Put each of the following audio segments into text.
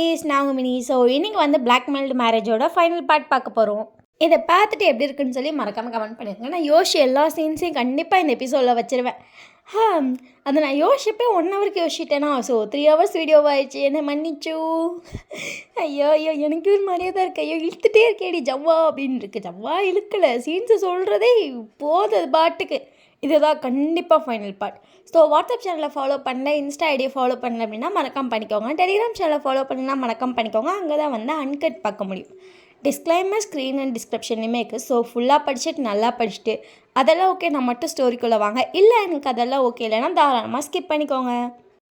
குட்டீஸ் நாங்கள் mini. So இன்றைக்கி வந்து பிளாக்மெயில்டு மேரேஜோட ஃபைனல் பார்ட் பார்க்க போகிறோம். இதை பார்த்துட்டு எப்படி இருக்குன்னு சொல்லி மறக்காமல் கமெண்ட் பண்ணிடுங்க. நான் யோசிச்சு எல்லா சீன்ஸையும் கண்டிப்பாக இந்த எபிசோடில் வச்சுருவேன். அதை நான் யோசிப்பே 1 ஹவருக்கு யோசிச்சிட்டேனா. ஸோ 3 ஹவர்ஸ் வீடியோவாகிடுச்சு, என்ன மன்னிச்சு. ஐயோ ஐயோ எனக்கு ஒரு மாதிரியே தான் இருக்கு. ஐயோ இழுத்துட்டே இருக்கேடி ஜவ்வா அப்படின்னு இருக்குது. ஜவ்வா இழுக்கலை, சீன்ஸை சொல்கிறதே போதும் அது பாட்டுக்கு. இதுதான் கண்டிப்பாக ஃபைனல் பார்ட். ஸோ வாட்ஸ்அப் சேனலை ஃபாலோ பண்ணல, இன்ஸ்டா ஐடியை ஃபாலோ பண்ணல அப்படின்னா மறக்காம பண்ணிக்கோங்க. டெலிகிராம் சேனலை ஃபாலோ பண்ணினா மறக்காம பண்ணிக்கோங்க. அங்கே தான் வந்து அன்கட் பார்க்க முடியும். டிஸ்க்ளைமர் ஸ்க்ரீன் அண்ட் டிஸ்கிரிப்ஷன்லையுமே இருக்குது. ஸோ ஃபுல்லாக படிச்சுட்டு நல்லா படிச்சுட்டு அதெல்லாம் ஓகே நான் மட்டும் ஸ்டோரிக்குள்ளே வாங்க. இல்லை எனக்கு அதெல்லாம் ஓகே இல்லைன்னா தாராளமாக ஸ்கிப் பண்ணிக்கோங்க.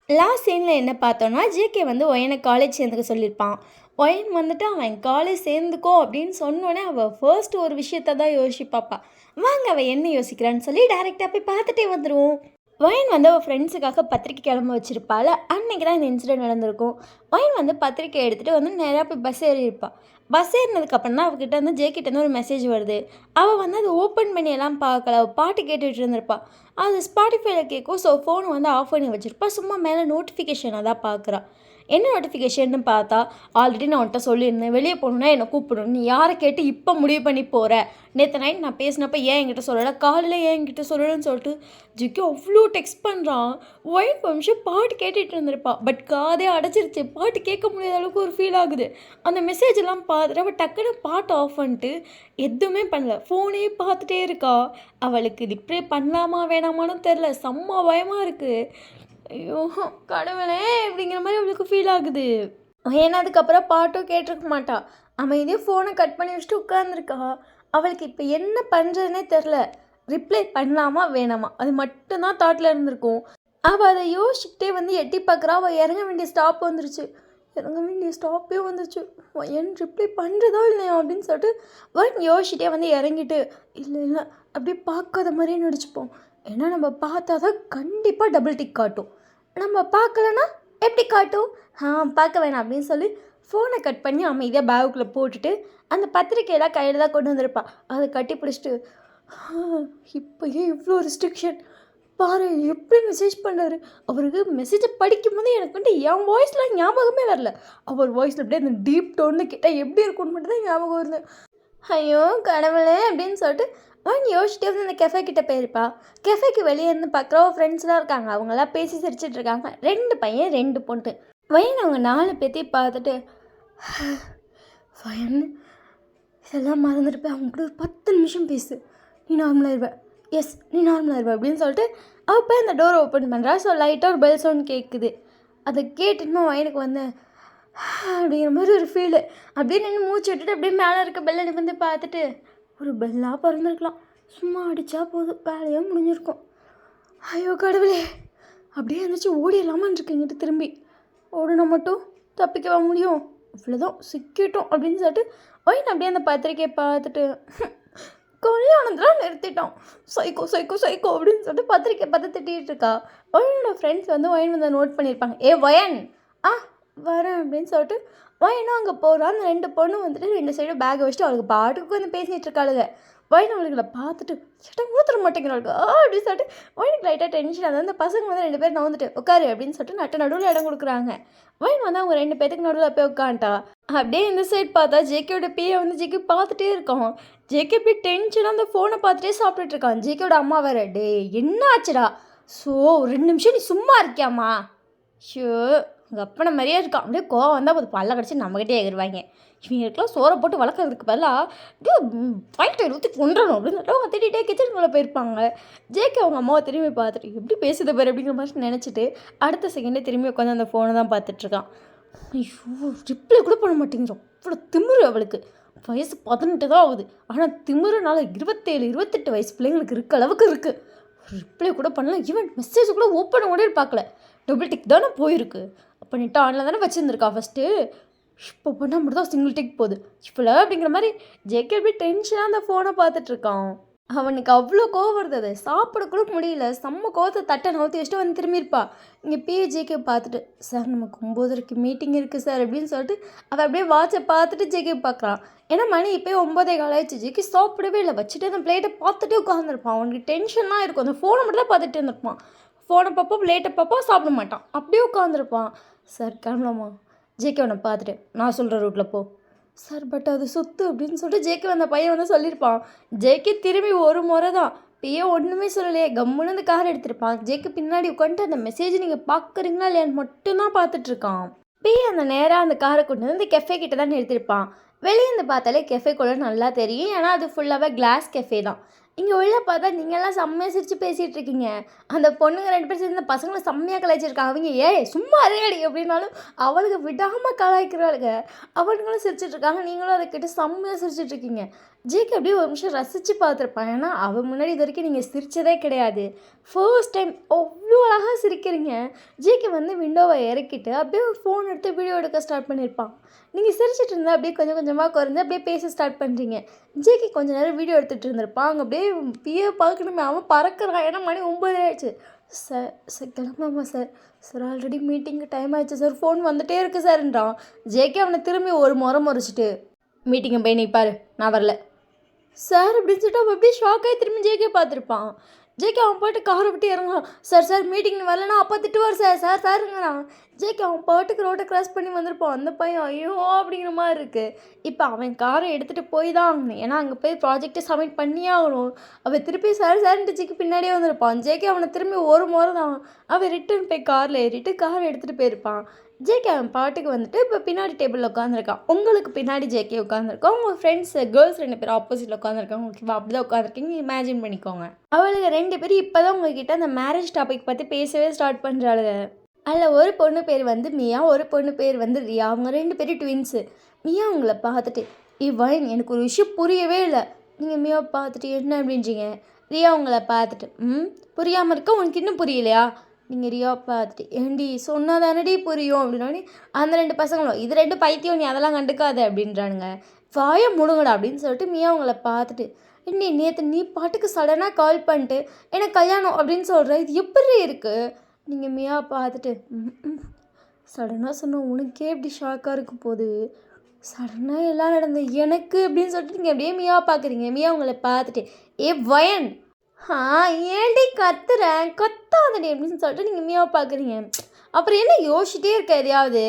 லாஸ்ட் சீனில் என்ன பார்த்தோன்னா, ஜேகே வந்து ஒயனை காலேஜ் சேர்ந்துக்க சொல்லியிருப்பான். ஒயன் வந்துட்டு அவன் காலேஜ் சேர்ந்துக்கோ அப்படின்னு சொன்னோடனே அவள் ஃபர்ஸ்ட் ஒரு விஷயத்த தான் யோசிப்பாப்பா. வாங்க அவள் என்ன யோசிக்கிறான்னு சொல்லி டேரெக்டாக போய் பார்த்துட்டே வந்துடுவோம். ஒயன் வந்து அவள் ஃப்ரெண்ட்ஸுக்காக பத்திரிக்கை கிளம்ப வச்சுருப்பாள். அன்றைக்கி தான் இந்த இன்சிடென்ட் நடந்திருக்கும். ஒயன் வந்து பத்திரிக்கை எடுத்துகிட்டு வந்து நேராக போய் பஸ் ஏறியிருப்பாள். பஸ் ஏறினதுக்கப்புறம் தான் அவகிட்ட வந்து ஜேகிட்டேருந்து ஒரு மெசேஜ் வருது. அவள் வந்து அதை ஓப்பன் பண்ணி எல்லாம் பார்க்கல. அவள் பாட்டு கேட்டுகிட்டு இருந்திருப்பாள். அது ஸ்பாட்டிஃபைல கேட்கும். ஸோ ஃபோனை வந்து ஆஃப் பண்ணி வச்சுருப்பா. சும்மா மேலே நோட்டிஃபிகேஷனை தான் பார்க்குறான். என்ன நோட்டிஃபிகேஷன்னு பார்த்தா, ஆல்ரெடி நான் உன்கிட்ட சொல்லியிருந்தேன் வெளியே போகணுன்னா என்னை கூப்பிடணும், நீ யாரை கேட்டு இப்போ முடிவு பண்ணி போகிற, நேற்று நைட் நான் பேசினப்போ ஏன் என்கிட்ட சொல்லலை, காலையில் ஏன் என்கிட்ட சொல்லலைன்னு சொல்லிட்டு ஜிக்கி அவ்வளோ டெக்ஸ்ட் பண்ணுறான். ஒயின் நிமிஷம் பாட்டு கேட்டுகிட்டு இருந்திருப்பா. பட் காதே அடைச்சிருச்சு, பாட்டு கேட்க முடியாத அளவுக்கு ஒரு ஃபீல் ஆகுது. அந்த மெசேஜ் எல்லாம் பார்த்துட்டு அவள் டக்குன்னு பாட்டு ஆஃப் பண்ணிட்டு எதுவுமே பண்ணல, ஃபோனே பார்த்துட்டே இருக்கா. அவளுக்கு இது இப்படியே பண்ணலாமா வேணாமான்னு தெரில, செம்ம பயமாக இருக்குது. ஐயோ கடவுளே அப்படிங்கிற மாதிரி அவளுக்கு ஃபீல் ஆகுது. ஏன்னா அதுக்கப்புறம் பாட்டும் கேட்டிருக்க மாட்டா. அமைதியே ஃபோனை கட் பண்ணி வச்சுட்டு உட்காந்துருக்கா. அவளுக்கு இப்போ என்ன பண்ணுறதுனே தெரில. ரிப்ளை பண்ணலாமா வேணாமா அது மட்டும்தான் தாட்டில் இருந்திருக்கும். அவள் அதை யோசிச்சுக்கிட்டே வந்து எட்டி பார்க்குறா. அவள் இறங்க வேண்டிய ஸ்டாப் வந்துருச்சு. இறங்க வேண்டிய ஸ்டாப்பே வந்துருச்சு. என் ரிப்ளை பண்ணுறதோ இல்லையா அப்படின்னு சொல்லிட்டு யோசிச்சுட்டே வந்து இறங்கிட்டு இல்லை இல்லை அப்படியே பார்க்காத மாதிரியே நடிச்சுப்போம். ஏன்னா நம்ம பார்த்தா தான் கண்டிப்பாக டபுள் டிக் காட்டும். நம்ம பார்க்கலன்னா எப்படி காட்டும்? பார்க்க வேணாம் அப்படின்னு சொல்லி ஃபோனை கட் பண்ணி அமைதியாக பேகுக்குள்ளே போட்டுட்டு அந்த பத்திரிக்கையெல்லாம் கையில் தான் கொண்டு வந்திருப்பா. அதை கட்டி பிடிச்சிட்டு இப்போயே இவ்வளோ ரெஸ்ட்ரிக்ஷன் பாரு எப்படி மெசேஜ் பண்ணார். அவருக்கு மெசேஜை படிக்கும்போது எனக்கு வந்து என் வாய்ஸில் ஞாபகமே வரல. அவர் வாய்ஸில் அப்படியே அந்த டீப் டோன்னு கேட்டால் எப்படி இருக்கும்னு மட்டும் தான் ஞாபகம் வருது. ஐயோ கடவுளே அப்படின்னு சொல்லிட்டு யோசிச்சுட்டே வந்து அந்த கெஃபே கிட்டே போயிருப்பா. கெஃபேக்கு வெளியே இருந்து பார்க்குற ஃப்ரெண்ட்ஸ்லாம் இருக்காங்க. அவங்களாம் பேசி சிரிச்சிட்டு இருக்காங்க. 2 பையன் 2 பொண்ணு. வயன் அவங்க 4 பேர்த்தையும் பார்த்துட்டு வயன் இதெல்லாம் மறந்துட்டு அவங்க கூட ஒரு 10 நிமிஷம் பேசு, நீ நார்மலாகிடுவ. எஸ் நீ நார்மலாகிடுவ அப்படின்னு சொல்லிட்டு அவள் போய் அந்த டோரை ஓப்பன் பண்ணுறா. ஸோ லைட்டாக ஒரு பெல் சவுண்ட் கேட்குது. அதை கேட்டுட்டுமா வயனுக்கு வந்து அப்படிங்கிற மாதிரி ஒரு ஃபீலு. அப்படியே நின்று மூச்சு விட்டுட்டு அப்படியே மேலே இருக்க பெல்லை வந்து பார்த்துட்டு ஒரு பெல்லாக பிறந்திருக்கலாம், சும்மா அடித்தா போதும் வேலையாக முடிஞ்சிருக்கும். ஐயோ கடவுளே அப்படியே இருந்துச்சு ஓடிடலாமான்னு இருக்கீங்கிட்ட திரும்பி ஓடினா மட்டும் தப்பிக்கவா முடியும்? இவ்வளோதான் சிக்கிட்டோம் அப்படின்னு சொல்லிட்டு ஒயின் அப்படியே அந்த பத்திரிக்கையை பார்த்துட்டு கல்யாணத்தில் நிறுத்திட்டோம், சைக்கோ சைக்கோ சைக்கோ அப்படின்னு சொல்லிட்டு பத்திரிக்கை பார்த்து திட்டிகிட்டு இருக்கா. ஒயனோட ஃப்ரெண்ட்ஸ் வந்து ஒயன் வந்து நோட் பண்ணியிருப்பாங்க. ஏ ஒயன் வரேன் அப்படின்னு சொல்லிட்டு ஒயனும் அங்கே போகிறான். அந்த 2 பொண்ணு வந்துட்டு 2 சைடும் பேக்கை வச்சுட்டு அவளுக்கு பாட்டுக்கு வந்து பேசிகிட்டு இருக்காளுங்க. ஒயன் அவளுகளை பார்த்துட்டு சட்டம் ஊற்றுற மாட்டேங்கிறாளுக்கு அப்படின்னு சொல்லிட்டு ஒயனுக்கு லைட்டாக டென்ஷன். அதாவது அந்த பசங்க வந்து 2 பேர் நவுந்துட்டு உட்காரு அப்படின்னு சொல்லிட்டு நட்ட நடுவில் இடம் கொடுக்குறாங்க. ஒயன் வந்து அவங்க 2 பேருக்கு நடுவில் போய் உட்காந்துட்டா. அப்படியே இந்த சைட் பார்த்தா ஜேகேயோட பிஏ வந்து ஜேகே பார்த்துட்டே இருக்கான். ஜேகே போய் டென்ஷனாக அந்த ஃபோனை பார்த்துட்டே சாப்பிட்டுட்டு இருக்கான். ஜேகேயோட அம்மா வேற டே என்ன ஆச்சுடா, ஸோ 2 நிமிஷம் நீ சும்மா இருக்கியாம்மா, ஷோ உங்கள் அப்பனை மாதிரியே இருக்கான். அப்படியே கோவம் வந்தால் போது பல்ல கடிச்சு நம்மகிட்டே எகிருவாங்க. இவங்களுக்குலாம் சோறை போட்டு வளர்க்குறதுக்கு பதிலாக ஃபைட்டை ஊற்றி கொண்டுறணும் அப்படின்னு சொல்லிட்டு அவங்க திட்டிகிட்டே கிச்சனுக்குள்ளே போயிருப்பாங்க. ஜேகே அவங்க அம்மாவை திரும்பி பார்த்துட்டு எப்படி பேசுது பாரு அப்படிங்கிற மாதிரி நினச்சிட்டு அடுத்த செகண்டே திரும்பி உட்காந்து அந்த ஃபோனை தான் பார்த்துட்ருக்கான். ஐயோ ரிப்ளை கூட பண்ண மாட்டேங்கிறோம், அவ்வளோ திமிரு அவளுக்கு. வயசு 18 தான் ஆகுது. ஆனால் திமிருனால 27 28 வயசு பிள்ளைங்களுக்கு இருக்க அளவுக்கு இருக்குது. ரிப்ளை கூட பண்ணலாம், ஈவன் மெசேஜ் கூட ஓப்பன் கூட பார்க்கல. டபுள் டிக் தானே போயிருக்கு. அப்போ நெட்டு ஆன்லைன் தானே வச்சுருந்துருக்கா ஃபஸ்ட்டு. இப்போ பண்ணால் மட்டும் தான் சிங்கிள் டிக் போகுது இவ்வளோ அப்படிங்கிற மாதிரி ஜேகே எப்படி டென்ஷனாக அந்த ஃபோனை பார்த்துட்ருக்கான். அவனுக்கு அவ்வளோ கோவம் வருது. அதை சாப்பிட கூட முடியல. செம்ம கோவத்தை தட்டை நவுத்தி வச்சுட்டு வந்து திரும்பியிருப்பா. இங்கே ஜேகே பார்த்துட்டு சார் நமக்கு 9:30 மீட்டிங் இருக்குது சார் அப்படின்னு சொல்லிட்டு அவள் அப்படியே வாட்சை பார்த்துட்டு ஜேகே பார்க்குறான். ஏன்னா மணி இப்போ 9:15 ஆயிடுச்சு. ஜேகே சாப்பிடவே இல்லை, வச்சுட்டு அந்த பிளேட்டை பார்த்துட்டே உட்காந்துருப்பான். அவனுக்கு டென்ஷன்லாம் இருக்கும். அந்த ஃபோனை மட்டும் தான் பார்த்துட்டு இருந்திருப்பான். ஃபோனை பார்ப்போம் பிளேட்டை பார்ப்போம் சாப்பிட மாட்டான், அப்படியே உட்காந்துருப்பான். சார் கிளம்பலாமா, ஜேகே அவனை பார்த்துட்டு நான் சொல்கிற ரூட்டில் போ. சார் பட் அது சுத்து அப்படின்னு சொல்லிட்டு ஜேகே அந்த பையன் வந்து சொல்லியிருப்பான். ஜேகே திரும்பி ஒரு முறை தான் பிஏ ஒன்றுமே சொல்லலையே கம்முன்னு அந்த கார் எடுத்திருப்பான். ஜேக்கு பின்னாடி உட்காந்துட்டு அந்த மெசேஜ் நீங்கள் பார்க்குறீங்களா இல்லையான்னு மட்டும்தான் பார்த்துட்ருக்கான். பிஏ அந்த நேராக அந்த காரை கொண்டு வந்து இந்த கெஃபே கிட்ட தான் நிறுத்திருப்பான். வெளியே இருந்து பார்த்தாலே கெஃபேக்குள்ளே நல்லா தெரியும், ஏன்னா அது ஃபுல்லாகவே கிளாஸ் கெஃபே தான். இங்கே உள்ள பார்த்தா நீங்கள்லாம் செம்மையாக சிரித்து பேசிகிட்டு இருக்கீங்க. அந்த பொண்ணுங்க 2 பேர் சேர்ந்து பசங்களை செம்மையாக கலாய்ச்சிருக்காங்க. அவங்க சும்மா அரையாடி அப்படின்னாலும் அவளுக்கு விடாமல் கலாய்க்கிறாளுங்க. அவனுங்களும் சிரிச்சிட்ருக்காங்க, நீங்களும் அதை கிட்ட செம்மையாக சிரிச்சிட்ருக்கீங்க. ஜேக்கு அப்படியே ஒரு நிமிஷம் ரசித்து பார்த்துருப்பான். ஏன்னா அவன் முன்னாடி இது வரைக்கும் நீங்கள் சிரித்ததே கிடையாது. ஃபர்ஸ்ட் டைம் அவ்வளோ அழகாக சிரிக்கிறீங்க. ஜேக்கு வந்து விண்டோவை இறக்கிட்டு அப்படியே ஒரு ஃபோன் எடுத்து வீடியோ எடுக்க ஸ்டார்ட் பண்ணியிருப்பான். நீங்கள் சிரிச்சிட்டு இருந்தால் அப்படியே கொஞ்சம் கொஞ்சமாக குறைஞ்சி அப்படியே பேச ஸ்டார்ட் பண்ணுறீங்க. ஜேக்கு கொஞ்சம் நேரம் வீடியோ எடுத்துகிட்டு இருந்திருப்பான். அங்கே அப்படியே பிஏ பார்க்கணுமே, அவன் பறக்கிறான். ஏன்னா மணி 9 ஆயிடுச்சு. சார் கிளம்பாமா சார் ஆல்ரெடி மீட்டிங்கு டைம் ஆயிடுச்சு சார், ஃபோன் வந்துகிட்டே இருக்குது சார்ன்றான். ஜேகே அவனை திரும்பி ஒரு முறைச்சிட்டு மீட்டிங்கை போய் நீ பாரு, நான் வரல சார் அப்படின்னு சொல்லிட்டு அவன் அப்படியே ஷாக் ஆகி திரும்பி ஜேகே பார்த்துருப்பான். ஜேகே அவன் போய்ட்டு காரை விட்டு இறங்கலாம். சார் மீட்டிங் வரலன்னா அப்போ திட்டுவார் சாருங்கிறான். ஜேகே அவன் பாட்டுக்கு ரோட்டை கிராஸ் பண்ணி வந்திருப்பான். அந்த பையன் ஐயோ அப்படிங்கிற மாதிரி இருக்குது. இப்போ அவன் காரை எடுத்துகிட்டு போய் தான் ஆகணும், ஏன்னா அங்கே போய் ப்ராஜெக்டை சப்மிட் பண்ணியே ஆகணும். அவன் திருப்பி சார்ன்ட்டு ஜேக்கு பின்னாடியே வந்திருப்பான். ஜேகே அவனை திரும்பி ஒரு முறை தான் அவன் ரிட்டன் போய் காரில் ஏறிட்டு காரை எடுத்துகிட்டு போயிருப்பான். ஜேகே அவன் பாட்டுக்கு வந்துட்டு இப்போ பின்னாடி டேபிளில் உட்காந்துருக்கான். உங்களுக்கு பின்னாடி ஜேகே உட்காந்துருக்கான். உங்கள் ஃப்ரெண்ட்ஸ் கேர்ள்ஸ் 2 பேர் ஆப்போசிட்டில் உட்காந்துருக்காங்க. ஓகேவா, அப்படி தான் உட்காந்துருக்கீங்க, இமேஜின் பண்ணிக்கோங்க. அவளுக்கு 2 பேரும் இப்போ தான் உங்ககிட்ட அந்த மேரேஜ் டாபிக் பற்றி பேசவே ஸ்டார்ட் பண்ணுறாளுங்க. அதில் ஒரு பொண்ணு பேர் வந்து மியா, ஒரு பொண்ணு பேர் வந்து ரியா. அவங்க 2 பேரும் ட்வின்ஸு. மியா அவங்கள பார்த்துட்டு இவன் எனக்கு ஒரு விஷயம் புரியவே இல்லை. நீங்கள் மியாவை பார்த்துட்டு என்ன அப்படின்றீங்க. ரியா அவங்கள பார்த்துட்டு புரியாமல் இருக்க, உனக்கு இன்னும் புரியலையா. நீங்கள் ரியா பார்த்துட்டு ஏண்டி சொன்னால் தானடி புரியும் அப்படின்னோடனே அந்த 2 பசங்களும் இது 2 பைத்தியம், நீ அதெல்லாம் கண்டுக்காத அப்படின்றானுங்க. வாயை முடுங்கடா அப்படின்னு சொல்லிட்டு மியா அவங்கள பார்த்துட்டு நேற்று நீ பாட்டுக்கு சடனாக கால் பண்ணிட்டு எனக்கு கல்யாணம் அப்படின்னு சொல்கிற, இது எப்படி இருக்குது. நீங்கள் மியா பார்த்துட்டு சடனாக சொன்ன உனக்கே எப்படி ஷாக்காக இருக்கும் போது சடனாக எல்லாம் நடந்தது எனக்கு அப்படின்னு சொல்லிட்டு நீங்கள் அப்படியே மியா பார்க்குறீங்க. மியா அவங்கள பார்த்துட்டு வயன் ஏன்டி கத்துறேன் கத்தாதடி அப்படின்னு சொல்லிட்டு நீங்கள் மியாவை பார்க்குறீங்க. அப்புறம் என்ன யோசிச்சிட்டே இருக்க எதையாவது.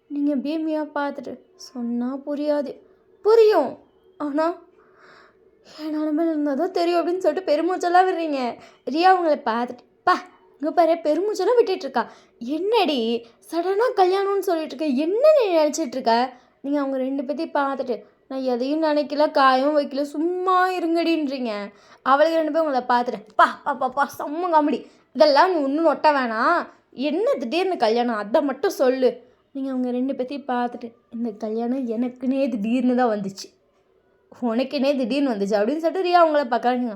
நீங்கள் அப்படியே மியாவை பார்த்துட்டு சொன்னால் புரியும் ஆனால் என் நிலமையில் இருந்தால் தான் தெரியும் அப்படின்னு சொல்லிட்டு பெருமூச்செல்லாம் விடுறீங்க. ரியா அவங்கள பார்த்துட்டு இங்கே பாரு பெருமூச்செல்லாம் விட்டுட்ருக்கா. என்னடி சடனாக கல்யாணம்னு சொல்லிட்டுருக்க, என்ன நீ நினச்சிட்ருக்க. நீங்கள் அவங்க 2 பேர்த்தையும் பார்த்துட்டு நான் எதையும் நினைக்கல, காயும் வைக்கல, சும்மா இருங்கடின்றீங்க. அவளுக்கு 2 பேரும் உங்களை பார்த்துட்டு பா செம்ம காமெடி, இதெல்லாம் நீ ஒன்றும் நொட்ட வேணாம், என்ன திடீர்னு கல்யாணம் அதை மட்டும் சொல்லு. நீங்கள் அவங்க 2 பேர்த்தையும் பார்த்துட்டு இந்த கல்யாணம் எனக்குன்னே திடீர்னு தான் வந்துச்சு, உனக்குன்னே திடீர்னு வந்துச்சு அப்படின்னு சொல்லிட்டு ரியா அவங்கள பார்க்குறாங்க.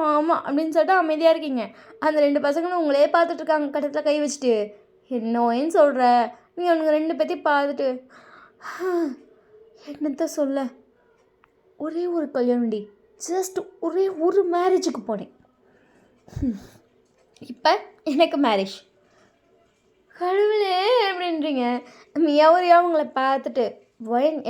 ஆமாம் அப்படின்னு சொல்லிட்டு அமைதியாக இருக்கீங்க. அந்த 2 பசங்களும் உங்களே பார்த்துட்ருக்காங்க கட்டத்தில் கை வச்சுட்டு. என்னோன்னு சொல்கிற. நீங்கள் அவங்க 2 பேர்த்தையும் பார்த்துட்டு என்னத்த சொல்ல, ஒரே ஒரு கல்யாணம்டி, ஜஸ்ட் ஒரே ஒரு மேரேஜுக்கு போனேன், இப்போ எனக்கு மேரேஜ். கடவுளே அப்படின்றீங்க. மியாவரியா அவங்கள பார்த்துட்டு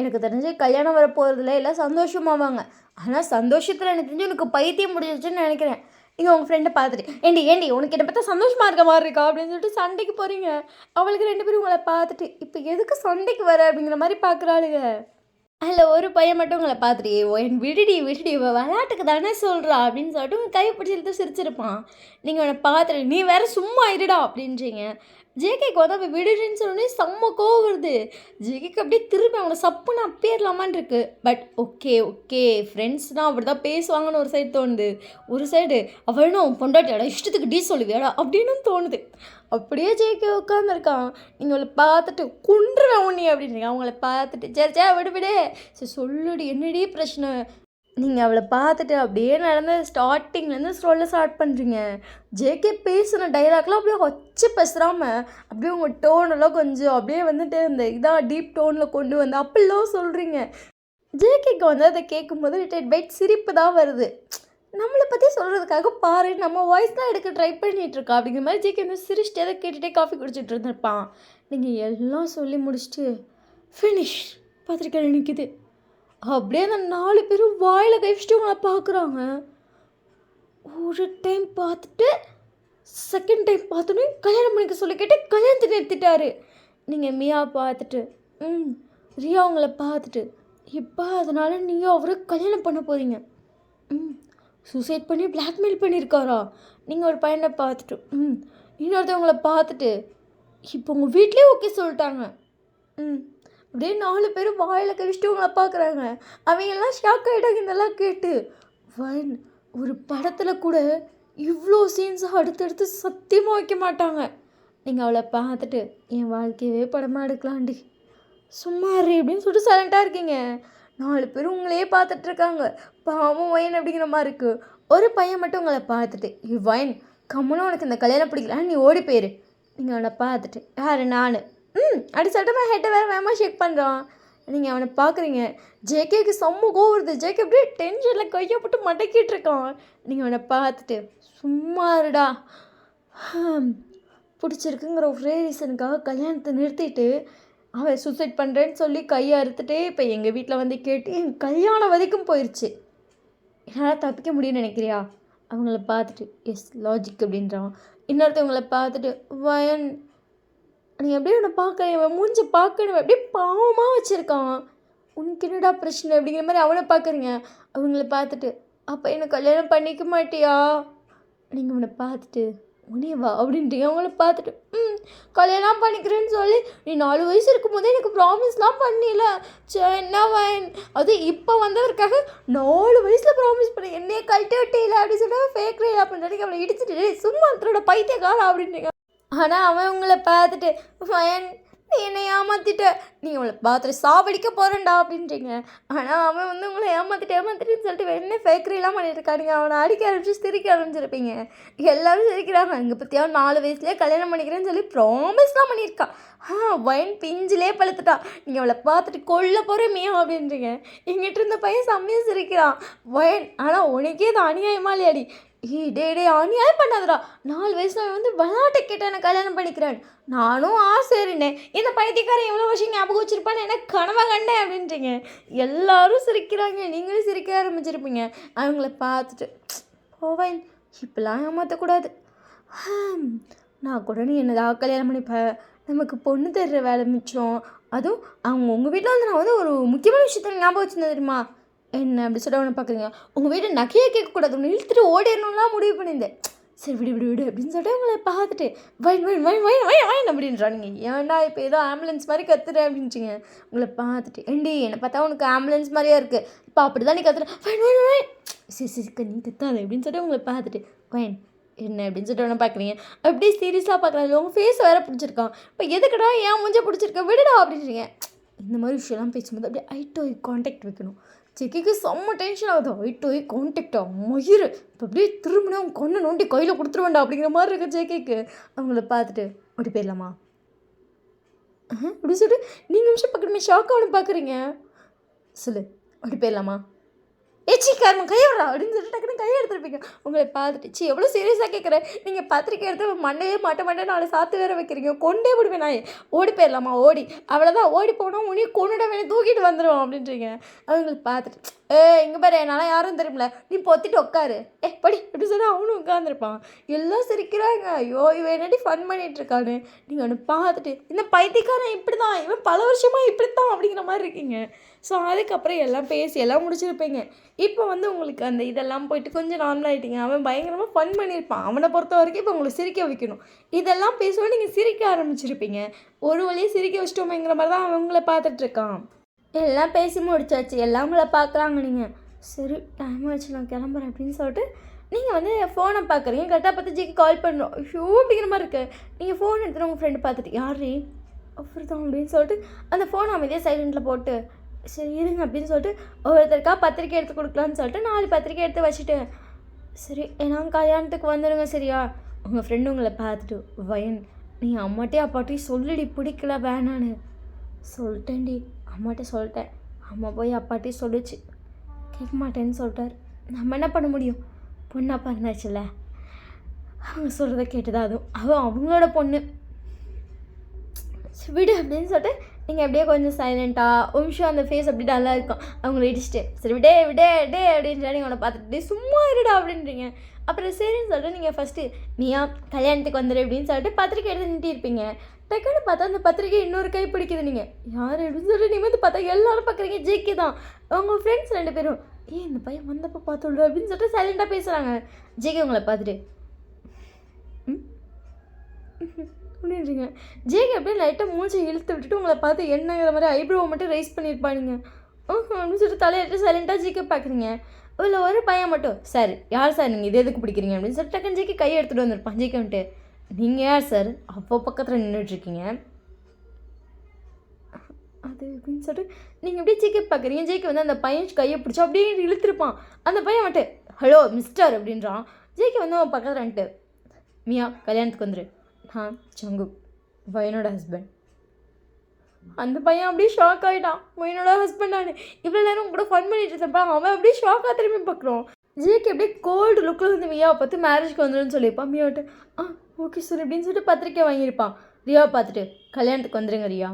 எனக்கு தெரிஞ்சு கல்யாணம் வர போகிறதுல எல்லாம் சந்தோஷமாவாங்க, ஆனால் சந்தோஷத்தில் எனக்கு தெரிஞ்சு உனக்கு பைத்தியம் முடிஞ்சிச்சுன்னு நினைக்கிறேன். நீங்கள் உங்கள் ஃப்ரெண்டை பார்த்துட்டு ஏண்டி உனக்கு என்னை பார்த்தா சந்தோஷமாக இருக்க மாதிரி இருக்கா அப்படின்னு சொல்லிட்டு சண்டைக்கு போகிறீங்க. அவளுக்கு 2 பேரும் உங்களை பார்த்துட்டு இப்போ எதுக்கு சண்டைக்கு வர அப்படிங்கிற மாதிரி பார்க்குறாளுங்க. அதில் ஒரு பையன் மட்டும் உங்களை பார்த்துட்டு என் விடுடி விளையாட்டுக்கு தானே சொல்கிறா அப்படின்னு சொல்லிட்டு உங்கள் கை பிடிச்சி இழுத்து சிரிச்சிருப்பான். நீங்கள் அவனை பார்த்துட்டு நீ வேறு சும்மா இருடா அப்படின்றீங்க. ஜேகேக்கு வந்து அவன் விடுன்னு சொன்னோடனே செம்ம கோவம் வருது. ஜேகேக்கு அப்படியே திரும்பி அவனை சப்புன்னு அப்பேறலாமான் இருக்குது. பட் ஓகே ஃப்ரெண்ட்ஸ்னால் அப்படி தான் பேசுவாங்கன்னு ஒரு சைடு தோணுது. ஒரு சைடு அவனும் பொண்டாட்டியாடா இஷ்டத்துக்கு டீ சொல்லுவியாடா அப்படின்னு தோணுது. அப்படியே ஜேகே உட்காந்துருக்கான். நீங்கள் அவளை பார்த்துட்டு குன்றுவேன் உன்னி அப்படின்றீங்க. அவங்கள பார்த்துட்டு சரி விடு சரி சொல்லுடி என்னடி பிரச்சனை. நீங்கள் அவளை பார்த்துட்டு அப்படியே நடந்த ஸ்டார்டிங்லேருந்து ஸ்டார்ட் பண்ணுறீங்க. ஜேகே பேசுன டைலாக்லாம் அப்படியே வச்சு பேசுகிறாமல் அப்படியே உங்கள் டோனெல்லாம் கொஞ்சம் அப்படியே வந்துட்டு இந்த டீப் டோனில் கொண்டு வந்து அப்படிலாம் சொல்கிறீங்க. ஜேகேக்கு வந்து அதை கேட்கும்போது பைட் சிரிப்பு தான் வருது. நம்மளை பற்றி சொல்கிறதுக்காக பாரு நம்ம வாய்ஸ் தான் எடுக்க ட்ரை பண்ணிகிட்ருக்கா அப்படிங்கிற மாதிரி ஜேகே வந்து சிரிச்சிட்டு அதை கேட்டுகிட்டே காஃபி குடிச்சிட்டு இருந்திருப்பான். நீங்கள் எல்லாம் சொல்லி முடிச்சுட்டு ஃபினிஷ் பார்த்துருக்கேன் நினைக்குது. அப்படியே அந்த 4 பேரும் வாயில் கை வச்சுட்டு உங்களை பார்க்குறாங்க. ஒரு டைம் பார்த்துட்டு செகண்ட் டைம் பார்த்தோன்னே கல்யாணம் பண்ணிக்க சொல்லி கேட்டு கல்யாணத்தை நிறுத்திட்டாரு. நீங்கள் மியா பார்த்துட்டு ரியா உங்களை பார்த்துட்டு இப்போ அதனால் நீங்கள் அவரை கல்யாணம் பண்ண போகிறீங்க. சூசைட் பண்ணி பிளாக்மெயில் பண்ணியிருக்காரா? நீங்கள் ஒரு பையனை பார்த்துட்டு இன்னொருத்தவங்களை பார்த்துட்டு இப்போ உங்கள் வீட்லேயே ஓகே சொல்லிட்டாங்க. அப்படியே 4 பேரும் வாயில் கழிச்சிட்டு உங்களை பார்க்குறாங்க. அவங்கெல்லாம் ஷாக் ஆகிட்டாங்க இதெல்லாம் கேட்டு. ஒரு படத்தில் கூட இவ்வளோ சீன்ஸ் அடுத்தடுத்து சத்தியமாக வைக்க மாட்டாங்க. நீங்கள் அவளை பார்த்துட்டு என் வாழ்க்கையவே படமாக எடுக்கலாண்டி சும்மா அப்படின்னு சொல்லிட்டு சைலண்ட்டாக இருக்கீங்க. 4 பேரும் உங்களையே பார்த்துட்ருக்காங்க. பாவம் வயன் அப்படிங்கிற மாதிரி இருக்குது. ஒரு பையன் மட்டும் உங்களை பார்த்துட்டு வயன் கம்மனும் உனக்கு இந்த கல்யாணம் பிடிக்கலான்னு நீ ஓடி போயிரு. நீங்கள் அவனை பார்த்துட்டு யார் நான் அப்படி சொல்லிட்டு ஹெட்டை வேறு வேகமாக ஷேக் பண்ணுறான். நீங்கள் அவனை பார்க்குறீங்க. ஜேகேக்கு செம்ம கோவம் வருது. ஜேகே அப்படியே டென்ஷனில் கையை போட்டு மடக்கிட்டு இருக்கான். நீங்கள் அவனை பார்த்துட்டு சும்மா இருடா பிடிச்சிருக்குங்கிற ஒரே ரீசனுக்காக கல்யாணத்தை நிறுத்திட்டு அவன் சூசைட் பண்ணுறேன்னு சொல்லி கையை அறுத்துட்டு இப்போ எங்கள் வீட்டில் வந்து கேட்டு என் கல்யாணம் வரைக்கும் போயிடுச்சு. என்னால் தப்பிக்க முடியும்னு நினைக்கிறியா? அவங்கள பார்த்துட்டு எஸ் லாஜிக் அப்படின்றான். இன்னொருத்தவங்களை பார்த்துட்டு வயன் நீ எப்படியே அவனை பார்க்குறேன் அவன் மூஞ்சி பார்க்கணும் அப்படியே பாவமாக வச்சுருக்கான். உனக்கு என்னடா பிரச்சனை அப்படிங்கிற மாதிரி அவனை பார்க்குறீங்க. அவங்கள பார்த்துட்டு அப்போ என்னை கல்யாணம் பண்ணிக்க மாட்டியா? நீங்கள் அவனை பார்த்துட்டு உனே வா அப்படின்ட்டு அவங்கள பார்த்துட்டு கல்யாணம் பண்ணிக்கிறேன்னு சொல்லி நீ 4 வயசு இருக்கும்போதே எனக்கு ப்ராமிஸ்லாம் பண்ணில என்ன வயன் அது இப்போ வந்தவருக்காக 4 வயசில் ப்ராமிஸ் பண்ணி என்னையே கழட்டி விட்டே அப்படின்னு சொல்லிட்டு ஃபேக் ரீல் அப்படின்ட்டு அவனை இடிச்சிட்டு சும்மா அதோட பைத்தியக்காரா அப்படின்றீங்க. ஆனால் அவன் உங்களை பார்த்துட்டு வயன் நீ என்னை ஏமாற்றிட்ட நீ அவளை பார்த்துட்டு சாவடிக்க போகிறேன்டா அப்படின்றீங்க. ஆனால் அவன் வந்து உங்களை ஏமாற்றிட்டுன்னு சொல்லிட்டு என்ன ஃபேக்ட்ரிலாம் பண்ணிட்டுருக்காங்க. அவனை அடிக்க ஆரம்பிச்சு சிரிக்க ஆரம்பிச்சிருப்பீங்க. எல்லோரும் சிரிக்கிறாங்க. அங்கே பற்றியா 4 வயசுலேயே கல்யாணம் பண்ணிக்கிறேன்னு சொல்லி ப்ராமிஸ்லாம் பண்ணியிருக்கான். வயன் பிஞ்சிலே பழுத்துட்டா. நீங்கள் அவளை பார்த்துட்டு கொல்ல போகிறேமியா அப்படின்றீங்க. எங்கிட்ட இருந்த பையன் செம்மையாக சிரிக்கிறான். வயன் ஆனால் உனக்கே இது அநியாயமா இல்லையாடி? டே அநியாயம் பண்ணாதடா. 4 வயசில் வந்து விளையாட்டை கேட்ட எனக்கு கல்யாணம் பண்ணிக்கிறேன். நானும் ஆசைறினேன். இந்த பைத்தியக்காரன் எவ்வளோ வருஷம் ஞாபகம் வச்சுருப்பான்னு எனக்கு கனவை கண்டேன் அப்படின்றீங்க. எல்லாரும் சிரிக்கிறாங்க. நீங்களும் சிரிக்க ஆரம்பிச்சிருப்பீங்க. அவங்கள பார்த்துட்டு போவேன் இப்பெல்லாம் ஏமாற்றக்கூடாது. நான் கூட நீ என்னதான் கல்யாணம் பண்ணிப்பேன். நமக்கு பொண்ணு தர்ற வேலை மிச்சம். அதுவும் அவங்க உங்கள் வீட்டில் வந்து நான் வந்து ஒரு முக்கியமான விஷயத்த ஞாபகம் வச்சுருந்தேன் தெரியுமா? என்ன அப்படி சொல்ல ஒன்று பார்க்குறீங்க. உங்கள் வீட்டை நகையை கேட்கக்கூடாது ஒன்று இழுத்துட்டு ஓடிடணும்லாம் முடிவு பண்ணியிருந்தேன். சரி விடு அப்படின்னு சொல்லிட்டு உங்களை பார்த்துட்டு வைன் அப்படின்றானுங்க. ஏன்டா இப்போ ஏதோ ஆம்புலன்ஸ் மாதிரி கத்துறேன் அப்படின்ச்சிங்க. உங்களை பார்த்துட்டு என்னை பார்த்தா உனக்கு ஆம்புலன்ஸ் மாதிரியா இருக்குது இப்போ அப்படி தான் நீ கத்துறேன் வைன் சரி நீ கத்தாத அப்படின்னு சொல்லிட்டு உங்களை பார்த்துட்டு வைன் என்ன அப்படின்னு சொல்லிட்டு ஒன்று பார்க்குறீங்க. அப்படியே சீரியஸாக பார்க்குறாங்க. உங்கள் ஃபேஸ் வேறு பிடிச்சிருக்கான். இப்போ எதுக்கடா ஏன் மூஞ்ச பிடிச்சிருக்க விடுடா அப்படின்றீங்க. இந்த மாதிரி விஷயம்லாம் பேசும்போது அப்படியே ஐ டு ஐ கான்டாக்ட் வைக்கணும். செக்கிக்கு செம்ம டென்ஷன் ஆகுது. ஐ டு ஐ கான்டாக்டா மயிறு இப்போ அப்படியே திரும்பினா அவங்க கொண்டு நோண்டி கையில் கொடுத்துருவேண்டா அப்படிங்கிற மாதிரி இருக்குது ஜேகேக்கு. அவங்கள பார்த்துட்டு அப்படி போயிடலாமா அப்படி சொல்லிட்டு நீங்கள் நிமிஷம் பக்கத்துமே ஷாக்காக ஒன்று பார்க்குறீங்க. சொல்லு அப்படி போயிடலாமா ஏச்சிக்காரமா கையோடா அப்படின்னு சொல்லிட்டு டக்குன்னு கையை எடுத்துருப்பீங்க. உங்களை பார்த்துட்டு எவ்வளோ சீரியஸாக கேட்குறேன். நீங்கள் பத்திரிக்கை எடுத்து மண்டையே மாட்ட 4 சாத்து வேறு வைக்கிறீங்க. கொண்டே விடுவேன் நான். ஓடி போயிடலாமா ஓடி அவ்வளோதான் ஓடி போனோம் உனியை கொண்டுட வேணும் தூக்கிட்டு வந்துடுவோம் அப்படின்றீங்க. அவங்களுக்கு பார்த்துட்டு இங்கே பாரு என்னால் யாரும் தெரியுமில்ல நீ பொத்திட்டு உட்காரு படி அப்படி சொல்லி அவனும் உட்காந்துருப்பான். எல்லாம் சிரிக்கிறாங்க. ஐயோ இவன் என்னடி ஃபன் பண்ணிகிட்ருக்கான்னு. நீங்கள் ஒன்று பார்த்துட்டு இந்த பைத்தியக்காரன் இப்படி தான் இவன் பல வருஷமாக இப்படி தான் அப்படிங்கிற மாதிரி இருக்கீங்க. ஸோ அதுக்கப்புறம் எல்லாம் பேசி எல்லாம் முடிச்சிருப்பீங்க. இப்போ வந்து உங்களுக்கு அந்த இதெல்லாம் போயிட்டு கொஞ்சம் நார்மலாகிட்டீங்க. அவன் பயங்கரமாக ஃபன் பண்ணியிருப்பான். அவனை பொறுத்த வரைக்கும் இப்போ உங்களை சிரிக்க வைக்கணும். இதெல்லாம் பேசுவோம் நீங்கள் சிரிக்க ஆரம்பிச்சிருப்பீங்க. ஒரு வழியாக சிரிக்க வச்சிட்டோமேங்கிற மாதிரி தான் அவங்கள பார்த்துட்ருக்கான். எல்லாம் பேசி முடிச்சாச்சு. எல்லாம் உங்களை பார்க்குறாங்க. நீங்கள் சரி டைம் ஆச்சு நான் கிளம்புறேன் அப்படின்னு சொல்லிட்டு நீங்கள் வந்து ஃபோனை பார்க்குறீங்க. கரெக்டாக பார்த்து ஜிக்கு கால் பண்ணுறோம். ஷூ அப்படிங்கிற மாதிரி இருக்குது. நீங்கள் ஃபோன் எடுத்துகிட்டு உங்கள் ஃப்ரெண்டு பார்த்துட்டு யாரே அவர் தான் அப்படின்னு சொல்லிட்டு அந்த ஃபோன் அமைதியாக சைலண்டில் போட்டு சரி இருங்க அப்படின்னு சொல்லிட்டு ஒவ்வொருத்தருக்கா பத்திரிக்கை எடுத்து கொடுக்கலான்னு சொல்லிட்டு 4 பத்திரிக்கை எடுத்து வச்சுட்டு சரி நாங்கள் கல்யாணத்துக்கு வந்துடுங்க சரியா? உங்கள் ஃப்ரெண்டு உங்களை பார்த்துட்டு வயன் நீ அம்மாட்டையும் அப்பாட்டையும் சொல்லிடி பிடிக்கல வேணான்னு. சொல்லிட்டேன்டி அம்மாட்ட சொல்லிட்டேன். அம்மா போய் அப்பாட்டையும் சொல்லிச்சு கேட்க மாட்டேன்னு சொல்லிட்டார். நம்ம என்ன பண்ண முடியும்? பொண்ணா பிறந்தாச்சுல்ல அவங்க சொல்கிறத கேட்டுதான். அதுவும் அவங்களோட பொண்ணு விடு அப்படின்னு சொல்லிட்டு நீங்கள் அப்படியே கொஞ்சம் சைலண்ட்டாக ஒரு நிமிஷம் அந்த ஃபேஸ் அப்படி நல்லா இருக்கும். அவங்கள இடிச்சிட்டு சரி விடே அப்படின்னு சொல்லி அவனை பார்த்துட்டு சும்மா இருடா அப்படின்றீங்க. அப்புறம் சரின்னு சொல்லிட்டு நீங்கள் ஃபஸ்ட்டு நீயா கல்யாணத்துக்கு வந்துடு அப்படின்னு சொல்லிட்டு பத்திரிக்கை எடுத்து நின்றுருப்பீங்க. டக்குன்னு பார்த்தா அந்த பத்திரிக்கை இன்னொரு கை பிடிக்குது. நீங்கள் யார் அப்படின்னு சொல்லிட்டு நீங்கள் வந்து பார்த்தா எல்லாரும் பார்க்குறீங்க ஜேகே தான். உங்கள் ஃப்ரெண்ட்ஸ் 2 பேரும் இந்த பையன் வந்தப்போ பார்த்துள்ள அப்படின்னு சொல்லிட்டு சைலண்டாக பேசுகிறாங்க. ஜேகே உங்களை பார்த்துட்டு அப்படின்றீங்க. ஜேகே அப்படியே லைட்டாக மூச்சை இழுத்து விட்டுட்டு உங்களை பார்த்து என்னங்கிற மாதிரி ஐப்ரோவை மட்டும் ரைஸ் பண்ணியிருப்பானுங்க. அப்படின்னு சொல்லிட்டு தலையிட்டு சைலண்டாக ஜேகே பார்க்குறீங்க. இல்லை ஒரு பையன் மட்டும் சார் யார் சார் நீங்கள் இது எதுக்கு பிடிக்கிறீங்க அப்படின்னு சொல்லிட்டு டக்குன்னு ஜேகே கையை எடுத்துகிட்டு வந்திருப்பான். ஜேகே வந்துட்டு நீங்கள் யார் சார் அப்போ பக்கத்தில் நின்றுட்டுருக்கீங்க அது அப்படின்னு சொல்லிட்டு நீங்கள் அப்படியே ஜேகே பார்க்குறீங்க. ஜேகே வந்து அந்த பையன் கையை பிடிச்சா அப்படியே இழுத்துருப்பான். அந்த பையன் வந்துட்டு ஹலோ மிஸ்டர் அப்படின்றான். ஜேகே வந்து அவன் பக்கத்தில் வந்துட்டு மியா கல்யாணத்துக்கு வந்துரு, நான் ஜங்கு வயனோட ஹஸ்பண்ட். அந்த பையன் அப்படியே ஷாக் ஆகிட்டான். வயனோட ஹஸ்பண்ட் நான் இவ்வளோ நேரம் கூட ஃபன் பண்ணிட்டு இருந்தப்பா அவன் அப்படியே ஷாக்காக திரும்பி பார்க்குறோம். ஜேகே அப்படியே கோல்டு லுக்கில் வந்து மியாவை பார்த்து மேரேஜ்க்கு வந்துடுன்னு சொல்லியிருப்பான். மியாவிட்டு ஓகே சார் அப்படின்னு சொல்லிட்டு பத்திரிக்கை வாங்கியிருப்பான். ரியாவை பார்த்துட்டு கல்யாணத்துக்கு வந்துடுங்க ரியா.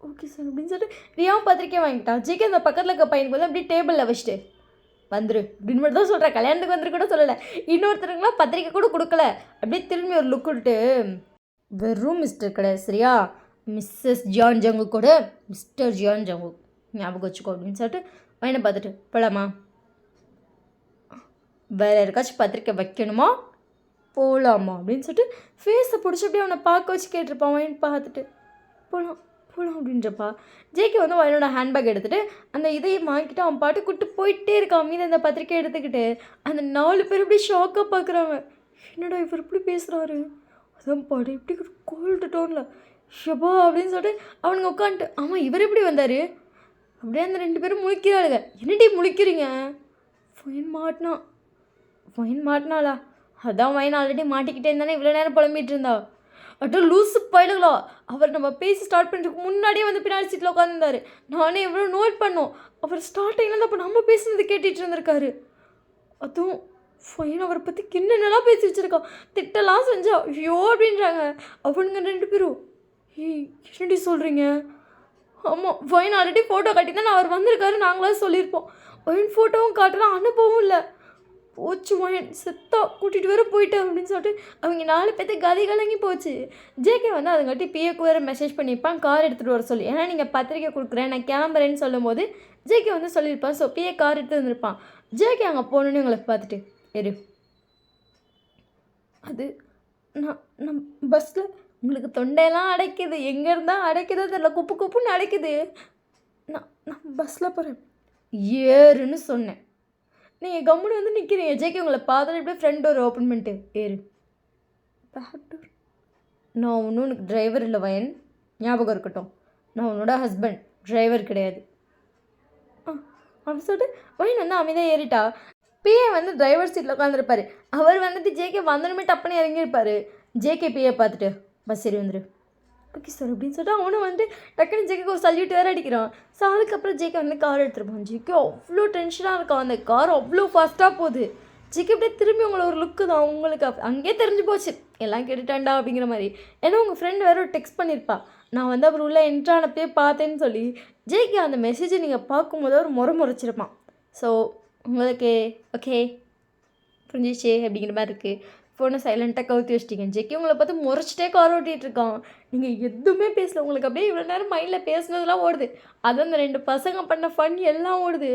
ஓகே சார் அப்படின்னு சொல்லிட்டு ரியாவும் பத்திரிக்கை வாங்கிட்டான். ஜேகே அந்த பக்கத்தில் இருக்க பையனுக்கு வந்து அப்படியே டேபிளில் வச்சுட்டு வந்துரு அப்படின்னு மட்டும் தான் சொல்கிறேன், கல்யாணத்துக்கு வந்துரு கூட சொல்லலை. இன்னொருத்தருங்களாம் பத்திரிக்கை கூட கொடுக்கல. அப்படியே திரும்பி ஒரு லுக் விட்டு வெறும் மிஸ்டர் கிடையாது சரியா, மிஸ்ஸஸ் ஜியான் ஜங்கு கூட மிஸ்டர் ஜியான் ஜங்கு ஞாபகம் வச்சுக்கோ அப்படின்னு சொல்லிட்டு பையனை பார்த்துட்டு போகலாமா, வேறு யாருக்காச்சும் பத்திரிக்கை வைக்கணுமா, போகலாமா அப்படின்னு சொல்லிட்டு ஃபேஸை பிடிச்சி அப்படியே அவனை பார்க்க வச்சு கேட்டிருப்பான். வயன் பார்த்துட்டு போகலாம் போகலாம் அப்படின்றப்பா. ஜேகே வந்து அவனோட ஹேண்ட்பேக் எடுத்துகிட்டு அந்த இதையும் வாங்கிட்டு அவன் பாட்டு கூட்டு போயிட்டே இருக்கான். மீது அந்த பத்திரிக்கை எடுத்துக்கிட்டு அந்த 4 பேர் இப்படி ஷாக்காக பார்க்குறாங்க. என்னடா இவர் இப்படி பேசுகிறாரு, அதான் பாடு இப்படி கோல்டு டோனில் ஷபா அப்படின்னு சொல்லிட்டு அவனுங்க உட்காந்துட்டு ஆமாம் இவர் எப்படி வந்தார் அப்படியே அந்த 2 பேரும் முழிக்கிறாளுங்க. என்னடி முழிக்கிறீங்க, ஃபைன் மாட்டினாளா, அதான் வயன் ஆல்ரெடி மாட்டிக்கிட்டே இருந்தானே இவ்வளோ நேரம் புலம்பிகிட்டு இருந்தா. அட்டோ லூஸு போயிடுங்களா, அவர் நம்ம பேசி ஸ்டார்ட் பண்ணுறதுக்கு முன்னாடியே வந்து பின்னாடி சீட்டில் உட்காந்துருந்தாரு. நானே எவ்வளோ நோட் பண்ணோம், அவர் ஸ்டார்டிங்கில் அப்போ நம்ம பேசுனது கேட்டுட்டு இருந்திருக்காரு. அதுவும் ஃபைன் அவரை பற்றி கிண்ணலாம் பேசி வச்சுருக்கான், திட்டலாம் செஞ்சா ஐயோ அப்படின்றாங்க அவனுங்க 2 பேரும். என்னடி சொல்கிறீங்க, ஆமாம் ஃபைன் ஆல்ரெடி ஃபோட்டோ காட்டி தான் அவர் வந்திருக்காரு நாங்களாம் சொல்லியிருப்போம். ஃபைன் ஃபோட்டோவும் காட்டலாம் அனுப்பவும் இல்லை, போச்சு வயன் செத்தா கூட்டிகிட்டு வேற போயிட்டேன் அப்படின்னு சொல்லிட்டு அவங்க 4 பேர்த்து கதை கலங்கி போச்சு. ஜேகே வந்து அதுங்காட்டி பிஏக்கு வேறு மெசேஜ் பண்ணியிருப்பான் கார் எடுத்துகிட்டு வர சொல்லி. ஏன்னா நீங்கள் பத்திரிக்கை கொடுக்குறேன் நான் கிளம்புறேன்னு சொல்லும் போது ஜேகே வந்து சொல்லியிருப்பான். ஸோ பிஏ கார் எடுத்து வந்திருப்பான். ஜேகே அங்கே போகணுன்னு உங்களை பார்த்துட்டு அது நான் பஸ்ஸில் உங்களுக்கு தொண்டையெல்லாம் அடைக்குது, எங்கே இருந்தால் அடைக்குதோ தெரியல, குப்பு குப்புன்னு அடைக்குது, நான் பஸ்ஸில் போகிறேன் ஏறுன்னு சொன்னேன். நீங்கள் கம்முன்னு வந்து நிற்கிறீங்க. ஜேகே உங்களை பார்த்துட்டு இப்படியே ஃப்ரண்ட் டோர் ஓப்பன் பண்ணிட்டு ஏறு, பேக் டோர். நான் ஒன்றும் உனக்கு டிரைவர் இல்லை வயன், ஞாபகம் இருக்கட்டும், நான் உன்னோட ஹஸ்பண்ட், டிரைவர் கிடையாது அப்படின்னு சொல்லிட்டு வயன் வந்து அமைதியாக ஏறிட்டா. பிஏ வந்து டிரைவர் சீட்டில் உட்காந்துருப்பார். அவர் வந்துட்டு ஜேகே வந்தனுமே டப்புன்னு இறங்கியிருப்பார். ஜேகே பிஏ பார்த்துட்டு பஸ் சரி வந்துரு ஓகே சார் அப்படின்னு சொல்லிட்டு அவனும் வந்து டக்குன்னு ஜேகேக்கு ஒரு சல்யூட் வேறு அடிக்கிறான். ஸோ அதுக்கப்புறம் ஜேகே வந்து கார் எடுத்துருப்பான். ஜேகே அவ்வளோ டென்ஷனாக இருக்கான், அந்த கார் அவ்வளோ ஃபாஸ்ட்டாக போகுது. ஜேகே அப்படியே திரும்பி உங்களை ஒரு லுக்கு தான் உங்களுக்கு அங்கேயே தெரிஞ்சு போச்சு எல்லாம் கேட்டுட்டாண்டா அப்படிங்கிற மாதிரி. ஏன்னா உங்கள் ஃப்ரெண்ட் வேறு ஒரு டெக்ஸ்ட் பண்ணியிருப்பா, நான் வந்து அவர் உள்ளே என்ட்ரானப்பே பார்த்தேன்னு சொல்லி. ஜேகே அந்த மெசேஜை நீங்கள் பார்க்கும்போது அவர் முறைச்சிருப்பான். ஸோ உங்களுக்கு ஓகே புரிஞ்சிச்சு அப்படிங்கிற மாதிரி இருக்குது. ஃபோனை சைலண்ட்டாக கவுத்தி வச்சிட்டிங்க. ஜேகே உங்களை பார்த்து முறைச்சிட்டே கார் ஓட்டிகிட்டு இருக்கான். நீங்கள் எதுவுமே பேசல, உங்களுக்கு அப்படியே இவ்வளோ நேரம் மைண்டில் பேசுனதுலாம் ஓடுது, அது அந்த 2 பசங்க பண்ண ஃபன் எல்லாம் ஓடுது.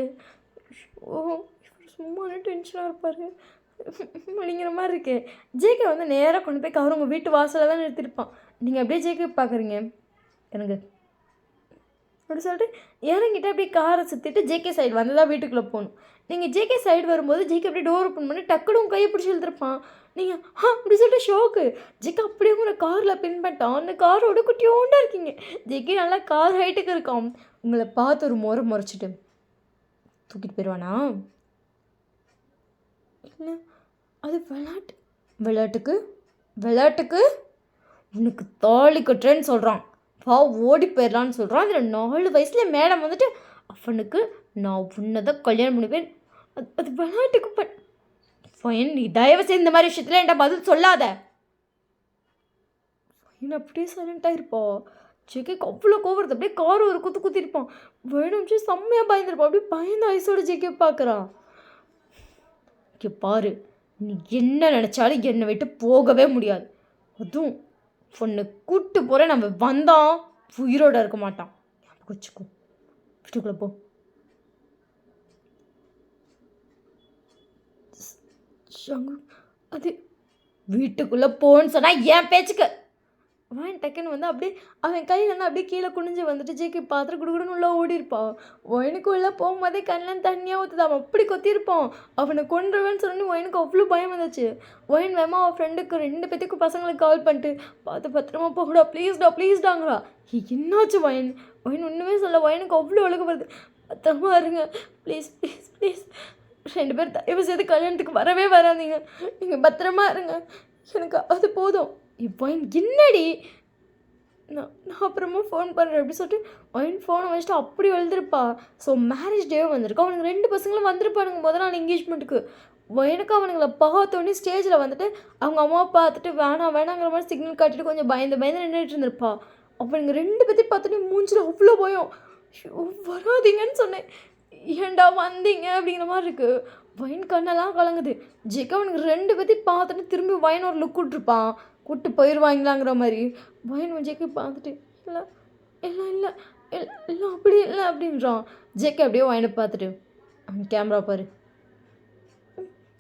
சும்மாவே டென்ஷனாக இருப்பார் அப்படிங்கிற மாதிரி இருக்கு. ஜேகே வந்து நேராக கொண்டு போய் கவர் உங்கள் வீட்டு வாசலில் தான் நிறுத்திருப்பான். நீங்கள் அப்படியே ஜேகே பார்க்குறீங்க எனக்கு அப்படி சொல்லிட்டு இறங்கிட்டு அப்படியே காரை சுற்றிட்டு ஜேகே சைடு வந்து தான் வீட்டுக்குள்ளே போகணும். நீங்கள் ஜேகே சைடு வரும்போது ஜேகே அப்படியே டோர் ஓப்பன் பண்ணி டக்குனு கையை பிடிச்சி இழுத்துருப்பான். நீங்கள் அப்படி சொல்லிட்டு ஷோக்கு ஜேகே அப்படியே கூட காரில் பின் பண்ணிட்டான். அந்த காரோட குட்டியோண்டாக இருக்கீங்க. ஜேகே நல்லா கார் ஹைட்டுக்கு இருக்கான். உங்களை பார்த்து ஒரு முறைச்சிட்டு தூக்கிட்டு போயிடுவானா, இல்லை அது விளையாட்டுக்கு உனக்கு தாலி கட்டுறேன்னு சொல்கிறான், வா ஓடி போயிடலான்னு சொல்கிறான். அதில் 4 வயசுல மேடம் வந்துட்டு அவனுக்கு நான் உன்னை தான் கல்யாணம் பண்ணிப்பேன், அது விளையாட்டுக்கு ஃபைன் நீ தயவு செய்து இந்த மாதிரி விஷயத்தில் என்கிட்ட பதில் சொல்லாத. ஃபைன் அப்படியே சைலண்ட்டாக இருப்போம். ஜேகேக்கு அவ்வளோ கோவருது. அப்படியே கார் ஒரு குத்திருப்பான். வேணும்ச்சு செம்மையாக பயந்துருப்பான். அப்படியே பயந்த வயசோட ஜேகே பார்க்குறான். இங்கே பாரு, நீ என்ன நினச்சாலும் என்னை விட்டு போகவே முடியாது. அதுவும் பொண்ணு கூப்பிட்டு போகிற நம்ம வந்தான் உயிரோட இருக்க மாட்டான். ஞாபகம் வச்சுக்கோ. வீட்டுக்குள்ளே போ. சங்கு அது வீட்டுக்குள்ளே போன்னு சொன்னால் என் பேச்சுக்கு அவன் டக்குன்னு வந்து அப்படியே அவன் கையிலேருந்து அப்படியே கீழே குனிஞ்சு வந்துட்டு ஜேகே பார்த்துட்டு குடுகுடுன்னு உள்ளே ஓடிருப்பான். ஒயனுக்கு உள்ளே போகும்போதே கண்ணில் தண்ணியாக ஊற்றுது. அவன் அப்படி கொத்திருப்பான். அவனை கொண்டுருவேன்னு சொன்னி ஒயனுக்கு அவ்வளோ பயம் வந்துச்சு. ஒயன் வேமா அவன் ஃப்ரெண்டுக்கு 2 பேத்துக்கும் பசங்களுக்கு கால் பண்ணிட்டு பார்த்து பத்திரமா போகடா ப்ளீஸ்டாங்கிறா. என்னாச்சு ஒயன் ஒன்றுமே சொல்ல. ஒயனுக்கு அவ்வளோ அழகு வருது. பத்திரமா இருங்க ப்ளீஸ் 2 பேர் தயவு செய்து கல்யாணத்துக்கு வரவே வராதீங்க. நீங்கள் பத்திரமா இருங்க. எனக்கு அது போதும். இப்போ என்னடி நான் அப்புறமா ஃபோன் பண்ணுறேன் அப்படி சொல்லிட்டு ஒயின் ஃபோனை வச்சுட்டு அப்படி எழுதிருப்பா. ஸோ மேரேஜ் டேவே வந்திருக்கு. அவனுக்கு 2 பசங்களும் வந்திருப்பானுங்க முதல் நாள் என்கேஜ்மெண்ட்டுக்கு. எனக்கு அவனுங்களை பார்த்தோன்னே ஸ்டேஜில் வந்துட்டு அவங்க அம்மா பார்த்துட்டு வேணாங்கிற மாதிரி சிக்னல் காட்டிட்டு கொஞ்சம் பயந்து நின்றுட்டு இருந்திருப்பா. அப்போ எனக்கு 2 பேர்த்தையும் பார்த்தோன்னே மூஞ்சில் அவ்வளோ பயம். வராதிங்கன்னு சொன்னேன். ஏன்டா வந்தீங்க அப்படிங்கிற மாதிரி இருக்குது. வயன் கண்ணெல்லாம் கலங்குது. ஜெக்க அவனுக்கு 2 பேர்த்தையும் பார்த்துட்டு திரும்பி வயன் ஒரு லுக் விட்ருப்பான். கூப்பிட்டு போயிடுவாங்களாங்கிற மாதிரி. வயன் ஜெக்கை பார்த்துட்டு இல்லை இல்லை இல்லை இல்லை இல்லை அப்படி இல்லை அப்படின்றான். ஜெக்கை அப்படியே வயனை பார்த்துட்டு அவன் கேமரா பாரு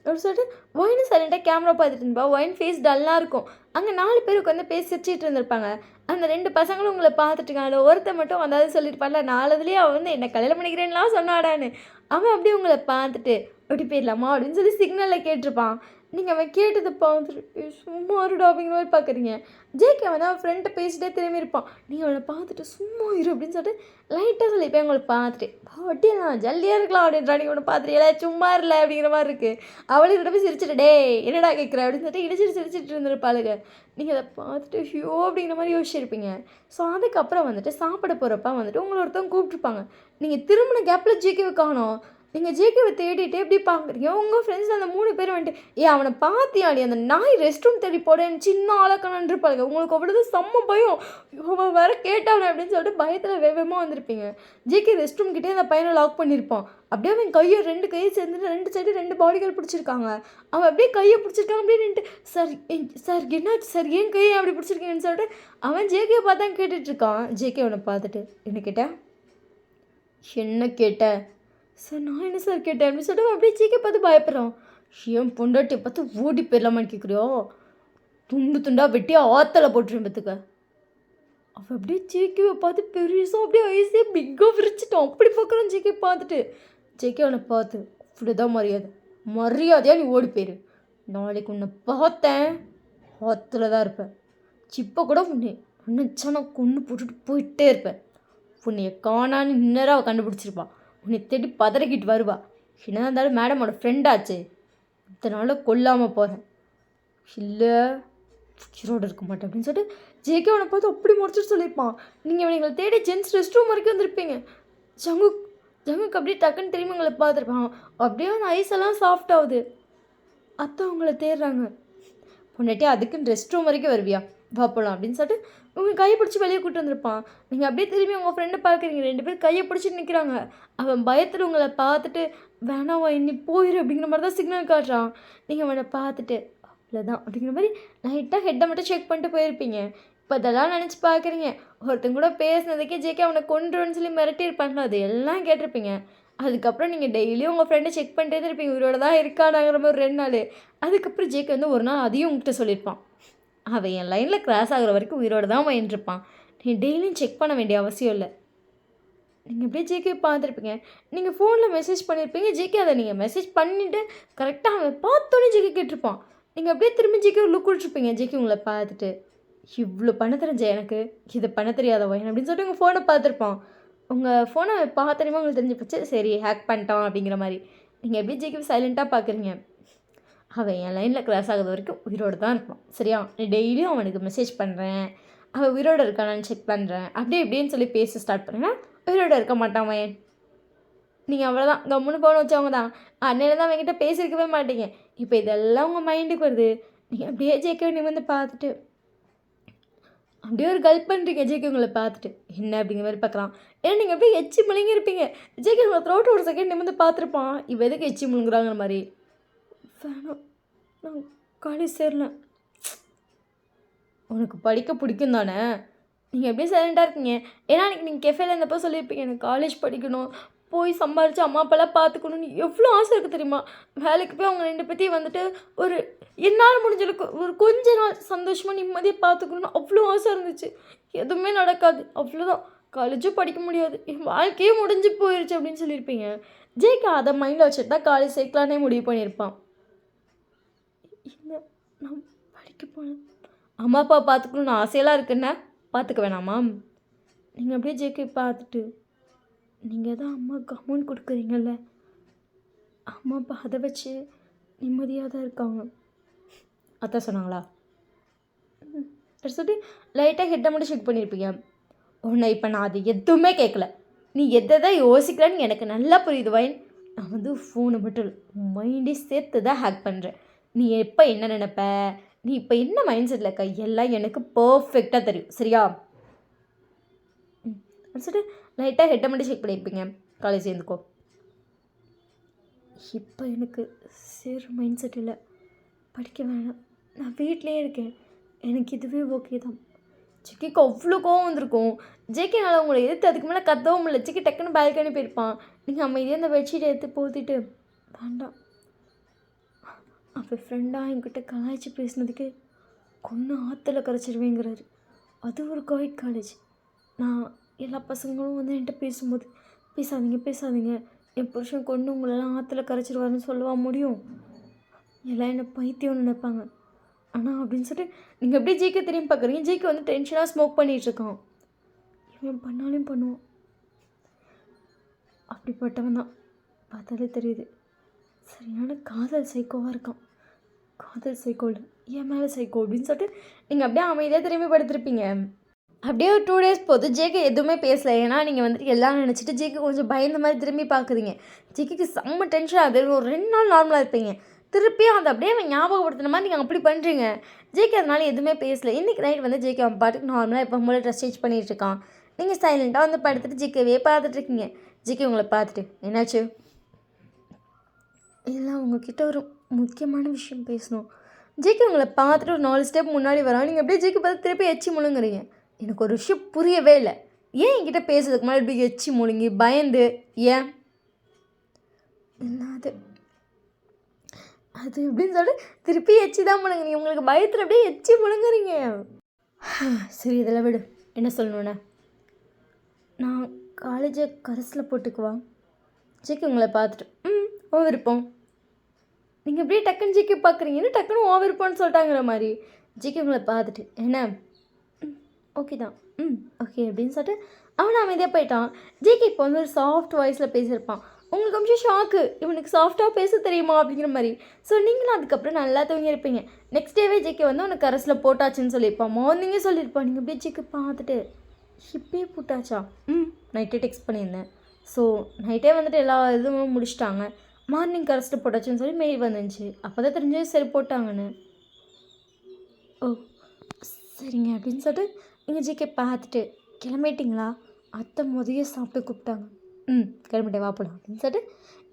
அப்படி சொல்லிட்டு ஒயின் சைலண்டாக கேமரா பார்த்துட்டு இருப்பா. ஒயின் ஃபேஸ் டல்லாக இருக்கும். அங்கே 4 பேர் உட்காந்து பேசி சிரிச்சிட்டு இருந்திருப்பாங்க. அந்த 2 பசங்களும் உங்களை பார்த்துட்டுருக்காங்க. அதில் ஒருத்தர் மட்டும் வந்தாலும் சொல்லியிருப்பான்ல 4 அவன் வந்து என்ன கல்யாணம் பண்ணிக்கிறேன்லாம் சொன்னாடான்னு. அவன் அப்படியே உங்களை பார்த்துட்டு அப்படி போயிடலாமா அப்படின்னு சொல்லி சிக்னலில் கேட்டிருப்பான். நீங்கள் அவன் கேட்டதை பார்த்துட்டு சும்மா இருடா அப்படிங்கிற மாதிரி பார்க்குறீங்க. ஜேகே வந்து அவன் ஃப்ரெண்ட்டை பேசிட்டே திரும்பி இருப்பான். நீங்கள் அவனை பார்த்துட்டு சும்மா இரு அப்படின்னு சொல்லிட்டு லைட்டாக சொல்லிப்பேன். உங்களை பார்த்துட்டு அப்படியெல்லாம் ஜல்லியாக இருக்கலாம் அப்படின்றா. நீங்கள் அவனை பார்த்துட்டு சும்மா இல்லை அப்படிங்கிற மாதிரி இருக்குது. அவளுக்கு போய் சிரிச்சிட்டு டே என்னடா கேட்குற அப்படின்னு சொல்லிட்டு சிரிச்சிட்டு இருந்திருப்பாளுங்க. நீங்கள் அதை பார்த்துட்டு ஐயோ அப்படிங்கிற மாதிரி யோசிச்சிருப்பீங்க. ஸோ அதுக்கப்புறம் வந்துட்டு சாப்பிட போகிறப்ப வந்துட்டு உங்களை ஒருத்தவங்க கூப்பிட்ருப்பாங்க. நீங்கள் திரும்பின கேப்பில் ஜேகேவை காணோம். நீங்கள் ஜேகேவை தேடிட்டு எப்படி பார்க்குறீங்க. உங்கள் ஃப்ரெண்ட்ஸ் அந்த 3 பேர் வந்துட்டு அவனை பார்த்தியாடி அந்த நாய் ரெஸ்ட் ரூம் தேடி போடேன்னு சின்ன ஆளக்கணுன்னு இருப்பாங்க. உங்களுக்கு அவ்வளோதான் செம்ம பயம். அவன் வேறு கேட்டாவனே அப்படின்னு சொல்லிட்டு பயத்தில் வேகமாக வந்திருப்பீங்க. ஜேகே ரெஸ்ட் ரூம் கிட்டே அந்த பையனை லாக் பண்ணியிருப்பான். அப்படியே அவன் கையை 2 கையை சேர்ந்துட்டு 2 சைடு 2 பாடிகள் பிடிச்சிருக்காங்க. அவன் அப்படியே கையை பிடிச்சிருக்கான். அப்படியே நின்று சார் என்னாச்சு சார் ஏன் கையை அப்படி பிடிச்சிருக்கீங்கன்னு சொல்லிட்டு அவன் ஜேகேவை பார்த்தா கேட்டுட்ருக்கான். ஜேகே அவனை பார்த்துட்டு என்ன கேட்டேன் சார் நான் என்ன சார் கேட்டேன் அப்படின்னு சொல்லிட்டு அப்படியே ஜேகே பார்த்து பயப்படுறான். ஏன் பொண்டாட்டியை பார்த்து ஓடி போயிடலாமான்னு கேட்குறியோ துண்டாக வெட்டி ஆத்தலை போட்டுருவேன் பார்த்துக்க. அவன் அப்படியே ஜேகேவை பார்த்து பெருசாக அப்படியே ஐஸே பிக்காக விரிச்சிட்டான். அப்படி பார்க்குறான் ஜேகே பார்த்துட்டு. ஜேகே அவனை பார்த்து இப்படிதான் மரியாதையாக நீ ஓடி போயிரு. நாளைக்கு உன்னை பார்த்தேன் ஆற்றுல தான் இருப்பேன். சிப்பை கூட உன்னை நினச்சா நான் கொன்று போட்டுட்டு போயிட்டே இருப்பேன். உன்னைய காணான்னு இன்னராக கண்டுபிடிச்சிருப்பான். உன்னை தேடி பதறிக்கிட்டு வருவா. என்ன இருந்தாலும் மேடமோட ஃப்ரெண்டாச்சு. இத்தனால கொல்லாமல் போகிறேன் இல்லை உயிரோடு இருக்க மாட்டேன் அப்படின்னு சொல்லிட்டு ஜேகே அவனை பார்த்து அப்படி முடிச்சுட்டு சொல்லியிருப்பான். நீங்கள் இவங்களை தேடி ஜென்ஸ் ரெஸ்ட் ரூம் வரைக்கும் வந்திருப்பீங்க. ஜங்குக்கு அப்படியே டக்குன்னு திரும்பி உங்களை பார்த்துருப்பான். அப்படியே அந்த ஐஸெல்லாம் சாஃப்ட் ஆகுது. அத்தை அவங்கள தேடுறாங்க. பொண்டாட்டி அதுக்குன்னு ரெஸ்ட் ரூம் வரைக்கும் வருவியா பார்ப்பலாம் அப்படின்னு சொல்லிட்டு உங்கள் கையை பிடிச்சி வெளியே கூப்பிட்டு வந்திருப்பான். நீங்கள் அப்படியே திரும்பி உங்கள் ஃப்ரெண்டை பார்க்குறீங்க. 2 பேர் கையை பிடிச்சிட்டு நிற்கிறாங்க. அவன் பயத்தில் உங்களை பார்த்துட்டு வேணாம் இன்னி போயிரு அப்படிங்கிற மாதிரி தான் சிக்னல் காட்டுறான். நீங்கள் அவனை பார்த்துட்டு அவ்வளோதான் அப்படிங்கிற மாதிரி லைட்டாக ஹெட்டை மட்டும் செக் பண்ணிட்டு போயிருப்பீங்க. இப்போ அதெல்லாம் நினச்சி பார்க்குறீங்க. ஒருத்தங்க கூட பேசினதுக்கே ஜேகே அவனை கொண்டுருன்னு சொல்லி மிரட்டியிருப்பாங்க. அது எல்லாம் கேட்டிருப்பீங்க. அதுக்கப்புறம் நீங்கள் டெய்லியும் உங்கள் ஃப்ரெண்டை செக் பண்ணிட்டே தான் இருப்பீங்க. உயிரோட தான் இருக்கானாங்கிற மாதிரி 2 நாள். அதுக்கப்புறம் ஜேகே வந்து ஒரு நாள் அதையும் உங்கள்கிட்ட சொல்லியிருப்பான். அவன் என் லைனில் கிராஸ் ஆகிற வரைக்கும் உயிரோடு தான் வாங்கிட்டுருப்பான். நீ டெய்லியும் செக் பண்ண வேண்டிய அவசியம் இல்லை. நீங்கள் அப்படியே ஜேகே பார்த்துருப்பீங்க. நீங்கள் ஃபோனில் மெசேஜ் பண்ணியிருப்பீங்க. ஜேகே அதை நீங்கள் மெசேஜ் பண்ணிவிட்டு கரெக்டாக அவன் பார்த்தோன்னே ஜேகே கேட்டிருப்பான். நீங்கள் அப்படியே திரும்பி ஜேகே லுக் விட்டுருப்பீங்க. ஜேகே உங்களை பார்த்துட்டு இவ்வளோ பண்ண தெரிஞ்ச எனக்கு இதை பண்ண தெரியாத வயன் அப்படின்னு சொல்லிட்டு உங்கள் ஃபோனை பார்த்துருப்பான். உங்கள் ஃபோனை பார்த்தோன்னே உங்களுக்கு தெரிஞ்சு போச்சு சரி ஹேக் பண்ணிட்டான் அப்படிங்கிற மாதிரி. நீங்கள் எப்படி ஜேகே சைலண்ட்டாக பார்க்குறீங்க. அவன் என் லைனில் கிராஸ் ஆகுது வரைக்கும் உயிரோடு தான் இருப்பான். சரியா நீ டெய்லியும் அவனுக்கு மெசேஜ் பண்ணுறேன். அவன் உயிரோடு இருக்கானான்னு செக் பண்ணுறேன். அப்படியே இப்படின்னு சொல்லி பேச ஸ்டார்ட் பண்ணுறேன்னா உயிரோடு இருக்க மாட்டான் வயன். நீங்கள் அவ்வளோதான் கம்முன்னு போன வச்சவங்க தான். அன்னையில் தான் அவங்ககிட்ட பேசியிருக்கவே மாட்டீங்க. இப்போ இதெல்லாம் உங்கள் மைண்டுக்கு வருது. நீங்கள் அப்படியே ஜேகே நீ வந்து பார்த்துட்டு அப்படியே ஒரு கல்ப் பண்ணுறீங்க. ஜேகே உங்களை பார்த்துட்டு என்ன அப்படிங்கிற மாதிரி பார்க்கலாம். ஏன்னா நீங்கள் அப்படியே எச்சி முழுங்கி இருப்பீங்க. ஜேகே உங்களை த்ரோட்டு ஒரு செகண்ட் நிமிந்து பார்த்துருப்பான். இவ எதுக்கு எச்சி முழுங்குறாங்கிற மாதிரி. வேணாம் நான் காலேஜ் சேரல. உனக்கு படிக்க பிடிக்கும் தானே? நீங்கள் எப்படியும் சைலண்டாக இருக்கீங்க. ஏன்னா அன்றைக்கி நீங்கள் கெஃபேல இருந்தப்போ சொல்லியிருப்பீங்க, எனக்கு காலேஜ் படிக்கணும், போய் சம்பாரித்து அம்மா அப்பாலாம் பார்த்துக்கணும்னு எவ்வளோ ஆசை இருக்குது தெரியுமா? வேலைக்கு போய் அவங்க 2 பேத்தையும் வந்துட்டு ஒரு என்னால் முடிஞ்ச அளவுக்கு ஒரு கொஞ்ச நாள் சந்தோஷமாக நிம்மதியாக பார்த்துக்கணும்னு அவ்வளோ ஆசை இருந்துச்சு. எதுவுமே நடக்காது, அவ்வளோதான். காலேஜும் படிக்க முடியாது, என் வாழ்க்கையே முடிஞ்சு போயிடுச்சு அப்படின்னு சொல்லியிருப்பீங்க. ஜேகே அதை மைண்டில் வச்சுட்டு தான் காலேஜ் சேர்க்கலானே முடிவு பண்ணியிருப்பான். இல்லை, நான் படிக்க போனேன், அம்மா அப்பா பார்த்துக்கணுன்னு ஆசையெல்லாம் இருக்குன்னா பார்த்துக்க வேணாமா? நீங்கள் அப்படியே ஜேகே பார்த்துட்டு, நீங்கள் தான் அம்மாவுக்கு அமௌண்ட் கொடுக்குறீங்கல்ல, அம்மா அப்பா அதை வச்சு நிம்மதியாக தான் இருக்காங்க. அதான் சொன்னாங்களா? சொல்லிட்டு லைட்டாக ஹெட்டை மட்டும் செக் பண்ணியிருப்பீங்க. உன்னை இப்போ நான் அது எதுவுமே கேட்கல, நீ எதை யோசிக்கலன்னு எனக்கு நல்லா புரியுது வைன். நான் வந்து ஃபோனை மட்டும் இல்லை, மைண்டே சேர்த்து தான் ஹேக் பண்ணுறேன். நீ எப்போ என்ன நினைப்ப, நீ இப்போ என்ன மைண்ட் செட்டில் இருக்க, எல்லாம் எனக்கு பர்ஃபெக்டாக தெரியும், சரியா? சொல்லிட்டு லைட்டாக ஹெட்டை மட்டும் செக் பண்ணியிருப்பீங்க. காலேஜ் சேர்ந்துக்கோ. இப்போ எனக்கு சேர மைண்ட் செட் இல்லை, படிக்க வேணாம், நான் வீட்டிலே இருக்கேன், எனக்கு இதுவே ஓகே தான். ஜிக்கிக்கு அவ்வளோ கோவம் வந்திருக்கும். ஜேகேனால் உங்களை எதிர்த்து அதுக்கு மேலே கத்தவும் இல்லை. ஜிக்கி டக்குன்னு பால்கனி போயிருப்பான். நீங்கள் அமைதியாக அந்த பெட்ஷீட்டை எடுத்து போத்திட்டு, வேண்டாம், அப்போ ஃப்ரெண்டாக என்கிட்ட கலாய்ச்சி பேசினதுக்கு கொன்று ஆற்றுல கரைச்சிடுவேங்கிறாரு. அது ஒரு கோவிட் காலேஜ். நான் எல்லா பசங்களும் வந்து என்கிட்ட பேசும்போது, பேசாதீங்க, என் புருஷன் கொண்டு உங்களெல்லாம் ஆற்றுல கரைச்சிடுவாருன்னு சொல்லவா முடியும்? எல்லாம் என்னை பைத்தியம்னு நினைப்பாங்க. ஆனால் அப்படின்னு சொல்லிட்டு நீங்கள் அப்படியே ஜேகே திரும்பி பார்க்குறீங்க. ஜேகே வந்து டென்ஷனாக ஸ்மோக் பண்ணிகிட்ருக்கான். இவன் பண்ணாலும் பண்ணுவான், அப்படிப்பட்டவன் தான், பார்த்தாலே தெரியுது. சரியான காதல் சைக்கோவாக இருக்கான். காதல் சைக்கோவில் என் மேலே சைக்கோ அப்படின்னு சொல்லிட்டு நீங்கள் அப்படியே அமைதியாக திரும்பி படுத்திருப்பீங்க. அப்படியே ஒரு 2 days போது ஜேகே எதுவுமே பேசலை. ஏன்னா நீங்கள் வந்துட்டு எல்லாம் நினச்சிட்டு ஜேகே கொஞ்சம் பயந்த மாதிரி திரும்பி பார்க்குறீங்க. ஜேகேக்கு செம்ம டென்ஷன் ஆகுது. ஒரு 2 நாள் நார்மலாக இருப்பீங்க, திருப்பியும் அதை அப்படியே அவன் ஞாபகப்படுத்தின மாதிரி நீங்கள் அப்படி பண்ணுறீங்க. ஜேகே அதனால எதுவுமே பேசலை. இன்றைக்கி நைட் வந்து ஜேகே அவன் பாட்டுக்கு நார்மலாக எப்போ போல ட்ரெஸ் சேஞ்ச் பண்ணிகிட்டு இருக்கான். நீங்கள் சைலண்ட்டாக வந்து படுத்துட்டு ஜேகேவே பார்த்துட்ருக்கீங்க. ஜேகே உங்களை பார்த்துட்டு, என்னாச்சு? இல்லை, உங்ககிட்ட ஒரு முக்கியமான விஷயம் பேசணும். ஜேகே உங்களை பார்த்துட்டு ஒரு 4 ஸ்டெப் முன்னாடி வரான். நீங்கள் அப்படியே ஜேகே பார்த்து திருப்பி எச்சி முழுங்குறீங்க. எனக்கு ஒரு விஷயம் புரியவே இல்லை, ஏன் என்கிட்ட பேசுறதுக்கு முன்னாடி இப்படி எச்சி முழுங்கி பயந்து? ஏன் இல்லை அது எப்படின்னு சொல்லிட்டு திருப்பி எச்சி தான் முழுங்குறீங்க. உங்களுக்கு பயத்தில் அப்படியே எச்சி முழுங்குறீங்க. சரி, இதெல்லாம் விடு, என்ன சொல்லணுண்ணே? நான் காலேஜை கரஸில் போட்டுக்குவா? ஜேகே உங்களை பார்த்துட்டு, ஓ விருப்பம். நீங்கள் அப்படியே டக்குன்னு ஜேகே பார்க்குறீங்கன்னு டக்குன்னு ஓ விருப்பம்னு சொல்லிட்டாங்கிற மாதிரி. ஜேகே உங்களை பார்த்துட்டு, என்ன ஓகே தான், ஓகே அப்படின்னு சொல்லிட்டு அவனை அமைதியாக போயிட்டான். ஜேகே இப்போ வந்து ஒரு சாஃப்ட் வாய்ஸில் பேசியிருப்பான். உங்களுக்கு கொஞ்சம் ஷாக்கு, இவனுக்கு சாஃப்டாக பேச தெரியுமா அப்படிங்கிற மாதிரி. ஸோ நீங்களும் அதுக்கப்புறம் நல்லா தூங்கியிருப்பீங்க. நெக்ஸ்ட் டேவே ஜேகே வந்து உனக்கு கரஸில் போட்டாச்சுன்னு சொல்லியிருப்பான். மார்னிங்கே சொல்லியிருப்பான். நீங்கள் அப்படியே ஜேகே பார்த்துட்டு, இப்பயே போட்டாச்சா? நைட்டே டெக்ஸ்ட் பண்ணியிருந்தேன். ஸோ நைட்டே வந்துட்டு எல்லா இதுவும் முடிச்சிட்டாங்க, மார்னிங் கரஸில் போட்டாச்சுன்னு சொல்லி மெயில் வந்துச்சு. அப்போ தான் தெரிஞ்சு சரி போட்டாங்கன்னு. ஓ சரிங்க அப்படின்னு சொல்லிட்டு நீங்கள் ஜேகே பார்த்துட்டு, கிளம்பிட்டிங்களா? அத்தை முதைய சாப்பிட்டு கூப்பிட்டாங்க. கிளம்பிட்டே வா போலாம் அப்படின்னு சொல்லிட்டு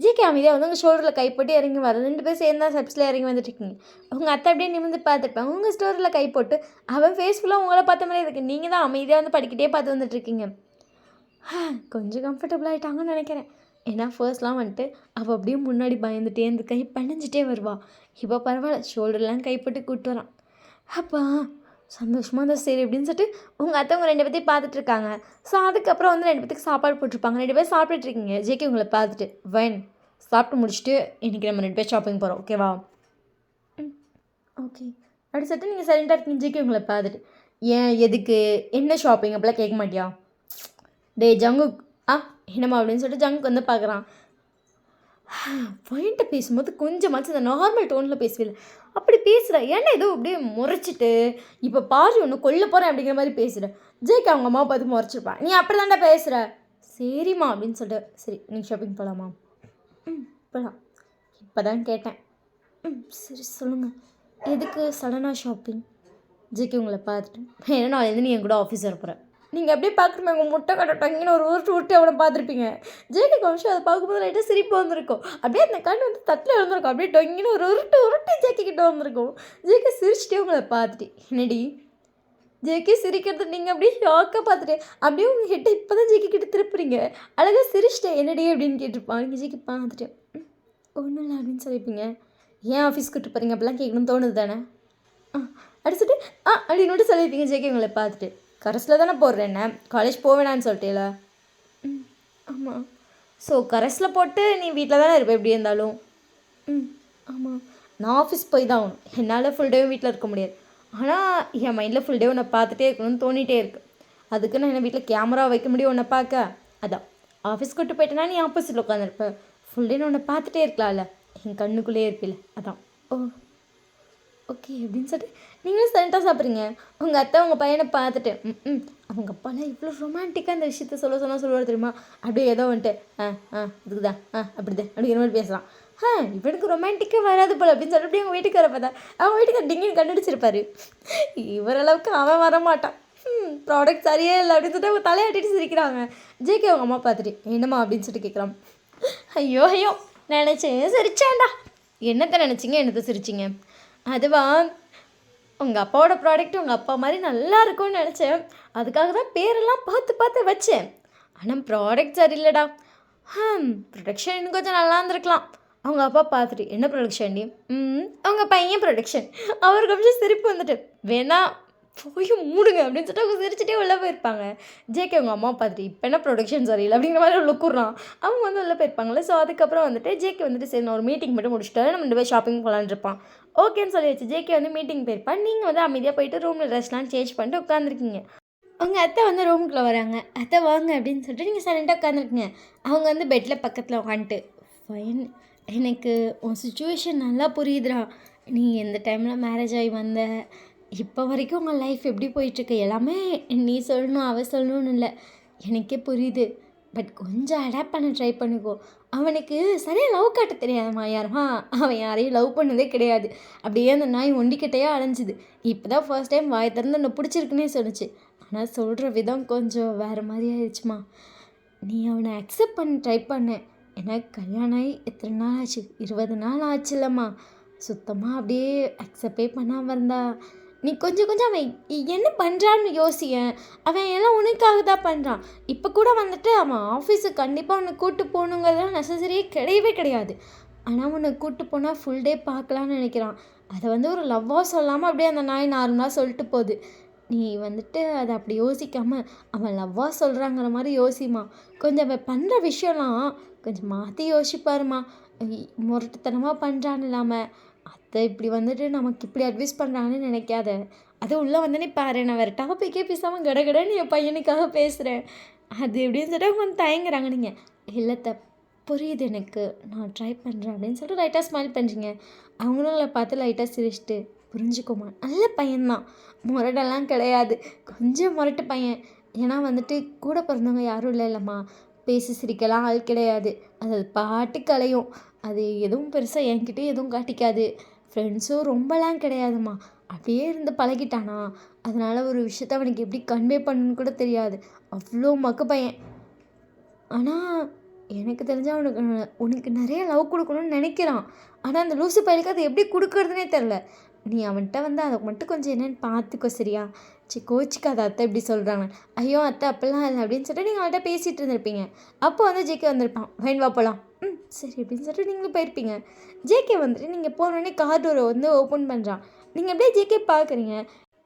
ஜேகே அமைதியாக வந்து உங்கள் ஷோல்டரில் கைப்பட்டு இறங்கி வர 2 பேர் சேர்ந்தா ஸ்டெப்ஸில் இறங்கி வந்துட்டுருக்கீங்க. உங்கள் அத்தை அப்படியே நிமிர்ந்து பார்த்துருப்பாங்க. உங்கள் ஸ்டோரில் கை போட்டு அவன் ஃபேஸ் ஃபுல்லாக உங்களை பார்த்த மாதிரி இருக்குது. நீங்கள் தான் அமைதியாக வந்து படிக்கிட்டே பார்த்து வந்துட்டுருக்கீங்க. கொஞ்சம் கம்ஃபர்டபுள் ஆகிட்டாங்கன்னு நினைக்கிறேன். ஏன்னா ஃபர்ஸ்ட்லாம் வந்துட்டு அவள் அப்படியே முன்னாடி பயந்துட்டே இந்த கை பணிஞ்சிட்டே வருவாள். இப்போ பரவாயில்ல, ஷோல்டர்லாம் கைப்பட்டு கூப்பிட்டு வரான். அப்பா சந்தோஷமாக இருந்தால் சரி அப்படின்னு சொல்லிட்டு உங்கள் அத்தை உங்கள் 2 பேர்த்தையும் பார்த்துட்ருக்காங்க. ஸோ அதுக்கப்புறம் வந்து 2 பேத்துக்கு சாப்பாடு போட்டிருப்பாங்க. 2 பேர் சாப்பிட்டுட்ருக்கீங்க. ஜேகே உங்களை பார்த்துட்டு, வைன் சாப்பிட்டு முடிச்சுட்டு இன்றைக்கி நம்ம 2 பேர் ஷாப்பிங் போகிறோம், ஓகேவா? ஓகே அப்படி சொல்லிட்டு நீங்கள் சைலண்டாக இருக்கீங்க. ஜேகே உங்களை பார்த்துட்டு, ஏன் எதுக்கு என்ன ஷாப்பிங் அப்படிலாம் கேட்க மாட்டியா? டே ஜங்குக், என்னம்மா அப்படின்னு சொல்லிட்டு ஜங்குக் வந்து பார்க்குறான். வைன்ட்ட பேசும்போது கொஞ்சமாச்சு இந்த நார்மல் டோனில் பேசுவில்லை, அப்படி பேசுகிற. ஏன்னா ஏதோ அப்படியே முறைச்சிட்டு இப்போ பாரு ஒன்று கொல்ல போகிறேன் அப்படிங்கிற மாதிரி பேசுகிற. ஜேகே அவங்க அம்மா பார்த்து முறைச்சிருப்பான். நீ அப்படி தாண்டா பேசுகிற. சரிம்மா அப்படின்னு சொல்லிட்டு, சரி நீங்கள் ஷாப்பிங் போகலாமா? போகலாம். இப்போ தான் கேட்டேன். சரி சொல்லுங்கள், எதுக்கு சடனாக ஷாப்பிங்? ஜேகே உங்களை பார்த்துட்டு, ஏன்னா நாளைலேருந்து நீ என் கூட ஆஃபீஸ் வர போகிறேன். நீங்கள் அப்படியே பார்க்குறமே உங்கள் முட்டை கட்டட்டங்கின்னு ஒரு உருட்டு உருட்டு அவனை பார்த்துருப்பீங்க. ஜேகே கௌஷம் அதை பார்க்கும்போது லைட்டாக சிரிப்பு வந்திருக்கும். அப்படியே அந்த கண் வந்து தட்டில் இருந்திருக்கும். அப்படியே டொங்கின்னு ஒரு உருட்டு உருட்டு ஜேகே கிட்ட வந்திருக்கும். ஜேகே சிரிச்சிட்டே உங்களை பார்த்துட்டு, என்னடி ஜேகே சிரிக்கிறது நீங்கள் அப்படியே ஷாக்காக பார்த்துட்டு அப்படியே உங்கள் கிட்ட இப்போ தான் ஜேகே கிட்ட திருப்புறீங்க. அழகாக சிரிச்சிட்டேன் என்னடி அப்படின்னு கேட்டிருப்பான். நீங்கள் ஜேகே பார்த்துட்டு ஒன்றும் இல்லை அப்படின்னு சொல்லியிருப்பீங்க. ஏன் ஆஃபீஸ் கூப்பிட்டு போகிறீங்க அப்படிலாம் கேட்கணும்னு தோணுது தானே? அடிச்சுட்டு அப்படின்னு சொல்லியிருப்பீங்க ஜேகே உங்களை பார்த்துட்டு. கரஸில் தானே போடுறேன், என்ன காலேஜ் போவேணான்னு சொல்லிட்டேல? ஆமாம். ஸோ கரஸில் போட்டு நீ வீட்டில் தானே இருப்ப எப்படி இருந்தாலும்? ஆமாம். நான் ஆஃபீஸ் போய் தான் ஆகணும். என்னால் ஃபுல் டேவும் வீட்டில் இருக்க முடியாது. ஆனால் என் மைண்டில் ஃபுல் டே உன்னை பார்த்துட்டே இருக்கணும்னு தோணிகிட்டே இருக்கு. அதுக்கு நான் என்ன வீட்டில் கேமரா வைக்க முடியும் உன்னை பார்க்க? அதான் ஆஃபீஸ் கூப்பிட்டு போயிட்டேன்னா நீ ஆப்போசிட்டில் உட்காந்துருப்ப. ஃபுல் டே நான் உன்னை பார்த்துட்டே இருக்கலாம்ல, என் கண்ணுக்குள்ளேயே இருப்பில்ல. அதான். ஓகே அப்படின்னு சொல்லிட்டு நீங்களும் சைலண்ட்டாக சாப்பிட்றீங்க. உங்கள் அத்தை உங்கள் பையனை பார்த்துட்டு அவங்க அப்பாலாம் இவ்வளோ ரொமான்டிக்காக அந்த விஷயத்த சொல்லுவார் தெரியுமா? அப்படியே ஏதோ வந்துட்டு இதுக்கு தான் அப்படிதான் அப்படிங்கிற மாதிரி பேசலாம். இவனுக்கு ரொமான்டிக்காக வராது போல் அப்படின்னு சொல்லிட்டு அப்படி அவங்க வீட்டுக்கு வர பார்த்தா அவங்க வீட்டுக்கு டிங்கின்னு கண்டுபிடிச்சிருப்பாரு. இவரளவுக்கு அவன் வரமாட்டான். ப்ராடக்ட் சரியே இல்லை அப்படின்னு சொல்லிட்டு அவங்க தலையாட்டிட்டு சிரிக்கிறாங்க. ஜேகே அவங்க அம்மா பார்த்துட்டு என்னம்மா அப்படின்னு சொல்லிட்டு கேட்குறான். ஐயோ நினச்சேன் சிரிச்சேன்டா. என்னத்தை நினச்சிங்க, என்னத்தை சிரிச்சிங்க? அதுவா உங்கள் அப்பாவோட ப்ராடக்ட் உங்கள் அப்பா மாதிரி நல்லா இருக்கும்னு நினச்சேன். அதுக்காக தான் பேரெல்லாம் பார்த்து வச்சேன். ஆனால் ப்ராடக்ட் சரியில்லைடா. ப்ரொடக்ஷன் இன்னும் கொஞ்சம் நல்லா இருந்திருக்கலாம். அவங்க அப்பா பார்த்துட்டு என்ன ப்ரொடக்ஷன்? அவங்க பையன் ப்ரொடக்ஷன். அவருக்கு கொஞ்சம் சிரிப்பு வந்துட்டு வேணா போய் மூடுங்க அப்படின்னு சொல்லிட்டு அவங்க சிரிச்சுட்டே உள்ளே போயிருப்பாங்க. ஜேகே அவங்க அம்மா பார்த்துட்டு இப்போ என்ன ப்ரொடக்ஷன் சரியில்லை அப்படிங்கிற மாதிரி லுக்குறான். அவங்க வந்து உள்ளே போயிருப்பாங்களே. ஸோ அதுக்கப்புறம் வந்துட்டு ஜேகே வந்துட்டு சரி நான் ஒரு மீட்டிங் மட்டும் முடிச்சுட்டு நம்ம 2 பேர் ஷாப்பிங் போகலான்னு இருப்பான். ஓகேன்னு சொல்லியாச்சு. ஜேகே வந்து மீட்டிங் போயிருப்பான். நீங்கள் வந்து அமைதியாக போயிட்டு ரூமில் ட்ரெஸ்லாம் சேஞ்ச் பண்ணிட்டு உட்காந்துருக்கீங்க. உங்கள் அத்தை வந்து ரூமுக்குள்ளே வராங்க. அத்தை வாங்க அப்படின்னு சொல்லிட்டு நீங்கள் சைலண்ட்டாக உட்காந்துருக்கீங்க. அவங்க வந்து பெட்டில் பக்கத்தில் உட்காந்துட்டு ஃபைன், எனக்கு உன் சுச்சுவேஷன் நல்லா புரியுதுடா. நீ எந்த டைமில் மேரேஜ் ஆகி வந்த இப்போ வரைக்கும் உங்கள் லைஃப் எப்படி போயிட்டுருக்கு எல்லாமே நீ சொல்லணும் அவ சொல்லணும்னு இல்லை, எனக்கே புரியுது. பட் கொஞ்சம் அடாப்ட் பண்ண ட்ரை பண்ணிக்கோ. அவனுக்கு சரியாக லவ் காட்ட தெரியாதுமா யாருமா. அவன் யாரையும் லவ் பண்ணதே கிடையாது. அப்படியே அந்த நாய் ஒண்டிக்கிட்டையே அலைஞ்சிது. இப்போ தான் ஃபர்ஸ்ட் டைம் வாய் திறந்து உன்னை பிடிச்சிருக்குன்னே சொன்னிச்சு. ஆனால் சொல்கிற விதம் கொஞ்சம் வேறு மாதிரி ஆயிடுச்சுமா. நீ அவனை அக்செப்ட் பண்ண ட்ரை பண்ண. எனக்கு கல்யாணம் ஆகி எத்தனை நாள் ஆச்சு? 20 நாள் ஆச்சுல்லம்மா. சுத்தமாக அப்படியே அக்செப்டே பண்ணாமல் இருந்தா நீ கொஞ்சம் அவன் என்ன பண்ணுறான்னு யோசியேன். அவன் எல்லாம் உனக்காக தான் பண்ணுறான். இப்போ கூட வந்துட்டு அவன் ஆஃபீஸுக்கு கண்டிப்பாக உன்னை கூப்பிட்டு போகணுங்கிறதுலாம் நெசசரியே கிடையவே கிடையாது. ஆனால் உன்னை கூப்பிட்டு போனால் ஃபுல் டே பார்க்கலான்னு நினைக்கிறான். அதை வந்து ஒரு லவ்வாக சொல்லாமல் அப்படியே அந்த நாய் நார்மலாக சொல்லிட்டு போகுது. நீ வந்துட்டு அதை அப்படி யோசிக்காமல் அவன் லவ்வாக சொல்கிறாங்கிற மாதிரி யோசிமா. கொஞ்சம் அவன் பண்ணுற விஷயம்லாம் கொஞ்சம் மாற்றி யோசிப்பாருமா. முரட்டுத்தனமாக பண்ணுறான்னு இல்லாமல் அத்தை இப்படி வந்துட்டு நமக்கு இப்படி அட்வைஸ் பண்ணுறாங்கன்னு நினைக்காத. அது உள்ளே வந்தோடனே பாரு, நான் வேறு டாப்பிக்கே பேசாமல் கடகடன்னு என் பையனுக்காக பேசுகிறேன் அது எப்படின்னு சொல்லிட்டு அவங்க வந்து தயங்குறாங்க. நீங்கள் இல்லை புரியுது எனக்கு, நான் ட்ரை பண்ணுறேன் அப்படின்னு சொல்லிட்டு லைட்டாக ஸ்மைல் பண்ணுறீங்க. அவங்களும் பார்த்து லைட்டாக சிரிச்சிட்டு புரிஞ்சுக்கோமா நல்ல பையன்தான், முரடெல்லாம் கிடையாது, கொஞ்சம் முரட்டு பையன். ஏன்னா வந்துட்டு கூட பிறந்தவங்க யாரும் இல்லைம்மா, பேசி சிரிக்கலாம் ஆள் கிடையாது. அது பாட்டுக்கு அலையும். அது எதுவும் பெருசாக என்கிட்டே எதுவும் காட்டிக்காது. ஃப்ரெண்ட்ஸும் ரொம்பலாம் கிடையாதும்மா. அப்படியே இருந்து பழகிட்டானா, அதனால் ஒரு விஷயத்த அவனுக்கு எப்படி கன்வே பண்ணணுன்னு கூட தெரியாது. அவ்வளோ மக்கு பையன். ஆனால் எனக்கு தெரிஞ்சால் உனக்கு நிறைய லவ் கொடுக்கணும்னு நினைக்கிறான். ஆனால் அந்த லூசு பையனுக்கு அது எப்படி கொடுக்குறதுனே தெரில. நீ அவன்கிட்ட வந்து அதை மட்டும் கொஞ்சம் என்னென்னு பார்த்துக்கோ சரியா? கோச்சிக்காத அத்தை இப்படி சொல்கிறாங்க. ஐயோ அத்தை அப்படிலாம் இல்லை அப்படின்னு சொல்லிட்டு நீங்கள் அவன்கிட்ட பேசிகிட்டு இருந்திருப்பீங்க. அப்போ வந்து ஜேகே வந்திருப்பான். வேன் வா போகலாம். சரி அப்படின்னு சொல்லிட்டு நீங்களும் போயிருப்பீங்க. ஜேகே வந்துட்டு நீங்கள் போனோடனே கார் டோரை வந்து ஓப்பன் பண்ணுறான். நீங்கள் அப்படியே ஜேகே பார்க்குறீங்க.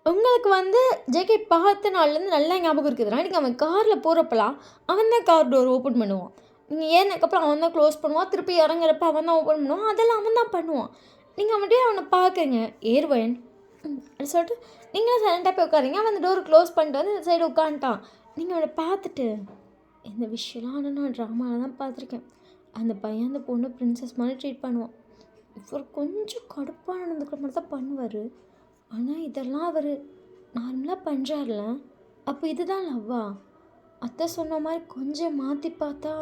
உங்களுக்கு வந்து ஜேகே பார்த்த நாள்லேருந்து நல்லா ஞாபகம் இருக்குதுன்னா, நீங்கள் அவன் காரில் போகிறப்பலாம் அவன் தான் கார் டோர் ஓப்பன் பண்ணுவான். நீங்கள் ஏறினதுக்கப்புறம் அவன் தான் க்ளோஸ் பண்ணுவான். திருப்பி இறங்குறப்ப அவன் தான் ஓப்பன் பண்ணுவான். அதெல்லாம் அவன் தான் பண்ணுவான். நீங்கள் அவன்கிட்டயே அவனை பார்க்குறீங்க. ஏறுவேன் அப்படின்னு சொல்லிட்டு நீங்களும் சைலண்ட்டாக போய் உட்காருங்க. அவன் அந்த டோர் க்ளோஸ் பண்ணிட்டு வந்து இந்த சைடு உட்காந்துட்டான். நீங்கள் அவனை பார்த்துட்டு இந்த விஷயம்லாம் ஆனால் நான் ட்ராமாவில் தான் பார்த்துருக்கேன். அந்த பையன் அந்த பொண்ணு பிரின்சஸ் மாதிரி ட்ரீட் பண்ணுவான். இவர் கொஞ்சம் கடுப்பாக நடந்துக்கிற மாதிரி தான் பண்ணுவார். ஆனால் இதெல்லாம் அவர் நார்மலாக பண்ணுறாருல, அப்போ இதுதான் லவ்வா? அத்தை சொன்ன மாதிரி கொஞ்சம் மாற்றி பார்த்தா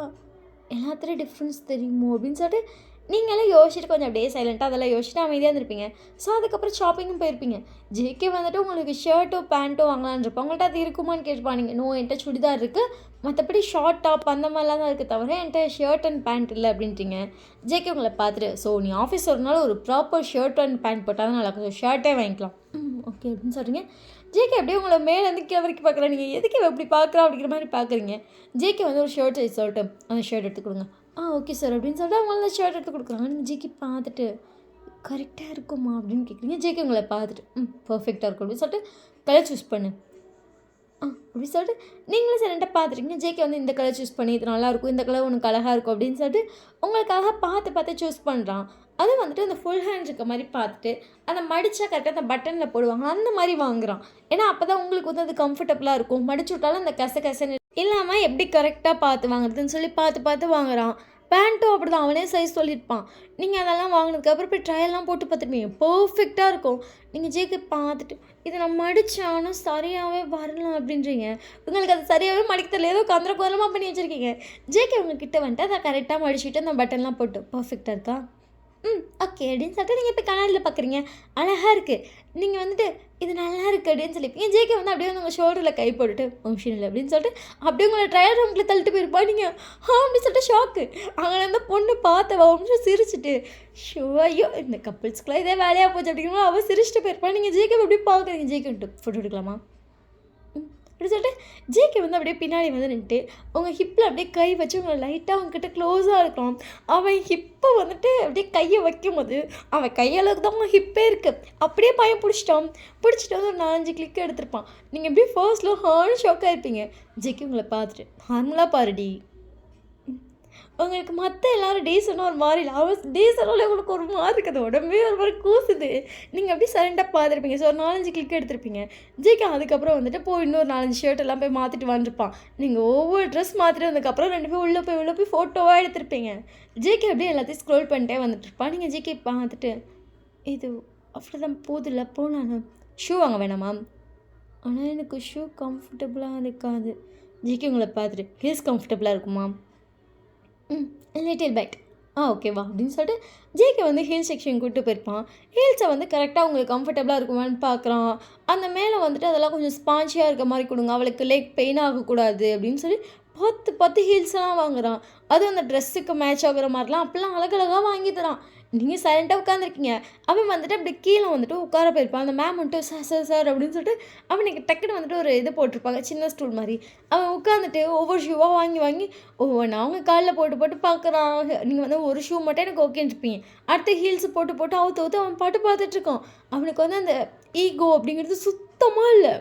எல்லாத்துலேயும் டிஃப்ரென்ஸ் தெரியுமோ அப்படின்னு சொல்லிட்டு நீங்களும் யோசிச்சுட்டு கொஞ்சம் அப்படியே சைலண்ட்டாக அதெல்லாம் யோசிச்சுட்டு அமைதியாக இருந்திருப்பீங்க. ஸோ அதுக்கப்புறம் ஷாப்பிங்கும் போயிருப்பீங்க. ஜேகே வந்துட்டு உங்களுக்கு ஷர்ட்டோ பேண்ட்டோ வாங்கலான்னு இருப்போம். உங்கள்கிட்ட அது இருக்குமான்னு கேட்டுப்பாங்க. நோ, என்கிட்ட சுடிதார் இருக்குது, மற்றபடி ஷார்ட் டாப் அந்த மாதிரிலாம் தான் இருக்குது, தவிர என்கிட்ட ஷர்ட் அண்ட் பேண்ட் இல்லை அப்படின்ட்டீங்க. ஜேகே உங்களை பார்த்துட்டு, ஸோ நீ ஆஃபீஸ் வரனால ஒரு ப்ராப்பர் ஷர்ட் அண்ட் பேண்ட் போட்டால் தான் நல்லாயிருக்கும், ஷர்ட்டே வாங்கிக்கலாம். ஓகே அப்படின்னு சொல்கிறீங்க. ஜேகே அப்படியே உங்களை மேலேருந்து கீழே வரைக்கும் பார்க்குறேன். நீங்கள் எதுக்கு எப்படி பார்க்குறா அப்படிங்கிற மாதிரி பார்க்குறீங்க. ஜேகே வந்து ஒரு ஷர்ட் சைஸ் சொல்லிட்டு அந்த ஷர்ட் எடுத்து கொடுங்க. ஓகே சார் அப்படின்னு சொல்லிட்டு அவங்க அந்த ஷர்ட் எடுத்து கொடுக்குறாங்க. ஜேகே பார்த்துட்டு கரெக்டாக இருக்குமா அப்படின்னு கேட்குறீங்க. ஜேகே உங்களை பார்த்துட்டு பர்ஃபெக்டாக இருக்கும் அப்படின்னு சொல்லிட்டு கலர் சூஸ் பண்ணு அப்படின்னு சொல்லிட்டு நீங்களும் சைலண்ட்டாக பார்த்துருக்கீங்க. ஜேகே வந்து இந்த கலர் சூஸ் பண்ணி இது நல்லாயிருக்கும், இந்த கலர் உனக்கு அழகாக இருக்கும் அப்படின்னு சொல்லிட்டு உங்களுக்காக பார்த்து சூஸ் பண்ணுறான். அது வந்துட்டு அந்த ஃபுல் ஹேண்ட் இருக்க மாதிரி பார்த்துட்டு அந்த மடித்தா கரெக்டாக அந்த பட்டனில் போடுவாங்க அந்த மாதிரி வாங்குகிறான். ஏன்னா அப்போ தான் உங்களுக்கு வந்து அது கம்ஃபர்டபுளாக இருக்கும். மடிச்சு விட்டாலும் அந்த கசன்னு இல்லாமல் எப்படி கரெக்டாக பார்த்து வாங்குறதுன்னு சொல்லி பார்த்து வாங்குகிறான். பேண்ட்டும் அப்படி தான், அவனே சைஸ் சொல்லியிருப்பான். நீங்கள் அதெல்லாம் வாங்கினதுக்கப்புறம் போய் ட்ரையெல்லாம் போட்டு பார்த்துருப்பீங்க, பர்ஃபெக்டாக இருக்கும். நீங்கள் ஜேகே பார்த்துட்டு இதை நான் மடித்தேன் ஆனால் சரியாகவே வரலாம் அப்படின்றீங்க. உங்களுக்கு அது சரியாகவே மடிக்க தெரியல, ஏதோ கந்திர கோலமாக பண்ணி வச்சுருக்கீங்க. ஜேகே உங்ககிட்ட வந்துட்டு அதை கரெக்டாக மடிச்சுட்டு அந்த பட்டன்லாம் போட்டு பர்ஃபெக்டாக இருக்கா ஓகே அப்படின்னு சொல்லிட்டு நீங்கள் இப்போ கண்ணாடியில் பார்க்குறீங்க, அழகாக இருக்குது. நீங்கள் வந்துட்டு இது நல்லா இருக்குது அப்படின்னு சொல்லிப்பீங்க. ஜேகே வந்து அப்படியே வந்து உங்கள் ஷோல்டரில் கை போட்டுட்டு மிஷின் இல்லை அப்படின்னு சொல்லிட்டு அப்படியே உங்களை ட்ரையல் ரூம்ல தள்ளிட்டு போயிருப்பா. நீங்கள் அப்படின்னு சொல்லிட்டு ஷாக்கு. அங்கே அந்த பொண்ணு பார்த்த வம்சம் சிரிச்சிட்டு ஷோ ஐயோ இந்த கப்பிள்ஸ்க்குலாம் இதே வேலையாக போச்சு அப்படிங்கிற அவள் சிரிச்சிட்டு போயிருப்பா. நீங்கள் ஜேகே எப்படி பார்க்குறீங்க? ஜேகே வந்துட்டு ஃபோட்டோ எடுக்கலாமா அப்படி சொல்லிட்டு ஜேகே வந்து அப்படியே பின்னாடி வந்து நின்றுட்டு உங்கள் ஹிப்பில் அப்படியே கை வச்சு உங்களை லைட்டாக அவங்ககிட்ட க்ளோஸாக இருக்கலாம். அவன் ஹிப்பை வந்துட்டு அப்படியே கையை வைக்கும் போது அவன் கையளவுக்கு தான் அவன் ஹிப்பே இருக்குது. அப்படியே பையன் பிடிச்சிட்டு வந்து ஒரு 4-5 கிளிக் எடுத்திருப்பான். நீங்கள் எப்படியே ஃபர்ஸ்ட்டில் ஷாக்காக இருப்பீங்க. ஜேகே உங்களை பார்த்துட்டு நார்மலாக பாருடி. உங்களுக்கு மற்ற எல்லோரும் டே சொன்னால் ஒரு மாதிரி இல்லை, அவன் டே சொன்னாலே உங்களுக்கு ஒரு மாதிரி இருக்குது, உடம்பே ஒரு மாதிரி கூசுது. நீங்கள் அப்படியே சைலண்டாக பார்த்துருப்பீங்க. ஸோ ஒரு 4-5 கிளிக் எடுத்திருப்பீங்க. ஜேகே அதுக்கப்புறம் வந்துட்டு இன்னொரு 4-5 ஷர்ட் எல்லாம் போய் மாற்றிட்டு வந்துருப்பான். நீங்கள் ஒவ்வொரு ட்ரெஸ் மாற்றிட்டு வந்ததுக்கப்புறம் 2 பேர் உள்ளே போய் ஃபோட்டோவாக எடுத்திருப்பீங்க. ஜேகே அப்படியே எல்லாத்தையும் ஸ்க்ரோல் பண்ணிட்டே வந்துட்டுருப்பான். நீங்கள் ஜேகே பார்த்துட்டு இது அப்படிதான் போதில்லை போனானு ஷூ வாங்க வேணாமா? ஆனால் எனக்கு ஷூ கம்ஃபர்டபுளாக இருக்காது. ஜேகே உங்களை பார்த்துட்டு ஹீல்ஸ் கம்ஃபர்டபுளாக இருக்குமா? லிட்டில் பைட் ஓகேவா அப்படின்னு சொல்லிட்டு ஜேகே வந்து ஹீல் செக்ஷன் கூப்பிட்டு போயிருப்பான். ஹீல்ஸை வந்து கரெக்டாக உங்களுக்கு கம்ஃபர்டபுளாக இருக்குமான்னு பார்க்குறான். அந்த மேலே வந்துட்டு அதெல்லாம் கொஞ்சம் ஸ்பான்ச்சியாக இருக்க மாதிரி கொடுங்க, அவளுக்கு லெக் பெயின் ஆகக்கூடாது அப்படின்னு சொல்லி பார்த்து ஹீல்ஸ்லாம் வாங்குறான். அதுவும் அந்த ட்ரெஸ்ஸுக்கு மேட்ச் ஆகுற மாதிரிலாம் அப்போல்லாம் அழகழகாக வாங்கி தரான். நீங்கள் சைலண்ட்டாக உட்காந்துருக்கீங்க. அவன் வந்துட்டு அப்படி கீழே வந்துட்டு உட்கார போயிருப்பான். அந்த மேம் வந்துட்டு சார் அப்படின்னு சொல்லிட்டு அவனுக்கு டக்குன்னு வந்துட்டு ஒரு இது போட்டிருப்பாங்க, சின்ன ஸ்டூல் மாதிரி. அவன் உட்காந்துட்டு ஒவ்வொரு ஷூவாக வாங்கி ஒவ்வொன்றா அவங்க காலில் போட்டு பார்க்குறான். நீங்கள் வந்து ஒரு ஷூ மட்டும் எனக்கு ஓகேன்னு இருப்பீங்க, அடுத்த ஹீல்ஸ் போட்டு அவுத்து அவன் பாட்டு பார்த்துட்ருக்கான். அவனுக்கு வந்து அந்த ஈகோ அப்படிங்கிறது சுத்தமாக இல்லை.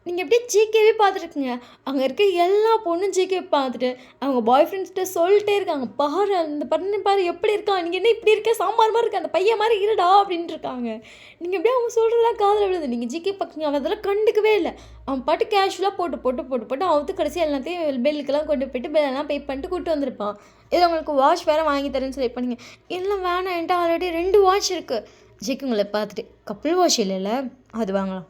நீங்கள் எப்படியே ஜேகேவே பார்த்துருக்குங்க. அங்கே இருக்க எல்லா பொண்ணும் ஜேகே பார்த்துட்டு அவங்க பாய் ஃப்ரெண்ட்ஸ்கிட்ட சொல்லிட்டே இருக்காங்க, பாரு அந்த பண்ணு பாரு எப்படி இருக்கான், நீங்கள் என்ன இப்படி இருக்க, சாம்பார் மாதிரி இருக்க, அந்த பையன் மாதிரி இருடா அப்படின்ட்டு இருக்காங்க. நீங்கள் எப்படியே அவங்க சொல்கிறதெல்லாம் காதில் விழுது. நீங்கள் ஜேகே பார்க்குங்க, அவன் அதெல்லாம் கண்டுக்கவே இல்லை. அவன் பாட்டு கேஷுவலாக போட்டு அவத்து கடைசி எல்லாத்தையும் பெல்லுக்கெல்லாம் கொண்டு போய்ட்டு பெல்லெல்லாம் பே பண்ணிட்டு கூப்பிட்டு வந்திருப்பான். இது உங்களுக்கு வாட்ச் வேறு வாங்கி தரேன்னு சொல்லி பண்ணீங்க. இல்லை வேணாம், என்கிட்ட ஆல்ரெடி 2 வாட்ச் இருக்குது. ஜேகே உங்களை பார்த்துட்டு கப்பிள் வாட்ச் இல்லைல்ல, அது வாங்கலாம்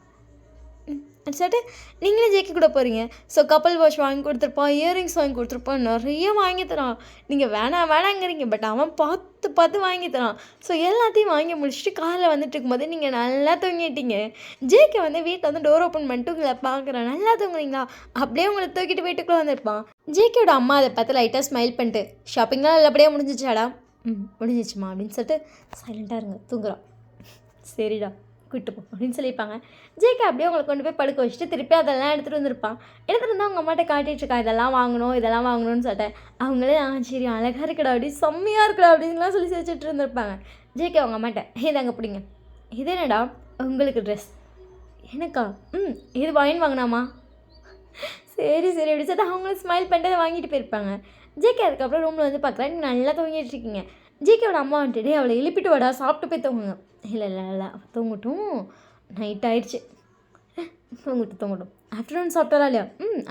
அது சொல்லிட்டு நீங்களே ஜேகே கூட போகிறீங்க. ஸோ கப்பல் வாஷ் வாங்கி கொடுத்துருப்பான், இயரிங்ஸ் வாங்கி கொடுத்துருப்பான், நிறைய வாங்கி தரான். நீங்கள் வேணாங்கிறீங்க, பட் அவன் பார்த்து வாங்கி தரான். ஸோ எல்லாத்தையும் வாங்கி முடிச்சுட்டு காரில் வந்துட்டு இருக்கும்போது நீங்கள் நல்லா தூங்கிட்டீங்க. ஜேகே வந்து வீட்டில் வந்து டோர் ஓப்பன் பண்ணிட்டு உங்களை பார்க்குறேன், நல்லா தூங்குறீங்களா, அப்படியே உங்களை தூக்கிட்டு வீட்டுக்குள்ளே வந்திருப்பான். ஜேகேயோட அம்மா அதை பார்த்து லைட்டாக ஸ்மைல் பண்ணிட்டு ஷாப்பிங்லாம் நல்லபடியாக முடிஞ்சிச்சாடா? முடிஞ்சிச்சுமா அப்படின்னு சொல்லிட்டு சைலண்ட்டாக இருங்க, தூங்குறான். சரிடா கூப்பிட்டு போ அப்படின்னு சொல்லியிருப்பாங்க. ஜேகே அப்படியே அவங்களை கொண்டு போய் படுக்க வச்சுட்டு திருப்பி அதெல்லாம் எடுத்துகிட்டு வந்திருப்பான். எடுத்துகிட்டு வந்து அவங்க அம்மாட்ட காட்டிகிட்ருக்கான், இதெல்லாம் வாங்கணும்னு சொல்லிட்டேன். அவங்களே சரி அழகாக இருக்கடா அப்படி செம்மையாக இருக்கடா அப்படின்லாம் சொல்லி சிரிச்சிட்டு இருந்திருப்பாங்க. ஜேகே அவங்க அம்மாட்ட இதாங்க பிடிங்க, இது என்னடா உங்களுக்கு ட்ரெஸ், எனக்கா இது வாங்கினாமா, சரி அப்படி சொல்லிட்டு அவங்களும் ஸ்மைல் பண்ணிட்டு அதை வாங்கிட்டு போயிருப்பாங்க. ஜேகே அதுக்கப்புறம் ரூமில் வந்து பார்க்குறேன், நீங்கள் நல்லா தூங்கிட்டு இருக்கீங்க. ஜேகேவோட அம்மா வந்துட்டு அவளை எழுப்பிட்டு வாடா சாப்பிட்டு போய் தூங்குங்க. இல்லை அவள் தூங்கட்டும், நைட் ஆயிடுச்சு, தூங்கட்டும். ஆஃப்டர்நூன் சாப்பிட்டாரா இல்லையா?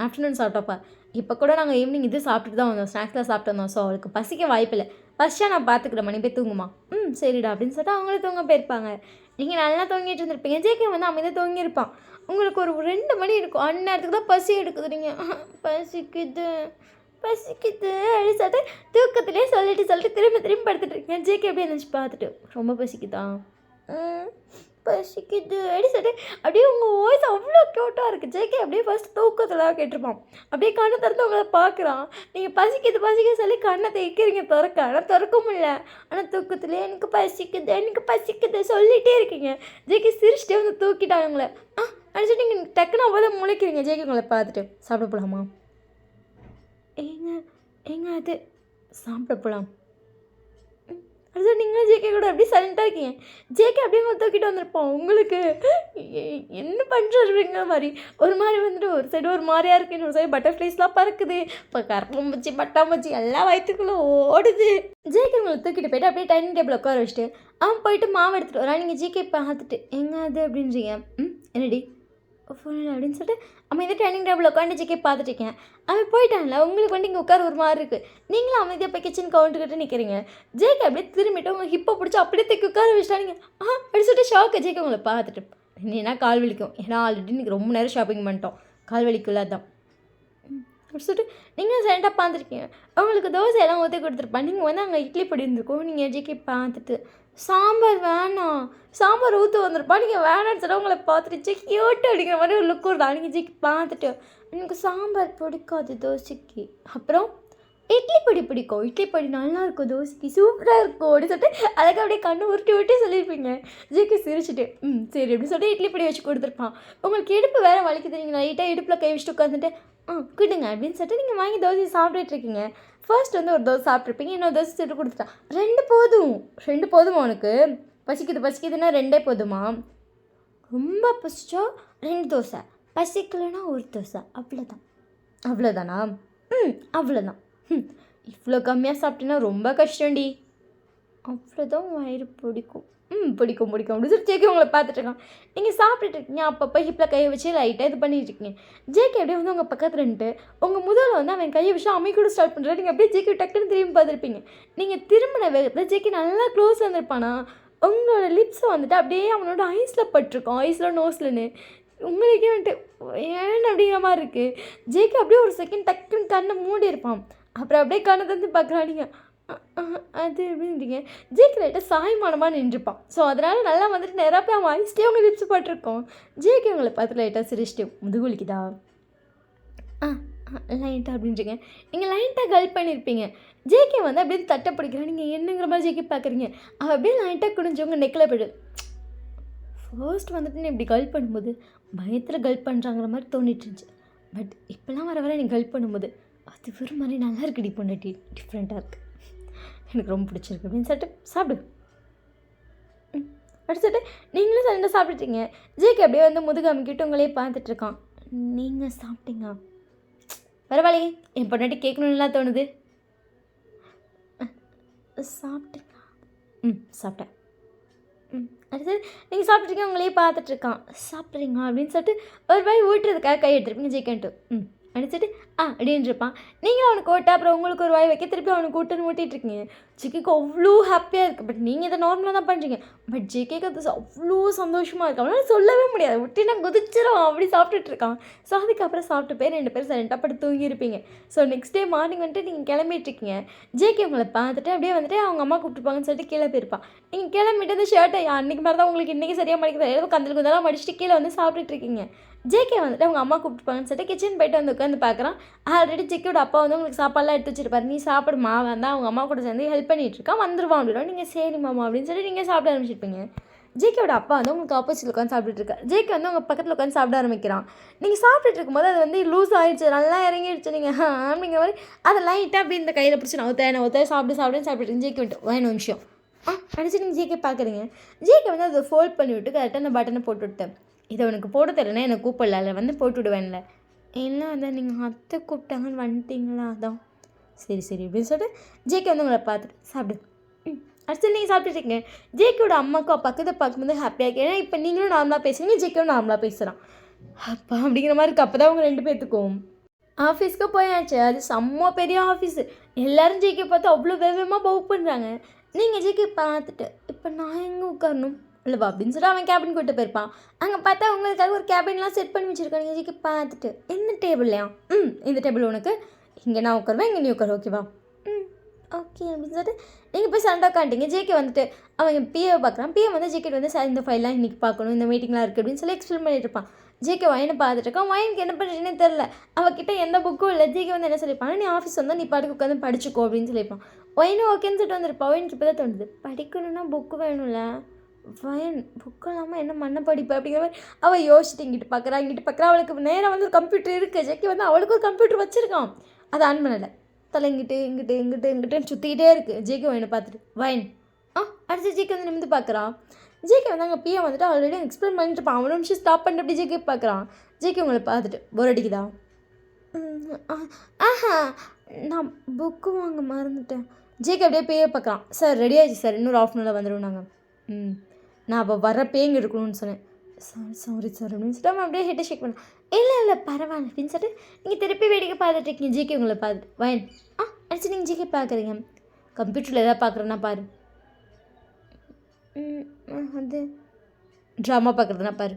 ஆஃப்டர்நூன் சாப்பிட்டாப்பா. இப்போ கூட நாங்கள் ஈவினிங் இது சாப்பிட்டுட்டு தான் வந்தோம், ஸ்நாக்ஸ்லாம் சாப்பிட்டு வந்தோம். ஸோ அவளுக்கு பசிக்க வாய்ப்பில்லை, பசிச்சா நான் பார்த்துக்கிறேன், மணி போய் தூங்குமா. சரிடா அப்படின்னு சொல்லிட்டு அவங்களும் தூங்க போயிருப்பாங்க. நீங்கள் நல்லா தூங்கிட்டு இருந்திருப்பீங்க. ஜேகே வந்து அமைதியாக தூங்கியிருப்பான். உங்களுக்கு ஒரு 2 மணி இருக்கும், அந்நேரத்துக்கு தான் பசி எடுக்குது. நீங்கள் பசிக்குது பசிக்குது அப்படி சொல்லிட்டு தூக்கத்திலே சொல்லிட்டு திரும்ப திரும்ப படுத்துட்டு இருக்கேன். ஜேகே அப்படியே நினச்சி பார்த்துட்டு ரொம்ப பசிக்குதா பசிக்குது அப்படி சொல்லிட்டு அப்படியே உங்கள் வாய்ஸ் அவ்வளோ க்யூட்டாக இருக்குது. ஜேகே அப்படியே ஃபஸ்ட்டு தூக்கத்தில் கேட்டிருப்பான். அப்படியே கண்ணை திறந்து உங்களை பார்க்குறான். நீங்கள் பசிக்குது சொல்லி கண்ணை தைக்கிறீங்க திறக்க, ஆனால் திறக்க முடியல. ஆனால் தூக்கத்துலேயே எனக்கு பசிக்குது சொல்லிகிட்டே இருக்கீங்க. ஜேகே சிரிச்சிட்டே வந்து தூக்கிட்டாங்க உங்களை. அடிச்சுட்டு நீங்கள் டக்குன்னு அவ்வளோ முளைக்கிறீங்க. ஜேகே உங்களை பார்த்துட்டு சாப்பிட போகலாமா? ஏங்க அது சாப்பிட போகலாம். அது நீங்களும் ஜேகே கூட அப்படியே சைலண்ட்டாக இருக்கீங்க. ஜேகே அப்படியே உங்களை தூக்கிட்டு வந்திருப்போம். உங்களுக்கு என்ன பண்ணுறீங்க மாதிரி ஒரு மாதிரி வந்துட்டு ஒரு சைடு ஒரு மாதிரியாக இருக்குது, இன்னொரு சைடு பட்டர்ஃப்ளைஸ்லாம் பறக்குது. இப்போ கரப்பாம்பூச்சி பட்டாம்பூச்சி எல்லாம் வயிற்றுக்குள்ளே ஓடுது. ஜேகே உங்களை தூக்கிட்டு போய்ட்டு அப்படியே டைனிங் டேபிள் உட்கார வச்சுட்டு அவன் போயிட்டு மாவு எடுத்துகிட்டு வரான். நீங்கள் ஜேகே பார்த்துட்டு எங்க அது அப்படின்றீங்க. என்னடி ஃபோனில் அப்படின்னு சொல்லிட்டு அமைதியாக டைனிங் டேபிள் உட்காந்து ஜேகே பார்த்துட்ருக்கேன். அவன் போயிட்டான்ல, உங்களுக்கு வந்து இங்கே உட்கார ஒரு மாதிரி இருக்குது. நீங்களும் அமைதியாக போய் கிச்சன் கவுண்ட்டுக்கிட்ட நிற்கிறீங்க. ஜேகே அப்படியே திரும்பிட்டு உங்கள் ஹிப்பை பிடிச்சி அப்படியே தூக்கி உட்கார வச்சுட்டாங்க. அப்படி சொல்லிட்டு ஷாக்கு. ஜேகே உங்களை பார்த்துட்டு என்னன்னா கால் வலிக்கும், ஏன்னா ஆல்ரெடி இன்றைக்கி ரொம்ப நேரம் ஷாப்பிங் பண்ணிட்டோம், கால் வலிக்குள்ள தான் அப்படி சொல்லிட்டு நீங்களும் சைலண்டாக பார்த்துருக்கீங்க. அவங்களுக்கு தோசை எல்லாம் ஊற்றி கொடுத்துருப்பான். நீங்கள் வந்து அங்கே இட்லி பொடி இருந்திருக்கும். நீங்கள் ஜேகே பார்த்துட்டு சாம்பார் வேணாம், சாம்பார் ஊற்று வந்திருப்பா. நீங்கள் வேணான்னு சொல்ல உங்களை பார்த்துட்டு கியூட்டு அப்படிங்கிற மாதிரி ஒரு லுக் வருதா. நீங்கள் ஜேகே பார்த்துட்டு எனக்கு சாம்பார் பிடிக்காது தோசைக்கு, அப்புறம் இட்லி பொடி பிடிக்கும், இட்லி பொடி நல்லாயிருக்கும் தோசைக்கு சூப்பராக இருக்கும் அப்படின்னு சொல்லிட்டு அதுக்கு அப்படியே கண்ணு உருட்டி சொல்லியிருப்பீங்க. ஜேகே சிரிச்சுட்டு சரி அப்படின்னு சொல்லிட்டு இட்லி பொடி வச்சு கொடுத்துருப்பான். உங்களுக்கு இடுப்பு வேறு வலிக்குது. நீங்கள் லைட்டாக இடுப்பில் கை வச்சுட்டு உட்காந்துட்டு கிட்டுங்க அப்படின்னு சொல்லிட்டு நீங்கள் வாங்கி தோசை சாப்பிட்டுட்ருக்கீங்க. ஃபர்ஸ்ட் வந்து ஒரு தோசை சாப்பிட்ருப்பீங்க, இன்னொரு தோசை சுட்டு கொடுத்துட்டான். ரெண்டு போதுமா உனக்கு? பசிக்குதுன்னா 2 போதுமா? ரொம்ப பசிச்சா 2 தோசை, பசிக்கலைன்னா 1 தோசை, அவ்வளோதானா? அவ்வளோதான். இவ்வளோ கம்மியாக சாப்பிட்டீங்கன்னா ரொம்ப கஷ்டம்டி. அவ்வளோதான் வயிறு பிடிக்கும் அப்படின்னு சொல்லி ஜேகே உங்களை பார்த்துட்ருக்கான். நீங்கள் சாப்பிட்டுருக்கீங்க. அப்பப்போ ஹிப்பில் கையை வச்சு லைட்டாக இது பண்ணிட்டுருக்கீங்க. ஜேகே அப்படியே வந்து உங்கள் பக்கத்தில் நின்றுட்டு உங்கள் முதல்ல வந்து அவன் கையை வச்சு அமைக்கூட ஸ்டார்ட் பண்ணுறாரு. நீங்கள் அப்படியே ஜேகே டக்குன்னு திரும்பி பார்த்துருப்பீங்க. நீங்கள் திரும்பின வேகத்தில் ஜேகே நல்லா க்ளோஸில் இருந்திருப்பானா. உங்களோட லிப்ஸை வந்துட்டு அப்படியே அவனோட ஐஸில் பட்டிருக்கோம், ஐஸில் நோஸ்லன்னு. உங்களுக்கே வந்துட்டு ஏன்னு அப்படிங்கிற மாதிரி இருக்குது. ஜேகே அப்படியே ஒரு செகண்ட் டக்குன்னு கண்ணை மூடி இருப்பான். அப்புறம் அப்படியே கண்ணை தந்து பார்க்குறானிங்க. அது எப்படின்றீங்க. ஜேகே லைட்டாக சாய்மானமாக நின்றுப்பான். ஸோ அதனால் நல்லா வந்துட்டு நேராக போய் அவன் ஐஸ்லேயே அவங்க லிப்ஸ் பட்டிருக்கோம். ஜேகே உங்களை பார்த்து லைட்டாக சிரிச்சிட்டு முதுகுலிக்குதா லைட்டாக அப்படின்றீங்க. நீங்கள் லைட்டாக கல்ப் பண்ணியிருப்பீங்க. ஜேகே வந்து அப்படியே தட்டை பிடிக்கிறேன். நீங்கள் என்னங்கிற மாதிரி ஜேகே பார்க்குறீங்க. அவள் அப்படியே லைட்டாக குடிஞ்சவங்க நெக்கில் போய்டு. ஃபர்ஸ்ட் வந்துட்டு நீ இப்படி கல்ப் பண்ணும்போது பயத்தில் கல்ப் பண்ணுறாங்கிற மாதிரி தோணிட்டு இருந்துச்சு. பட் இப்போலாம் வர நீ கல்ப் பண்ணும்போது அது ஒரு மாதிரி நல்லா இருக்குடி பொண்ணு, டிஃப்ரெண்ட்டாக இருக்குது, எனக்கு ரொம்ப பிடிச்சிருக்கு அப்படின்னு சொல்லிட்டு சாப்பிடு. அடுத்துட்டு நீங்களும் சண்டை சாப்பிட்டுட்டீங்க. ஜேகே அப்படியே வந்து முதுகு அமுக்கிட்டு உங்களே பார்த்துட்ருக்கான். நீங்கள் சாப்பிட்டீங்க, பரவாயில்லையே, என் பொண்ணாட்டி கேட்கணும்லாம் தோணுது. சாப்பிட்டீங்களா? சாப்பிட்டேன். அடுத்தது நீங்கள் சாப்பிட்ருக்கீங்க, உங்களையே பார்த்துட்ருக்கான். சாப்பிட்றீங்களா அப்படின்னு சொல்லிட்டு ஒரு வாய் ஊட்டுறதுக்காக கை எடுத்துருப்பீங்க ஜேகேன்ட்டு அடிச்சுட்டு அப்படின்னு இருப்பான். நீங்களும் அவனுக்கு ஓட்ட, அப்புறம் உங்களுக்கு ஒரு வாய் வைக்க, திருப்பி அவனுக்கு ஊட்டுன்னு ஊட்டிகிட்ருக்கீங்க. ஜேகேக்கு அவ்வளோ ஹாப்பியாக இருக்குது. பட் நீங்கள் இதை நார்மலாக தான் பண்ணுறீங்க. பட் ஜேகேக்கு அது அவ்வளோ சந்தோஷமாக இருக்குது. அவனால் சொல்லவே முடியாது. விட்டினா குதிச்சிடும் அப்படி சாப்பிட்டுட்ருக்கான். ஸோ அதுக்கப்புறம் சாப்பிட்டு போய் 2 பேரும் சைலண்டாக படுத்து தூங்கியிருப்பீங்க. ஸோ நெக்ஸ்ட் டே மார்னிங் வந்துட்டு நீங்கள் கிளம்பிட்டுருக்கீங்க. ஜேகே உங்களை பார்த்துட்டு அப்படியே வந்துட்டு அவங்க அம்மா கூப்பிட்டுருப்பாங்கன்னு சொல்லிட்டு கீழே போயிருப்பான். நீங்கள் கிளம்பிட்டு அந்த ஷர்ட்டை அன்றைக்கி மாதிரி தான் உங்களுக்கு இன்றைக்கி சரியாக மடிக்கிறது, ஏதோ கந்தல் குந்தெல்லாம் மடிச்சுட்டு கீழே வந்து சாப்பிட்டுட்ருக்கீங்க. ஜேகே வந்துட்டு அவங்க அம்மா கூப்பிட்டுப்பாங்கன்னு சொல்லிட்டு கிச்சன் போய்ட்டு வந்து உட்காந்து பார்க்குறான். ஆல்ரெடி ஜேகேயோட அப்பா வந்து உங்களுக்கு சாப்பாடுலாம் எடுத்து வச்சிருப்பாரு. நீ சாப்பிடுமா வந்தால் அவங்க அம்மா கூட சேர்ந்து ஹெல்ப் பண்ணிகிட்ருக்கான், வந்துடுவான் அப்படின்னா நீங்கள் சரி மாமா அப்படின்னு சொல்லி நீங்கள் சாப்பிட ஆரம்பிச்சிருப்பீங்க. ஜேகேயோட அப்பா வந்து உங்களுக்கு ஆப்போசிட்டில் உட்காந்து சாப்பிட்டுருக்காரு. ஜேகே வந்து உங்கள் பக்கத்தில் உட்காந்து சாப்பிட ஆரம்பிக்கிறான். நீங்கள் சாப்பிட்டுட்டு இருக்கும்போது அது வந்து லூஸ் ஆகிடுச்சு, நல்லா இறங்கிடுச்சு. நீங்கள் அப்படிங்கிற மாதிரி அதை லைட்டாக அப்படி இந்த கையில் பிடிச்சி நான் ஒருத்தர் சாப்பிட்டு ஜேகே விட்டு ஒரு நிமிஷம் அடிச்சு நீங்கள் ஜேகே பார்க்குறீங்க. ஜேகே வந்து அதை ஃபோல்ட் பண்ணி விட்டு கரெக்டாக அந்த பட்டனை போட்டு விட்டேன். இதை உனக்கு போட தெரியலன்னா என்னை கூப்பிடல, அதில் வந்து போட்டு விடுவேன்ல. இல்லை அதான் நீங்கள் அத்தை கூப்பிட்டாங்கன்னு வந்துட்டிங்களா, அதான் சரி அப்படின்னு சொல்லிட்டு ஜேகே வந்து உங்களை பார்த்துட்டு சாப்பிடு. அடுத்து நீங்கள் சாப்பிட்டுருக்கீங்க. ஜேகேயோட அம்மாக்கும் அப்பாவுக்கு இதை பார்க்கும்போது ஹாப்பியாக இருக்கு. ஏன்னா இப்போ நீங்களும் நார்மலாக பேசுகிறீங்க, ஜேகேவும் நார்மலாக பேசுகிறான். அப்பா அப்படிங்கிற மாதிரி இருக்குது. அப்போ தான் அவங்க 2 பேர்த்துக்கும் ஆஃபீஸ்க்கு போயாச்சு. அது செம்ம பெரிய ஆஃபீஸு. எல்லோரும் ஜேகே பார்த்து அவ்வளோ வேகமாக பவுக் பண்ணுறாங்க. நீங்கள் ஜேகே பார்த்துட்டு இப்போ நான் எங்கே உட்காரணும் இல்லைப்பா அப்படின்னு சொல்லிட்டு அவன் கேபின் கூட்டு போயிருப்பான். அங்கே பார்த்தா உங்களுக்காக ஒரு கேபின்லாம் செட் பண்ணி வச்சுருக்காங்க. ஜேகே பார்த்துட்டு இந்த டேபிள்லையா இந்த டேபிள் உனக்கு இங்கே நான் உட்காருவேன், இங்கே நீ உட்காரு, ஓகேவா? ம் ஓகே அப்படின்னு சொல்லிட்டு நீங்கள் போய் சண்டை உட்காந்துட்டீங்க. ஜேகே வந்துட்டு அவன் பிஏவை பார்க்குறான். பிஏ வந்து ஜேகே வந்து சார் இந்த ஃபைல்லாம் இன்றைக்கி பார்க்கணும், இந்த மீட்டிங்லாம் இருக்குது அப்படின்னு சொல்லி எக்ஸ்பிளைன் பண்ணிட்டு இருப்பான். ஜேகே வயனை பார்த்துட்டு இருக்கான். வயனுக்கு என்ன பண்ணுறதுனே தெரில. அவகிட்ட எந்த புக்கும் இல்லை. ஜேகே வந்து என்ன சொல்லியிருப்பான், நீ ஆஃபீஸ் வந்தால் நீ பாட்டுக்கு உட்காந்து படிச்சுக்கோ அப்படின்னு சொல்லியிருப்பான். வயனும் ஓகேன்னு சொல்லிட்டு வந்துருப்பான். வயனுக்கு இப்போ தான் தோணுது, படிக்கணும்னா புக்கு வேணும்ல, வயன் புக்கு இல்லாமல் என்ன மண்ணை படிப்பு அப்படிங்கிற மாதிரி அவள் யோசிச்சுட்டு இங்கிட்டு பார்க்குறா. அவளுக்கு நேராக வந்து ஒரு கம்ப்யூட்டர் இருக்குது. ஜேகே வந்து அவளுக்கு ஒரு கம்ப்யூட்டர் வச்சுருக்கான், அதை ஆன் பண்ணலை. தலை இங்கிட்டுன்னு சுற்றிக்கிட்டே இருக்குது. ஜேகே வயனை பார்த்துட்டு வயன் அடுத்து ஜேகே வந்து நிமிந்து பார்க்குறான். ஜேகே வந்து அங்கே பிஏ வந்துட்டு ஆல்ரெடி எக்ஸ்பிளைன் பண்ணிட்டு இருப்பான். அவனு நிமிஷம் ஸ்டாப் பண்ணிட்டு அப்படி ஜேகே பார்க்குறான். ஜேகே உங்களை பார்த்துட்டு போர் அடிக்குதா? ஆஹா நான் புக்கு வாங்க மறந்துட்டேன். ஜேகே அப்படியே பிஏ பார்க்குறான். சார் ரெடி ஆயிடுச்சு சார், இன்னொரு ஆஃப் அன் வந்துடுவோம் நாங்கள். நான் அப்போ வர பேங்க எடுக்கணும்னு சொன்னேன். சாரி சார் அப்படின்னு சொல்லிட்டு அவன் அப்படியே ஹெட்டை ஷேக் பண்ணான். இல்லை பரவாயில்ல அப்படின்னு சொல்லிட்டு நீங்கள் திருப்பி வேடிக்கை பார்த்துட்டு இருக்கீங்க. ஜேகே உங்களை பார்த்துட்டு வயன் அடிச்சு நீங்கள் ஜேகே பார்க்குறீங்க. கம்ப்யூட்டரில் எதாவது பார்க்குறேன்னா பாரு, அது ட்ராமா பார்க்குறதுனா பாரு.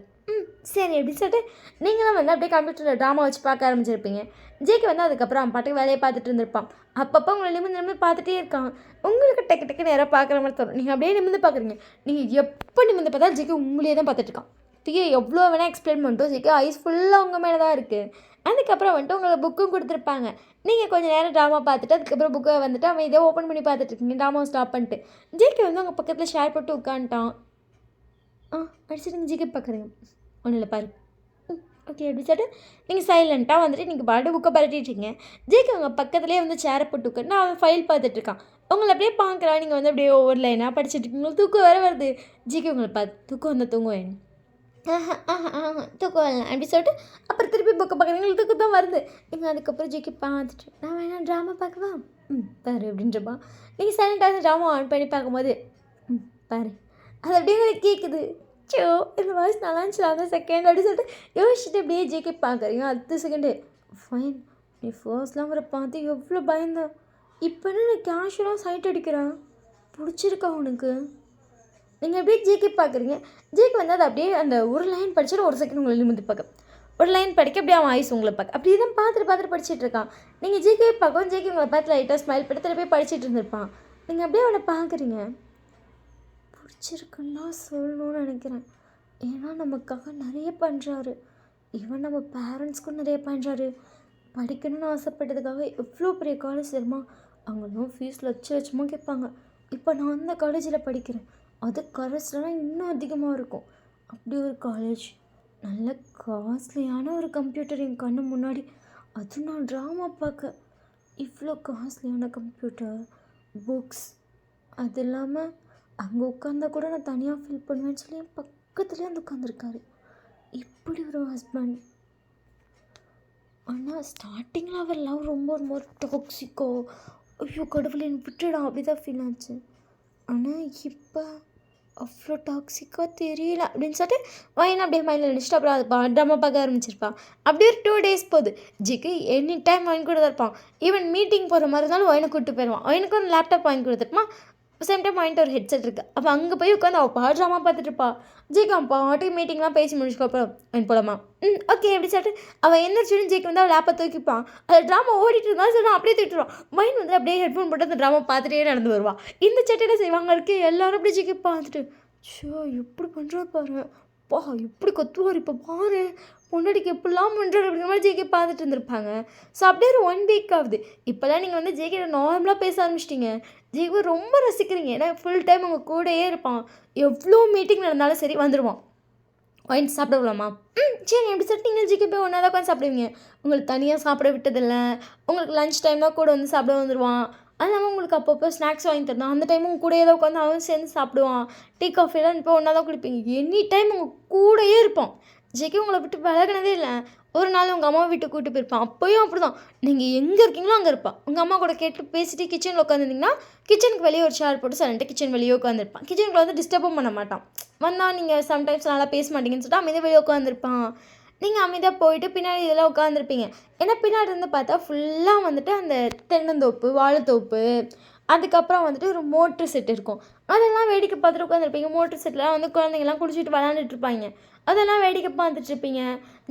சரி அப்படின்னு சொல்லிட்டு நீங்களும் வந்து அப்படியே கம்ப்யூட்டரில் ட்ராமா வச்சு பார்க்க ஆரம்பிச்சிருப்பீங்க. ஜேகே வந்து அதுக்கப்புறம் அவன் பாட்டுக்கு வேலையை பார்த்துட்டு இருந்திருப்பான். அப்பப்போ உங்களை நிமிந்து பார்த்துட்டே இருக்கான். உங்களுக்கு டக்கு நேராக பார்க்குற மாதிரி தரும். நீங்கள் அப்படியே நிமிந்து பார்க்குறீங்க. நீங்கள் எப்போ நிமிந்து பார்த்தாலும் ஜேகே உங்களையே தான் பார்த்துட்ருக்கான். பிஏ எவ்வளோ வேணால் எக்ஸ்பிளைன் பண்ணிட்டோம். ஜேகே ஐஸ் ஃபுல்லாக உங்கள் மேலே தான் இருக்குது. அதுக்கப்புறம் வந்துட்டு உங்களை புக்கும் கொடுத்துருப்பாங்க. நீங்கள் கொஞ்சம் நேரம் ட்ராமா பார்த்துட்டு அதுக்கப்புறம் புக்கை வந்துட்டு அவன் இதை ஓப்பன் பண்ணி பார்த்துட்ருக்கீங்க. ட்ராமாவை ஸ்டாப் பண்ணிட்டு ஜேகே வந்து அவங்க பக்கத்தில் ஷேர் போட்டு உட்காந்துட்டான். அடிச்சுட்டு நீங்கள் ஜேகே பார்க்குறீங்க. ஒன்றும் இல்லை பாரு. ஓகே அப்படி சொல்லிட்டு நீங்கள் சைலண்ட்டாக வந்துட்டு நீங்கள் பாட்டு புக்கை பரட்டிட்டுருக்கீங்க. ஜேகே அவங்க பக்கத்துலேயே வந்து சேரை போட்டு உட்காந்து அவன் ஃபைல் பார்த்துட்ருக்கான். உங்களை அப்படியே பார்க்குறான். நீங்கள் வந்து அப்படியே ஒவ்வொரு லைனாக படிச்சுட்டு இருக்கீங்க. தூக்கம் வேறு வருது. ஜேகே உங்களை பார்த்து தூக்கம் வந்து தூங்குவேன். தூக்கம் வரல அப்படி சொல்லிட்டு அப்புறம் திருப்பி புக்கை பார்க்குறீங்க. தூக்கம் தான் வருது. நீங்கள் அதுக்கப்புறம் ஜேகே பார்த்துட்டு நான் வேணா ட்ராமா பார்க்கவா? பாரு அப்படின்றப்பா. நீங்கள் சைலண்ட்டாக ட்ராமா ஆன் பண்ணி பார்க்கும்போது பாரு அது அப்படியே கேட்குது. இந்த வாய்ஸ் நல்லா இருந்துச்சு அந்த செகண்ட் அப்படி சொல்லிட்டு யோசிச்சுட்டு அப்படியே ஜேகே பார்க்குறீங்க. அடுத்த செகண்டு ஃபைன் நீ ஃபர்ஸ்ட்லாம் வர பார்த்து எவ்வளோ பயந்தேன். இப்போ என்ன நீ கேஷுவலாக சைட் அடிக்கிறான், பிடிச்சிருக்கா உனக்கு? நீங்கள் அப்படியே ஜேகே பார்க்குறீங்க. ஜேகே வந்து அது அப்படியே அந்த ஒரு லைன் படிச்சுட்டு ஒரு செகண்ட் உங்களை நிமிந்து பார்க்க, ஒரு லைன் படிக்க அப்படியே அவன் ஐஸ் உங்களை பார்க்க அப்படியே தான் பார்த்துட்டு படிச்சுட்டு இருக்கான். நீங்கள் ஜேகே பார்க்கவும் ஜேகே உங்களை பார்த்து லைட்டாக ஸ்மைல் பண்ணி திருப்பி படிச்சுட்டு இருந்திருப்பான். நீங்கள் அப்படியே அவனை பார்க்குறீங்க. பிடிச்சிருக்குன்னா சொல்லணும்னு நினைக்கிறேன். ஏன்னா நமக்காக நிறைய பண்ணுறாரு. ஈவன் நம்ம பேரண்ட்ஸ்க்கும் நிறைய பண்ணுறாரு. படிக்கணும்னு ஆசைப்பட்டதுக்காக எவ்வளோ பெரிய காலேஜ் தெரியுமா? அங்கெல்லாம் ஃபீஸ் லட்சமாக கேட்பாங்க. இப்போ நான் அந்த காலேஜில் படிக்கிறேன். அது கரஸ்லாம் இன்னும் அதிகமாக இருக்கும். அப்படி ஒரு காலேஜ், நல்ல காஸ்ட்லியான ஒரு கம்ப்யூட்டர் என் கண்ணு முன்னாடி. அதுவும் நான் ட்ராமா பார்க்க இவ்வளோ காஸ்ட்லியான கம்ப்யூட்டர், புக்ஸ், அது இல்லாமல் அங்கே உட்காந்தா கூட நான் தனியாக ஃபீல் பண்ணுவேன்னு சொல்லி என் பக்கத்துலேயே வந்து உட்காந்துருக்காரு. இப்படி ஒரு ஹஸ்பண்ட். ஆனால் ஸ்டார்டிங்கில் அவர் லவ் ரொம்ப டாக்ஸிக்கோ, ஐயோ கடவுளை விட்டுடா அப்படி தான் ஃபீல் ஆச்சு. ஆனால் இப்போ அவ்வளோ டாக்ஸிக்காக தெரியல அப்படின்னு சொல்லிட்டு வயனை அப்படியே மைண்டில் நினச்சிட்டு அப்புறம் அது ட்ராமா பார்க்க ஆரம்பிச்சிருப்பான். அப்படியே ஒரு 2 days போகுது. ஜிக்கு எனி டைம் வாங்கி கூட தான் இருப்பான். ஈவன் மீட்டிங் போகிற மாதிரி இருந்தாலும் வயனை கூப்பிட்டு போயிடுவான். வயனுக்கு ஒரு லேப்டாப் வாங்கி கொடுத்துருப்பான். சேம் டைம் வாங்கிட்டு ஒரு ஹெட்செட் இருக்குது. அப்போ அங்கே போய் உட்காந்து அவள் ட்ராமா பார்த்துட்டுருப்பா. ஜேகே அவன் பாட்டுக்கு மீட்டிங்லாம் பேசி முடிச்சுக்கப்புறம் அவன் போலாமா ஓகே அப்படி சொல்லிட்டு அவன் எந்திரிச்சுன்னு ஜேகே வந்து அவள் லேப்பை தூக்கிப்பான். அதில் ட்ராமா ஓடிட்டு இருந்தாலும் சரி அப்படியே தூக்கிட்டுருவான். மைண்ட் வந்து அப்படியே ஹெட்ஃபோன் போட்டு அந்த ட்ராமா பார்த்துட்டே நடந்து வருவான். இந்த சட்டையில செய்வாங்க இருக்கு எல்லாரும் அப்படியே ஜேகே பார்த்துட்டு எப்படி பண்ணுறா பாரு, எப்படி கத்துவார் இப்போ பாரு, பொண்டாட்டிக்கு எப்படிலாம் பண்ணுறாரு அப்படிங்கிற மாதிரி ஜேகே பார்த்துட்டு இருந்திருப்பாங்க. ஸோ அப்படியே ஒரு 1 week ஆகுது. இப்போல்லாம் நீங்கள் வந்து ஜேகே நார்மலாக பேச ஆரம்பிச்சிட்டிங்க. ஜேகே ரொம்ப ரசிக்கிறீங்க. ஏன்னா ஃபுல் டைம் உங்கள் கூடயே இருப்பான். எவ்வளோ மீட்டிங் நடந்தாலும் சரி வந்துடுவான். ஒயின் சாப்பிட விடலாமா? சரி எப்படி சொல்லிட்டு நீங்கள் ஜேகே போய் ஒன்றா தான் உட்காந்து சாப்பிடுவீங்க. உங்களுக்கு தனியாக சாப்பிட விட்டதில்லை. உங்களுக்கு லஞ்ச் டைம்னால் கூட வந்து சாப்பிட வந்துடுவான். அது இல்லாமல் உங்களுக்கு அப்பப்போ ஸ்நாக்ஸ் வாங்கி தரணும். அந்த டைமும் உங்கள் கூடயே தான் உட்காந்து அவன் சேர்ந்து சாப்பிடுவான். டீ காஃபிலாம் இப்போ ஒன்றா தான் குடிப்பீங்க. எனி டைம் உங்கள் கூடயே இருப்பான். ஜேகே உங்களை விட்டு விலகினதே இல்லை. ஒரு நாள் உங்கள் அம்மா வீட்டுக்கு கூப்பிட்டு போயிருப்பான். அப்போயும் அப்படி தான். நீங்கள் எங்கே இருக்கீங்களோ அங்கே இருப்பான். உங்கள் அம்மா கூட கேட்டு பேசிட்டு கிச்சனில் உட்காந்துருந்தீங்கன்னா கிச்சனுக்கு வெளியே ஒரு ஷேர் போட்டு சரண்ட்டு கிச்சன் வெளியே உட்காந்துருப்பான். கிச்சனுக்குள்ள வந்து டிஸ்டர்பும் பண்ண மாட்டான். வந்தால் நீங்கள் சம்டைம்ஸ் நல்லா பேச மாட்டீங்கன்னு சொல்லிட்டு அமைதியாக வெளியே உட்காந்துருப்பான். நீங்கள் அமைதியாக போயிட்டு பின்னாடி இதெல்லாம் உட்காந்துருப்பீங்க. ஏன்னா பின்னாடி இருந்து பார்த்தா ஃபுல்லாக வந்துட்டு அந்த தென்னந்தோப்பு, வாழைத்தோப்பு, அதுக்கப்புறம் வந்துட்டு ஒரு மோட்ரு செட் இருக்கும். அதெல்லாம் வேடிக்கை பார்த்துட்டு உட்காந்துருப்பீங்க. மோட்ரு செட்டில் வந்து குழந்தைங்கள்லாம் குளிச்சுட்டு விளாண்டுட்டு இருப்பாங்க. அதெல்லாம் வேடிக்கை பார்த்துட்ருப்பீங்க.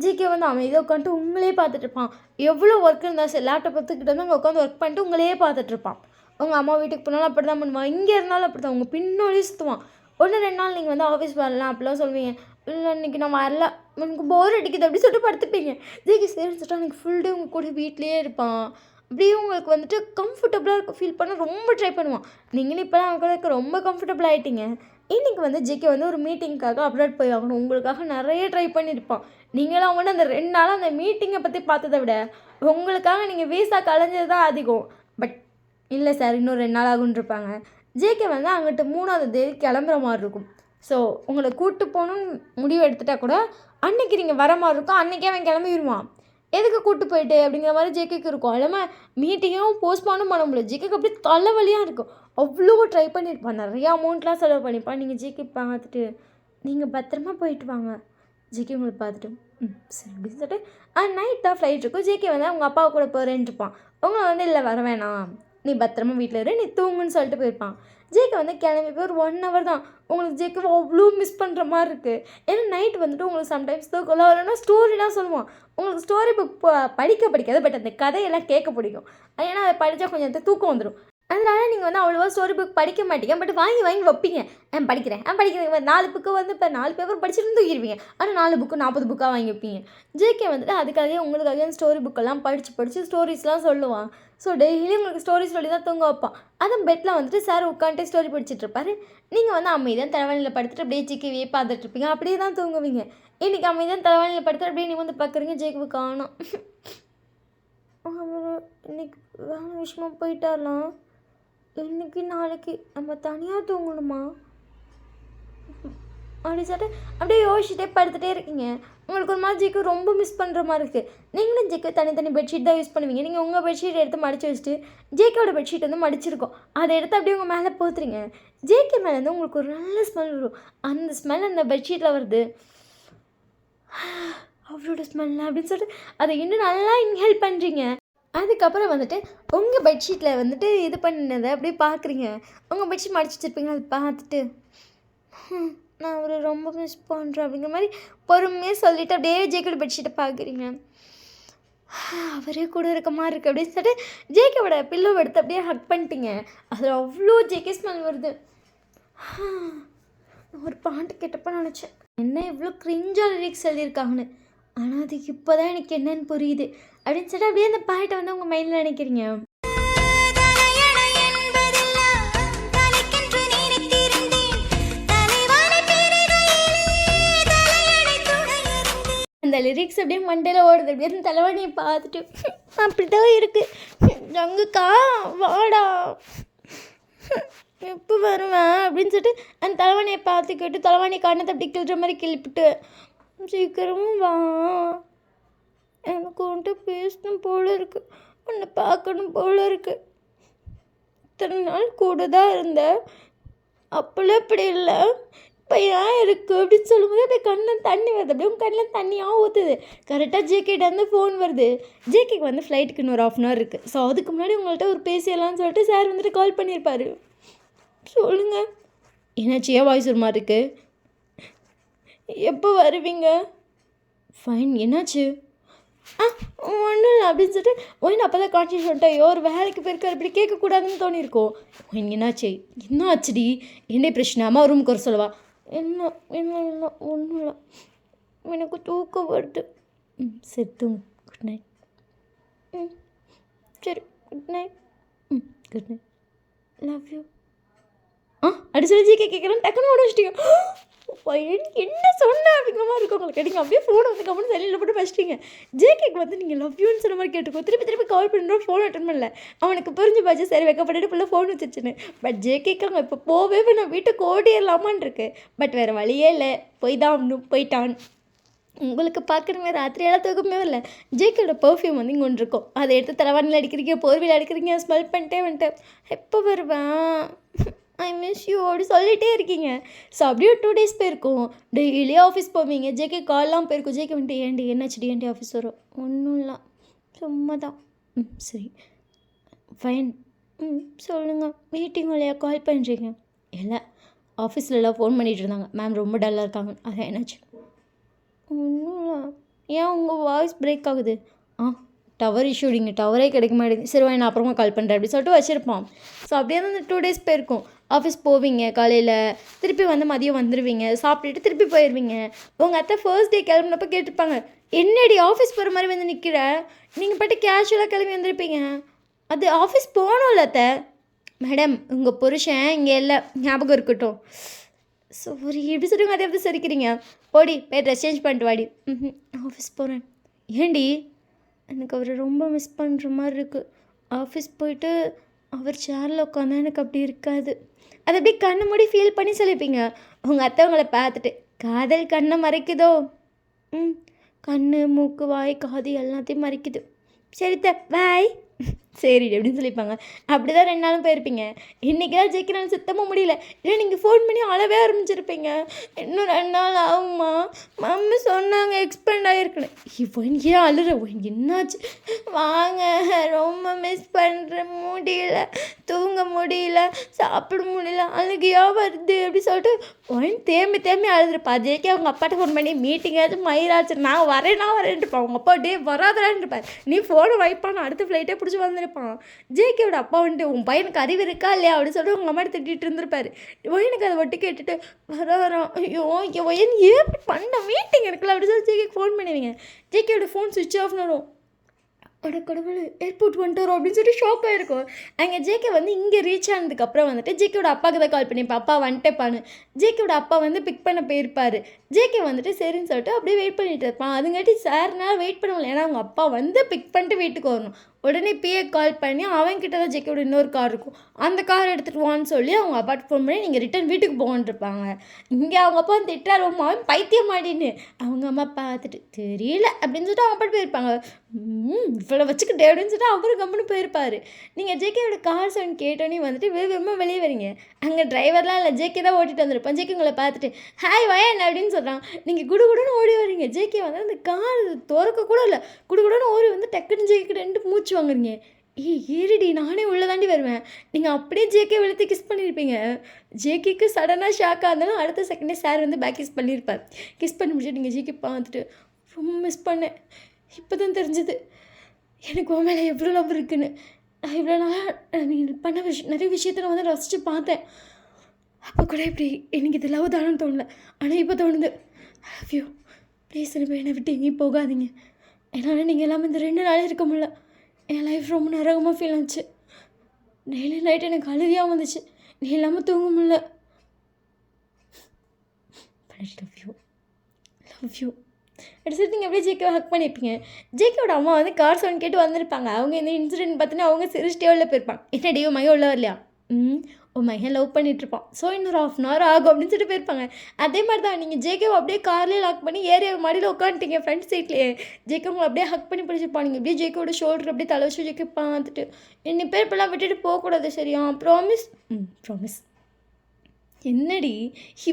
ஜிகே வந்து அமைதியாக உட்காந்துட்டு உங்களே பார்த்துட்ருப்பான். எவ்வளோ ஒர்க் இருந்தால் சரி லேப்டாப் எடுத்துக்கிட்டு வந்து அங்கே உட்காந்து ஒர்க் பண்ணிட்டு உங்களையே பார்த்துட்ருப்பான். உங்கள் அம்மா வீட்டுக்கு போனாலும் அப்படி தான் பண்ணுவான். இங்கே இருந்தாலும் அப்படி தான். உங்கள் பின்னாடியே சுற்றுவான். 1-2 நாள் நீங்கள் வந்து ஆஃபீஸ் வரலாம் அப்படிலாம் சொல்லுவீங்க. இல்லை இன்றைக்கி நான் வரல, எனக்கு போர் அடிக்குது அப்படி சொல்லிட்டு படுத்துப்பீங்க. ஜிகே சரின்னு சொல்லிட்டு அன்றைக்கி ஃபுல் டே உங்கள் கூட வீட்லேயே இருப்பான். அப்படியே உங்களுக்கு வந்துட்டு கம்ஃபர்டபுளாக இருக்க ஃபீல் பண்ண ரொம்ப ட்ரை பண்ணுவான். நீங்களும் இப்போலாம் அவங்க கூட இருக்க ரொம்ப கம்ஃபர்டபுள் ஆகிட்டீங்க. இன்றைக்கி வந்து ஜிகே வந்து ஒரு மீட்டிங்க்காக அப்ராட் போய் ஆகணும். உங்களுக்காக நிறைய ட்ரை பண்ணியிருப்பான். நீங்களாம் வந்து அந்த 2 நாளாக அந்த மீட்டிங்கை பற்றி பார்த்ததை விட உங்களுக்காக நீங்கள் வீசா கலைஞ்சது தான் அதிகம். பட் இல்லை சார் இன்னும் 2 நாள் ஆகுன்ருப்பாங்க. ஜேகே வந்து அங்கிட்டு 3ஆவது தேதி கிளம்புற மாதிரி இருக்கும். ஸோ உங்களை கூப்பிட்டு போகணுன்னு முடிவு எடுத்துட்டா கூட அன்றைக்கி நீங்கள் வர மாதிரி இருக்கும். அன்றைக்கே அவன் கிளம்பிடுவான். எதுக்கு கூப்பிட்டு போயிட்டு அப்படிங்கிற மாதிரி ஜேகேக்கு இருக்கும். இல்லாமல் மீட்டிங்கும் போஸ்ட்பானும் பண்ண முடியாது. ஜேகேக்கு அப்படியே தலைவலியாக இருக்கும். அவ்வளோ ட்ரை பண்ணியிருப்பான். நிறையா அமௌண்ட்லாம் செலவு பண்ணியிருப்பான். நீங்கள் ஜேகே பார்த்துட்டு நீங்கள் பத்திரமா போயிட்டு வாங்க. ஜேகே உங்களை பார்த்துட்டு சரி அப்படின்னு சொல்லிட்டு நைட் தான் ஃப்ளைட் இருக்கும். ஜேகே வந்து அவங்க அப்பா கூட போகிறேன்ட்டுருப்பான். உங்களை வந்து இல்லை வர வேணாம், நீ பத்திரமா வீட்டில் இரு, நீ தூங்குன்னு சொல்லிட்டு போயிருப்பான். ஜேகே வந்து கிளம்பி போய் ஒரு 1 hour தான். உங்களுக்கு ஜேகே அவ்வளோ மிஸ் பண்ணுற மாதிரி இருக்குது. ஏன்னா நைட் வந்துட்டு உங்களுக்கு சம்டைம்ஸ் தூக்கம் வரலன்னா ஸ்டோரிலாம் சொல்லுவான். உங்களுக்கு ஸ்டோரி புக் படிக்க பிடிக்காது, பட் அந்த கதையெல்லாம் கேட்க பிடிக்கும். ஏன்னா அதை படித்தா கொஞ்சம் தூக்கம் வந்துடும். அதனால் நீங்கள் வந்து அவ்வளோவா ஸ்டோரி புக் படிக்க மாட்டீங்க, பட் வாங்கி வைப்பீங்க. படிக்கிறேன் 4 புக்கு வந்து இப்போ 4 பேப்பர் படிச்சுட்டு தூக்கிடுவீங்க. ஆனால் 4 புக்கு 40 புக்காக வாங்கி வைப்பீங்க. ஜேகே வந்துட்டு அதுக்காகவே உங்களுக்காகவே ஸ்டோரி புக்கெல்லாம் படித்து ஸ்டோரிஸ்லாம் சொல்லுவான். ஸோ டெய்லி உங்களுக்கு ஸ்டோரி சொல்லி தான் தூங்க வைப்பான். அதுவும் பெட்டில் வந்துட்டு சார் உட்காந்துட்டு ஸ்டோரி படிச்சுட்ருப்பாரு. நீங்கள் வந்து அமைதியாக தலைவலியில் படுத்துட்டு அப்படியே ஜேகேவே பார்த்துட்ருப்பீங்க. அப்படியே தான் தூங்குவீங்க. இன்றைக்கி அமைதியாக தலைவலியில் படுத்துட்டு அப்படியே நீங்கள் வந்து பார்க்குறீங்க, ஜேகேவை காணோம். அவர் இன்னைக்கு வேலை விஷயமா போயிட்டாரலாம். இன்னைக்கு நாளைக்கு நம்ம தனியாக தூங்கணுமா அப்படி சொல்லிட்டு அப்படியே யோசிச்சுட்டே படுத்துகிட்டே இருக்கீங்க. உங்களுக்கு ஒரு மாதிரி ஜேகே ரொம்ப மிஸ் பண்ணுற மாதிரி இருக்குது. நீங்களும் ஜேகே தனித்தனி பெட்ஷீட் தான் யூஸ் பண்ணுவீங்க. நீங்கள் உங்கள் பெட்ஷீட் எடுத்து மடித்து வச்சுட்டு ஜேகேவோட பெட்ஷீட் வந்து மடிச்சிருக்கோம். அதை எடுத்து அப்படியே உங்கள் மேலே போத்துறீங்க. ஜேகே மேலே வந்து உங்களுக்கு ஒரு நல்ல ஸ்மெல் வரும். அந்த ஸ்மெல் அந்த பெட்ஷீட்டில் வருது. அவளோட ஸ்மெல் அப்படின்னு சொல்லிட்டு அதை இன்னும் நல்லா இன்ஹேல் பண்ணுறீங்க. அதுக்கப்புறம் வந்துட்டு உங்கள் பெட்ஷீட்டில் வந்துட்டு இது பண்ணதை அப்படியே பார்க்குறீங்க. உங்கள் பெட்ஷீட் மடிச்சு வச்சுருப்பீங்க. அதை பார்த்துட்டு நான் அவரை ரொம்ப மிஸ் பண்ணுறேன் அப்படிங்கிற மாதிரி பொறுமையாக சொல்லிவிட்டு அப்படியே ஜேகேவோட பெட்ஷீட்டை பார்க்குறீங்க. அவரே கூட இருக்க மாதிரி இருக்குது அப்படின்னு சொல்லிட்டு ஜேகேவோட பில்லோவை எடுத்து அப்படியே ஹக் பண்ணிட்டீங்க. அதில் அவ்வளோ ஜேகே ஸ்மெல் வருது. ஒரு பாட்டு கேட்டப்போ நினச்சேன் என்ன இவ்வளோ கிரிஞ்சாக லிரிக்ஸ் எழுதியிருக்காங்கன்னு. ஆனால் அதுக்கு இப்போ தான் எனக்கு என்னன்னு புரியுது அப்படின்னு சொல்லிட்டு அப்படியே அந்த பாட்டை வந்து உங்கள் மைண்டில் நினைக்கிறீங்க. அந்த லிரிக்ஸ் அப்படியே மண்டையில் ஓடுது. அப்படியே அந்த தலைவணியை பார்த்துட்டு அப்படி தான் இருக்குது. ஜங்குக்கா வாடா எப்போ வருவேன் அப்படின்னு சொல்லிட்டு அந்த தலைவணியை பார்த்துக்கிட்டு தலைவணி கண்ணத்தை அப்படி கிள்ற மாதிரி கிளிப்பிட்டு சீக்கிரமும் வா, எனக்கு உன்ட்டு பேசணும் போல இருக்குது, உன்னை பார்க்கணும் போல இருக்குது. இத்தனை நாள் கூட தான் இருந்தேன், அப்போல்லாம் இப்படி இல்லை, இப்போ ஏன் இருக்குது அப்படின்னு சொல்லும்போது அப்படியே கண்ணில் தண்ணி வருது. அப்படியே உங்கள் கண்ணில் தண்ணியாக ஊற்றுது. கரெக்டாக ஜேகேட்டேருந்து ஃபோன் வருது. ஜேகேக்கு வந்து ஃப்ளைட்டுக்கு இன்னொரு 1/2 hour இருக்குது. ஸோ அதுக்கு முன்னாடி உங்கள்கிட்ட ஒரு பேசிடலாம்னு சொல்லிட்டு சார் வந்துட்டு கால் பண்ணியிருப்பார். சொல்லுங்கள். என்னாச்சியா வாய்ஸ் ஒரு மாதிரி இருக்குது, எப்போ வருவீங்க? ஃபைன், என்னாச்சு? ஒன்றும் இல்லை அப்படின்னு சொல்லிட்டு ஒயின் அப்போ தான் கான்ஷியஸ் பண்ணிட்டேன். ஒரு வேலைக்கு போயிருக்காரு, இப்படி கேட்கக்கூடாதுன்னு தோணியிருக்கோம். ஒயின் என்னாச்சு? என்ன ஆச்சுடி? என்ன பிரச்சனை? அம்மா ரூமுக்கு வர சொல்லவா? என்ன என்ன இல்லை ஒன்றும் இல்லை, எனக்கு தூக்கம் வருது. சரி தூங்கு, குட் நைட். சரி good night. Good night, love you. அப்படி சொல்லி ஜிகே கேட்குறேன், டக்குன்னு ஓட வச்சிட்டீங்க. பையன் என்ன சொன்னேன் அப்படிங்கிற மாதிரி இருக்கும் உங்களுக்கு. நீங்கள் அப்படியே ஃபோன் வந்து கம்மனு செல்லில் போட்டு வச்சிட்டீங்க. ஜேகேக்கு வந்து நீங்கள் லவ் யூன்னு சொன்ன மாதிரி கேட்டுக்கோ. திருப்பி கால் பண்ணுறோம், ஃபோன் அட்டன் பண்ணல. அவனுக்கு புரிஞ்சு போச்சு, சரி வைக்கப்பட்டு ஃபுல்லாக ஃபோன் வச்சிருச்சுன்னு. பட் ஜேகேக்கு அங்கே இப்போ போவே நான் வீட்டுக்கு ஓடிடலாமான்னு இருக்கு. பட் வேறு வழியே இல்லை, போய் தான் ஆகணும். போயிட்டான். உங்களுக்கு பார்க்கணுமே ராத்திரியெல்லாம் தூக்கமே இல்லை. ஜேகேயோட பர்ஃப்யூம் வந்து இங்கே ஒன்று இருக்கும். அதை எடுத்து தலைவானில் அடிக்கிறீங்க, போர்வையில் அடிக்கிறீங்க, ஸ்மெல் பண்ணிட்டே வந்துட்டேன். எப்போ வருவேன், ஐ மிஸ் யூ அப்படி சொல்லிகிட்டே இருக்கீங்க. ஸோ அப்படியே 2 days போயிருக்கும். டெய்லி ஆஃபீஸ் போவீங்க. ஜேகே கால்லாம் போயிருக்கும். ஜேகே வந்துட்டு ஏன்டி என்னாச்சுடி, ஏன்டி ஆஃபீஸ் வரும்? ஒன்றும் இல்லை, சும்மா தான். சரி ஃபைன். சொல்லுங்கள். மீட்டிங் இல்லையா கால் பண்ணுறீங்க? இல்லை, ஆஃபீஸ்லலாம் ஃபோன் பண்ணிகிட்டு இருந்தாங்க, மேம் ரொம்ப டல்லாக இருக்காங்க. அதான் என்னாச்சு? ஒன்றும் ஏன் உங்கள் வாய்ஸ் பிரேக் ஆகுது? ஆ டவர் இஷ்யூடிங்க, டவரே கிடைக்க மாட்டேங்குது. சரி நான் அப்புறமா கால் பண்ணுறேன் அப்படி சொல்லிட்டு வச்சுருப்பான். ஸோ அப்படியே தான் அந்த 2 டேஸ் போயிருக்கும். ஆஃபீஸ் போவீங்க காலையில், திருப்பி வந்து மதியம் வந்துடுவீங்க, சாப்பிட்டுட்டு திருப்பி போயிடுவீங்க. உங்கள் அத்தை ஃபர்ஸ்ட் டே கிளம்புனப்போ கேட்டிருப்பாங்க, என்னடி ஆஃபீஸ் போகிற மாதிரி வந்து நிற்கிற, நீங்கள் பாட்டு கேஷுவலாக கிளம்பி வந்திருப்பீங்க. அது ஆஃபீஸ் போகணும்ல அத்தை. மேடம் உங்கள் புருஷன் இங்கே இல்லை, ஞாபகம் இருக்கட்டும். சாரி எப்படி சொல்லுங்க, அதே எப்படி சரிக்கிறீங்க? ஓடி போய் ட்ரெஸ் சேஞ்ச் பண்ணிட்டு வாடி. ஆஃபீஸ் போகிறேன். ஏண்டி? எனக்கு அவரை ரொம்ப மிஸ் பண்ணுற மாதிரி இருக்குது. ஆஃபீஸ் போயிட்டு அவர் சேரில் உட்காந்தா எனக்கு அப்படி இருக்காது. அதை அப்படியே கண்ணை மூடி ஃபீல் பண்ணி சொல்லிப்பீங்க. உங்கள் அத்தை உங்களை பார்த்துட்டு, காதல் கண்ணை மறைக்குதோ? கண், மூக்கு, வாய், காது எல்லாத்தையும் மறைக்குது. சரித்த பாய். சரி அப்படின்னு சொல்லிப்பாங்க. அப்படி தான் 2 நாளும் போயிருப்பீங்க. இன்றைக்கி தான் ஜெயிக்கிறாங்க சுத்தமாக முடியல. இல்லை நீங்கள் ஃபோன் பண்ணி அழவே ஆரம்பிச்சிருப்பீங்க. இன்னும் 2 நாள் ஆகுமா, மம்மி சொன்னாங்க எக்ஸ்பெண்ட் ஆகிருக்குன்னு. இவன் ஏன் அழுற, என்னாச்சு? வாங்க, ரொம்ப மிஸ் பண்ணுறேன், முடியல, தூங்க முடியல, சாப்பிட முடியல, அழுகையாக வருது அப்படி சொல்லிட்டு ஒயின் தேம்பி அழுதுருப்பா. ஜேக்கே அவங்க அப்பாட்ட ஃபோன் பண்ணி மீட்டிங்காச்சும் மயிராச்சு, நான் வரேன்ட்டுருப்பான். அவங்க அப்பா டே வராதரான்ட்டுருப்பார். நீ ஃபோனை வைப்பான்னு அடுத்த ஃப்ளைட்டே பிடிச்சி வந்திருப்பான். ஜேகேவோட அப்பா வந்துட்டு உன் பையனுக்கு அறிவு இருக்கா இல்லையா அப்படின்னு சொல்லிட்டு உங்கள் அம்மா திட்டிகிட்டு இருந்திருப்பாரு. ஒயனுக்கு அதை ஒட்டி கேட்டுட்டு வரான். ஐயோ ஒயன் ஏன் பண்ண மீட்டிங் இருக்குல்ல அப்படி சொல்லி ஜேகேக்கு ஃபோன் பண்ணுவீங்க. ஜேகேவோட ஃபோன் சுவிட்ச் ஆஃப்னு வரும். அட கடவுள், ஏர்போர்ட் வந்துட்டு வரும் அப்படின்னு சொல்லி ஷாக் ஆகிருக்கும். அங்கே ஜேகே வந்து இங்கே ரீச் ஆனதுக்கப்புறம் வந்துட்டு ஜேகேவோட அப்பாவுக்கு தான் கால் பண்ணிப்பேன், அப்பா வந்துட்டேப்பான்னு. ஜேகேவோட அப்பா வந்து பிக் பண்ண போயிருப்பார். ஜேகே வந்துட்டு சரின்னு சொல்லிட்டு அப்படியே வெயிட் பண்ணிட்டு இருப்பான். அதுங்காட்டி சார்னால் வெயிட் பண்ண முடியல, ஏன்னா அவங்க அப்பா வந்து பிக் பண்ணிட்டு வீட்டுக்கு வரணும். உடனே பிஏ கால் பண்ணி அவன்கிட்ட தான் ஜேகேவோட இன்னொரு கார் இருக்கும், அந்த கார் எடுத்துகிட்டு வான்னு சொல்லி அவங்க அப்பாட்டு ஃபோன் பண்ணி நீங்கள் ரிட்டன் வீட்டுக்கு போகன்ட்ருப்பாங்க. இங்கே அவங்க அப்பா வந்து திட்டார், அவன் பைத்தியம் மாட்டின்னு. அவங்க அம்மா பார்த்துட்டு தெரியல அப்படின்னு சொல்லிட்டு அவங்க அப்பாட்டு போயிருப்பாங்க. இவ்வளோ வச்சுக்கிட்டே அப்படின்னு சொல்லிட்டு அவரும் கம்முன்னு போயிருப்பார். நீங்கள் ஜேகேவோட கார் சவுண்ட் கேட்டோன்னே வந்துட்டு வேகமாக வெளியே வரீங்க. அங்கே டிரைவர்லாம் இல்லை, ஜேகே தான் ஓட்டிகிட்டு வந்திருப்பான். ஜேகே உங்களை பார்த்துட்டு ஹாய் வயன் அப்படின்னு சொல்கிறான். நீங்கள் குடுகுடுன்னு ஓடி வரீங்க. ஜேகே வந்து அந்த கார் திறக்க கூட இல்லை, குடுகுடுன்னு ஓடி வந்து டக்குன்னு ஜேகே 2 மூச்சு வாங்குறீங்க. ஏறிடி நானே உள்ளே தாண்டி வருவேன். நீங்கள் அப்படியே ஜேகே வெளுத்து கிஸ் பண்ணியிருப்பீங்க. ஜேகேக்கு சடனாக ஷாக்காக இருந்தாலும் அடுத்த செகண்டே சார் வந்து பேக் கிஸ் பண்ணியிருப்பார். கிஸ் பண்ணி முடிச்சுட்டு நீங்கள் ஜேகே பார்த்துட்டு ரொம்ப மிஸ் பண்ணேன், இப்போ தான் தெரிஞ்சுது எனக்கு உன் மேலே எவ்வளோ லவ் இருக்குன்னு. நான் இவ்வளோ நாளாக நீ பண்ண நிறைய விஷயத்த நான் வந்து ரசித்து பார்த்தேன். அப்போ கூட இப்படி எனக்கு இது லவ் தானு தோணல, ஆனால் இப்போ தோணுது. லவ் யூ, ப்ளீஸ் என்னை விட்டு எங்கேயும் போகாதீங்க. என்னால் நீங்கள் எல்லாமே இந்த 2 நாளே இருக்க முடியல. என் லைஃப் ரொம்ப நரகமாக ஃபீல் ஆச்சு. டெய்லி நைட் எனக்கு அழுதியாக வந்துச்சு, நீ இல்லாமல் தூங்க முடியல. லவ் யூ லவ் யூ அப்படி சொல்லிட்டு நீங்கள் அப்படியே ஜேகேவை ஹக் பண்ணியிருப்பீங்க. ஜேகேவோட அம்மா வந்து கார் சவுண்ட் கேட்டு வந்திருப்பாங்க. அவங்க இந்த இன்சிடென்ட் பார்த்தீங்கன்னா அவங்க சிரிச்சிட்டே உள்ள போயிருப்பாங்க. என்ன டியோ மையம் உள்ள வரலையா? உன் மையன் லவ் பண்ணிகிட்ருப்பான், ஸோ இன்னொரு 1/2 hour ஆகும் அப்படின்னு சொல்லிட்டு போயிருப்பாங்க. அதே மாதிரி தான் நீங்கள் ஜேகேவை அப்படியே கார்லேயே லாக் பண்ணி ஏரியா மாடியில் உட்காந்துட்டீங்க ஃப்ரண்ட் சீட்லேயே. ஜேகே உங்களை அப்படியே ஹக் பண்ணி பிடிச்சிருப்பாங்க. நீங்கள் அப்படியே ஜேகேவோட ஷோல்டர் அப்படியே தலை வச்சு ஜேகே பார்த்துட்டு என்னை பேர் இப்பெல்லாம் விட்டுட்டு போகக்கூடாது சரியா, ப்ராமிஸ். ப்ராமிஸ். என்னடி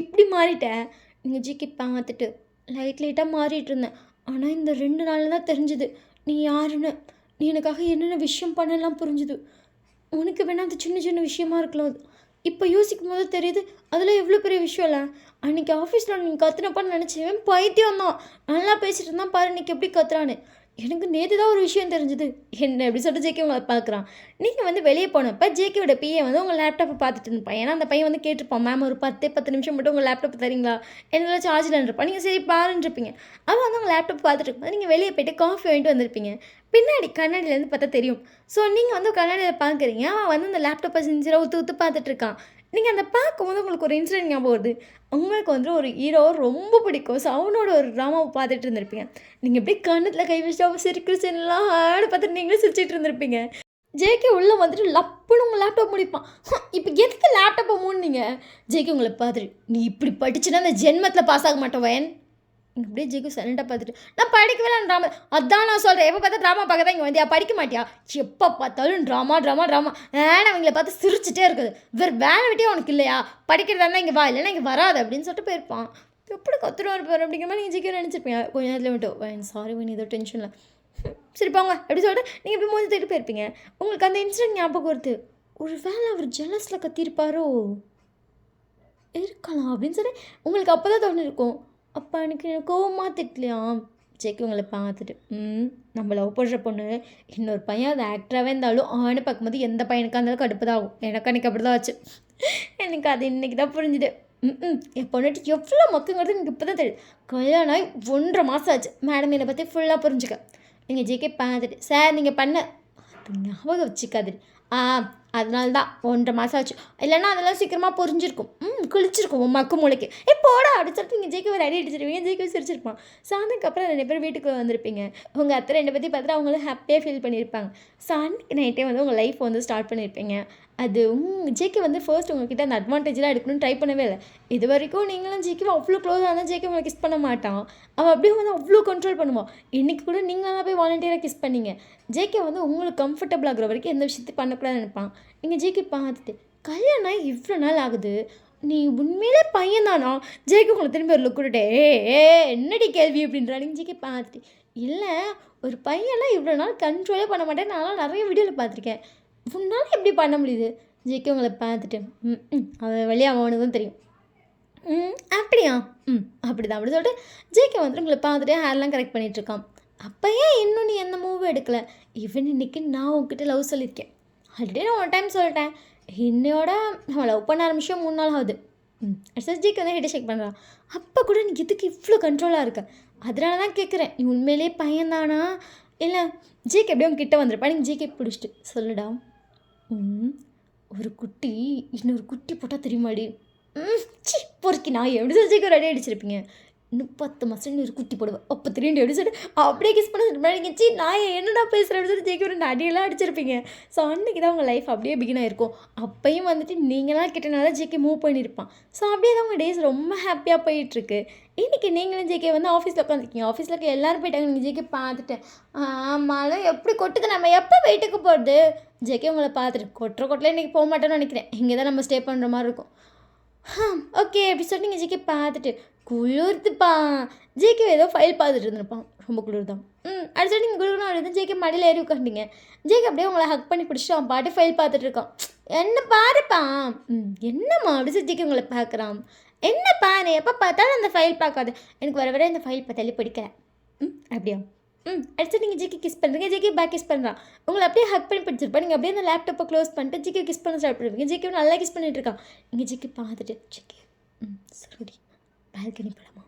இப்படி மாறிட்டேன்? நீங்கள் ஜேகே பார்த்துட்டு லைட்டாக மாறிட்டு இருந்தேன். ஆனால் இந்த 2 நாளில் தான் தெரிஞ்சுது நீ யாருன்னு. நீ எனக்காக என்னென்ன விஷயம் பண்ணலாம் புரிஞ்சுது. உனக்கு வேணால் அது சின்ன சின்ன விஷயமா இருக்கலாம், அது இப்போ யோசிக்கும் போது தெரியுது அதில் எவ்வளோ பெரிய விஷயம் இல்லை. அன்றைக்கி ஆஃபீஸில் நீங்கள் கத்துனப்பான்னு நினச்சேன், பைத்தியம் தான், நல்லா பேசிகிட்டு இருந்தான் பாரு இன்றைக்கி எப்படி கத்துறான்னு. எனக்கு நேற்று தான் ஒரு விஷயம் தெரிஞ்சுது. என்ன அப்படி சொல்லிட்டு ஜேகே உங்களை பார்க்குறான். நீங்கள் வந்து வெளியே போனப்போ ஜேகேவோட பிஏ வந்து உங்கள் லேப்டாப்பை பார்த்துட்டு இருப்பான். ஏன்னா அந்த பையன் வந்து கேட்டிருப்பான், மேம் ஒரு 10 நிமிஷம் மட்டும் உங்கள் லேப்டாப் தரீங்களா, என்னெல்லாம் சார்ஜில் இருப்பான். நீங்கள் சரி பாருன்ட்ருப்பீங்க. அவன் வந்து உங்கள் லேப்டாப் பார்த்துட்டு இருக்கும்போது நீங்கள் வெளியே போய்ட்டு காஃபி வாங்கிட்டு வந்திருப்பீங்க. பின்னாடி கண்ணாடியிலேருந்து பார்த்தா தெரியும். ஸோ நீங்கள் வந்து கண்ணாடியில் பார்க்குறீங்க, அவன் வந்து அந்த லேப்டாப்பை சின்சியராக ஊற்று பார்த்துட்ருக்கான். நீங்கள் அந்த பார்க்கும்போது உங்களுக்கு ஒரு இன்சிடென்ட் ஞாபகம் வருது. உங்களுக்கு வந்து ஒரு ஹீரோ ரொம்ப பிடிக்கும், ஸோ அவனோட ஒரு ட்ராமாவை பார்த்துட்டு இருந்திருப்பீங்க. நீங்கள் எப்படி கண்ணத்தில் கை வச்சுட்டு அவன் சிரிக்கிற சீன்லாம் ஆட பார்த்துட்டு நீங்களும் சிரிச்சிட்டு இருந்திருப்பீங்க. ஜேகே உள்ளே வந்துட்டு லப்புன்னு உங்கள் லேப்டாப் முடிப்பான். இப்போ எதுக்கு லேப்டாப்பை மூணுனீங்க? ஜேகே உங்களை பார்த்துட்டு நீ இப்படி படிச்சுன்னா அந்த ஜென்மத்தில் பாஸ் ஆக மாட்டேன் வயன். இங்கே அப்படியே ஜேகே சைலண்டாக பார்த்துட்டு நான் படிக்கவே இல்லை ட்ராமா. அதான் நான் சொல்கிறேன், எப்போ பார்த்தா ட்ராமா பார்க்க தான் இங்கே வந்தியா, படிக்க மாட்டியா? எப்போ பார்த்தாலும் ட்ராமா அவங்கள பார்த்து சிரிச்சிட்டே இருக்குது. வேலை விட்டே உனக்கு இல்லையா? படிக்கிறதா இருந்தால் இங்கே வா, இல்லைன்னா இங்கே வராது அப்படின்னு சொல்லிட்டு போயிருப்பான். எப்படி கத்துருவா இருப்பார் அப்படிங்கிற மாதிரி நீங்கள் ஜேகே நினச்சிருப்பீங்க. கொஞ்ச நேரத்தில் விட்டு வயன் சாரி வயன், ஏதோ டென்ஷனில் சரிப்பாங்க அப்படி சொல்லிட்டு நீங்கள் இப்படி மூஞ்சி தேடி போயிருப்பீங்க. உங்களுக்கு அந்த இன்சிடென்ட் ஞாபகம் வருது. ஒரு வேளை அவர் ஜெலஸில் கத்திருப்பாரோ இருக்கலாம் அப்படின்னு சொல்லி உங்களுக்கு அப்போ தான் தோணிருக்கும். அப்போ எனக்கு கோவமாக திட்டலையா? ஜேகே உங்களை பார்த்துட்டு நம்ம லவ் பண்ணுற பொண்ணு இன்னொரு பையன் அது ஆக்டராகவே இருந்தாலும் ஆணை பார்க்கும்போது எந்த பையனுக்காக இருந்தாலும் கடுப்பு தான் ஆகும். எனக்கு அன்றைக்கி அப்படி தான் ஆச்சு. எனக்கு அது இன்றைக்கி தான் புரிஞ்சுது. என் பொண்ணுட்டு எவ்வளோ மக்குங்கிறது எனக்கு இப்போ தான் தெரியுது. கல்யாணம் ஆகி 1.5 மாதம் ஆச்சு. மேடம் என்னை பற்றி ஃபுல்லாக புரிஞ்சுக்க. நீங்கள் ஜேகே பார்த்துட்டு சார் நீங்கள் பண்ண அது ஞாபகம் வச்சுக்காது. அதனால தான் 1.5 மாதம் ஆச்சு. இல்லைன்னா அதெல்லாம் சீக்கிரமாக புரிஞ்சிருக்கும். குளிச்சிருக்கும் உன் மக்கு மூளைக்கு. போடா அப்படின்னு சொல்லிட்டு நீங்கள் ஜேகே ஒரு அடி அடிச்சிருவீங்க. ஜேகே சிரிச்சிருப்பான். ஸோ அதுக்கப்புறம் 2 பேர் வீட்டுக்கு வந்திருப்பீங்க. உங்கள் அத்தை 2 பற்றி பார்த்துட்டு அவங்களும் ஹாப்பியாக ஃபீல் பண்ணியிருப்பாங்க. ஸோ அன்றைக்கி நைட்டே வந்து உங்கள் லைஃப் வந்து ஸ்டார்ட் பண்ணியிருப்பீங்க. அது ஜேகே வந்து ஃபர்ஸ்ட் உங்ககிட்ட அந்த அட்வான்டேஜ்லாம் எடுக்கணும்னு ட்ரை பண்ணவே இல்லை. இது வரைக்கும் நீங்களும் ஜேகேவும் அவ்வளோ க்ளோஸ் ஆனால் ஜேகே உங்களை கிஸ் பண்ண மாட்டான். அவன் அப்படியே வந்து அவ்வளோ கண்ட்ரோல் பண்ணுவான். இன்றைக்கி கூட நீங்களாம் போய் வாலண்டியராக கிஸ் பண்ணீங்க. ஜேகே வந்து உங்களுக்கு கம்ஃபர்டபுள் ஆகுற வரைக்கும் எந்த விஷயத்தையும் பண்ணக்கூடாதுன்னு நினைப்பான். நீங்கள் ஜேகே பார்த்துட்டு கல்யாணம் இவ்வளோ நாள் ஆகுது, நீ உண்மையிலே பையன் தானா? ஜேகே உங்களை திரும்பி ஒரு லுக் கொடுட்டே என்னடி கேள்வி அப்படின்றா. நீங்கள் ஜேகே பார்த்துட்டு இல்லை ஒரு பையன்லாம் இவ்வளோ நாள் கண்ட்ரோலே பண்ண மாட்டேன். நான்லாம் நிறைய வீடியோவில் பார்த்துருக்கேன். உன்னால் எப்படி பண்ண முடியுது? ஜேகே உங்களை பார்த்துட்டு அவன் வழியாக அவனுக்கு தான் தெரியும். அப்படியா? அப்படி தான் அப்படி சொல்லிட்டு ஜேகே வந்துட்டு உங்களை பார்த்துட்டு ஹேர்லாம் கரெக்ட் பண்ணிகிட்ருக்கான். அப்போ ஏன் இன்னும் நீ எந்த மூவும் எடுக்கலை? ஈவன் இன்றைக்கி நான் உங்ககிட்ட லவ் சொல்லியிருக்கேன். ஆல்ரெடி நான் 1 டைம் சொல்லிட்டேன். என்னையோட அவன் லவ் பண்ண ஆரம்பிச்சா 3 நாள் ஆகுது. ஜேகே வந்து ஹெட் ஷேக் பண்ணுறான். அப்போ கூட நீ இதுக்கு இவ்வளோ கண்ட்ரோலாக இருக்க. அதனால தான் கேட்குறேன், நீ உண்மையிலே பையன்தானா இல்லை? ஜேகே எப்படியும் உங்ககிட்ட வந்திருப்பா. நீங்கள் ஜேகே பிடிச்சிட்டு சொல்லுடா, ஒரு குட்டி இன்னொரு குட்டி போட்டால் தெரியுமாடி? பொறுக்கி நான் எப்படி சொல்லி ஜேகே ரெடி அடிச்சிருப்பீங்க. இன்னும் 10 மாதம் நீ ஒரு குட்டி போடுவேன் அப்போ தெரியும் எப்படி சொல்லிட்டு அப்படியே கிஸ் பண்ண சொல்லிட்டு நான் என்னடா பேசுகிறேன் அப்படின்னு சொல்லி ஜேகே ஒரு நடியெல்லாம் அடிச்சிருப்பீங்க. ஸோ அன்றைக்கி தான் உங்கள் லைஃப் அப்படியே பிகின் ஆகிருக்கும். அப்பையும் வந்துட்டு நீங்களாம் கிட்டனால ஜேகே மூவ் பண்ணியிருப்பான். ஸோ அப்படியே தான் உங்கள் டேஸ் ரொம்ப ஹாப்பியாக போயிட்டுருக்கு. இன்றைக்கி நீங்களும் ஜேகே வந்து ஆஃபீஸில் உட்காந்துருக்கீங்க. ஆஃபீஸில் இருக்க எல்லோரும் போயிட்டாங்க. நீங்கள் ஜேகே பார்த்துட்டேன் ஆமாலும் எப்படி கொட்டுது, நம்ம எப்போ வீட்டுக்கு போகிறது? ஜேகே உங்களை பார்த்துட்டு கொட்டுற இன்றைக்கி போக மாட்டேன்னு நினைக்கிறேன். இங்கே தான் நம்ம ஸ்டே பண்ணுற மாதிரி இருக்கும். ஓகே அப்படி சொல்லிட்டு நீங்கள் ஜேகே பார்த்துட்டு குளிர்த்துப்பா. ஜேகே ஏதோ ஃபைல் பார்த்துட்டு இருந்திருப்பான். ரொம்ப குளிர் தான். அடுத்து நீங்கள் குளிர்னு அழுது ஜேகே மடியில் ஏறி உட்காந்துங்க. ஜேகே அப்படியே உங்களை ஹக் பண்ணி பிடிச்சிட்டு அவன் பாட்டு ஃபைல் பார்த்துட்டு இருக்கான். என்ன பாருப்பா. என்னம்மா அப்படி சொல்லி ஜேகே உங்களை பார்க்குறான். என்னப்பா நீ எப்போ பார்த்தாலும் அந்த ஃபைல் பார்க்காது. எனக்கு வர இந்த ஃபைல் பார்த்தாலே பிடிக்கல. அப்படியா? அடுத்து நீங்கள் ஜேகே கிஸ் பண்ணுறீங்க. ஜேகே பேக் கிஸ் பண்ணுறான். உங்களை அப்படியே ஹக் பண்ணி பிடிச்சிருப்பா. நீங்கள் அப்படியே அந்த லேப்டாப்பை க்ளோஸ் பண்ணிட்டு ஜேகே கிஸ் பண்ண ஸ்டார்ட் பண்ணுவீங்க. ஜேகே நல்லா கிஸ் பண்ணிட்டு இருக்கான். நீங்கள் ஜேகே பார்த்துட்டு ஜேகே சரி பால்கனி போகலாமா?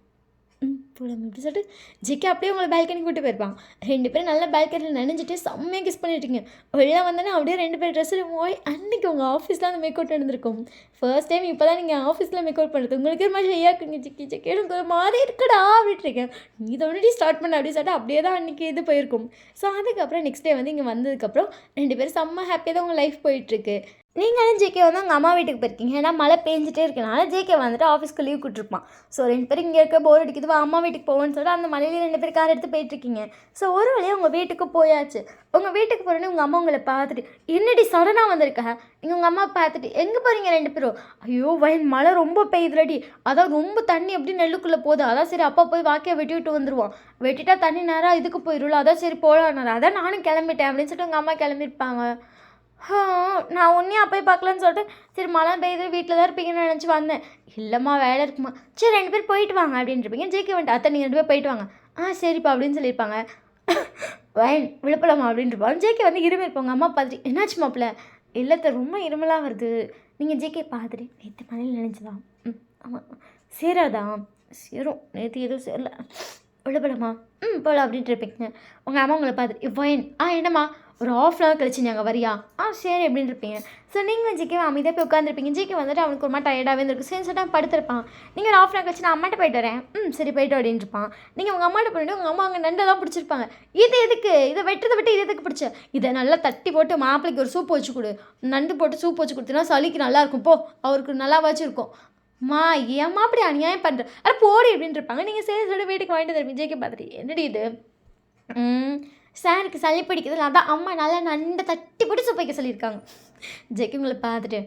போகலாமா இப்படி சொல்லிட்டு ஜேகே அப்படியே உங்களை பால்கனி கூப்பிட்டு போயிருப்பான். 2 பேரும் நல்லா பால்கனியில் நினைஞ்சிட்டு செம்மையாக கிஸ் பண்ணிட்டீங்க. வெளில வந்தோன்னே அப்படியே 2 பேர் ட்ரெஸ்ஸில் போய் அன்றைக்கி உங்கள் ஆஃபீஸில் அந்த மேக் அவுட் நடந்திருக்கும். ஃபர்ஸ்ட் டைம் இப்போ தான் நீங்கள் ஆஃபீஸில் மேக் அவுட் பண்ணுறது. உங்களுக்கு ஒரு மாதிரி ஐயாக்குங்க ஜேகே எனக்கு ஒரு மாதிரி இருக்குடா அப்படின்ட்டு இருக்கேன். நீ இதை ஆல்ரெடி ஸ்டார்ட் பண்ண அப்படின்னு சொல்லிட்டு அப்படியே தான் அன்றைக்கி இது போயிருக்கும். ஸோ அதுக்கப்புறம் நெக்ஸ்ட் டே வந்து இங்கே வந்ததுக்கப்புறம் 2 பேரும் செம்ம ஹாப்பியாக தான் உங்கள் லைஃப் போயிட்டுருக்கு. நீங்களும் ஜேகே வந்து அவங்க அம்மா வீட்டுக்கு போயிருக்கீங்க. ஏன்னா மழை பெஞ்சிட்டே இருக்கனால ஜேகே வந்துட்டு ஆஃபீஸ்க்கு லீவ் கொடுத்துருப்பான். ஸோ 2 பேரும் இங்கே இருக்க போர் அடிக்குது அம்மா வீட்டுக்கு போவோன்னு சொல்லிட்டு அந்த மலையில 2 பேர் கார் எடுத்து போயிட்டுருக்கீங்க. ஸோ ஒரு வழியாக உங்கள் வீட்டுக்கு போயாச்சு. உங்கள் வீட்டுக்கு போகிறோன்னே உங்கள் அம்மா உங்களை பார்த்துட்டு என்னடி சடனாக வந்திருக்கா? நீங்கள் உங்கள் அம்மா பார்த்துட்டு எங்கே போகிறீங்க 2 பேரும்? ஐயோ வயல் மழை ரொம்ப பெய்யுதுலடி, அதான் ரொம்ப தண்ணி எப்படி நெல்லுக்குள்ளே போகுது, அதான் சரி அப்பா போய் வாக்கியாக வெட்டி விட்டு வந்துடுவான். வெட்டிட்டா தண்ணி நேராக இதுக்கு போயிடும்ல, அதான் சரி போகலான்னாரு. அதான் நானும் கிளம்பிட்டேன் அப்படின்னு சொல்லிட்டு உங்கள் அம்மா கிளம்பியிருப்பாங்க. நான் உன்னையும் போய் பார்க்கலான்னு சொல்லிட்டு சரி மழை பெய்யுது வீட்டில் தான் இருப்பீங்கன்னு நினச்சி வந்தேன். இல்லைம்மா வேலை இருக்குமா. சரி 2 பேர் போயிட்டு வாங்க அப்படின்ட்டுருப்பீங்க. ஜேகே வந்துட்டு அத்தை நீங்கள் 2 பேர் போயிட்டு வாங்க. சரிப்பா அப்படின்னு சொல்லியிருப்பாங்க. வயன் விழுப்பலாமா அப்படின்ட்டுருப்பாங்க. ஜேகே வந்து இருமல் இருப்பாங்க. அம்மா பார்த்துட்டு என்னாச்சு மாப்பிள்ள? இல்லத்தை ரொம்ப இருமலாக வருது. நீங்கள் ஜேகே பார்த்துட்டு நேற்று மழையில் நினைச்சதான். ஆமாம் சேராதான் சேரும் நேற்று எதுவும் சேரல விழுப்பலாமா போகலாம் அப்படின்ட்டு இருப்பீங்க. உங்கள் அம்மா உங்களை பார்த்துட்டு வயன் என்னம்மா ஒரு ½ hour கழிச்சு நாங்கள் வரியா? சரி அப்படின்னு இருப்பீங்க. ஸோ நீங்கள் ஜேகே அமைதியாக போய் உட்காந்துருப்பீங்க. ஜேகே வந்துட்டு அவனுக்கு ஒரு மாதிரி டயர்டாகவே இருந்திருக்கு. சரி சொல்லிட்டு படுத்திருப்பான். நீங்கள் ஒரு ½ hour கழிச்சு நான் அம்மாட்ட போயிட்டு வரேன். சரி போய்ட்டு அப்படின்னு இருப்பான். நீங்கள் உங்கள் அம்மாட்ட போயிட்டு உங்கள் அம்மா அங்கே நண்டெல்லாம் பிடிச்சிருப்பாங்க. இது எதுக்கு? இதை வெட்டுறதை விட்டு இது எதுக்கு பிடிச்ச? இதை நல்லா தட்டி போட்டு மாப்பிள்ளைக்கு ஒரு சூப் வச்சு கொடு. நண்டு போட்டு சூப் வச்சு கொடுத்தீங்கன்னா சளிக்கு நல்லாயிருக்கும். போ அவருக்கு நல்லாவாச்சும் இருக்கும். ஏம்மா அப்படி அநியாயம் பண்ணுற போடி அப்படின்னு இருப்பாங்க. நீங்கள் சரி சொல்லி வீட்டுக்கு வாங்கிட்டு வந்துருப்பீங்க. ஜேகே பார்த்துட்டு என்னடி இது சாருக்கு சளி பிடிக்குதுல, அதான் அம்மா நல்லா நண்டை தட்டி போட்டு சூப் வைக்க சொல்லியிருக்காங்க. ஜேகே உங்களை பார்த்துட்டு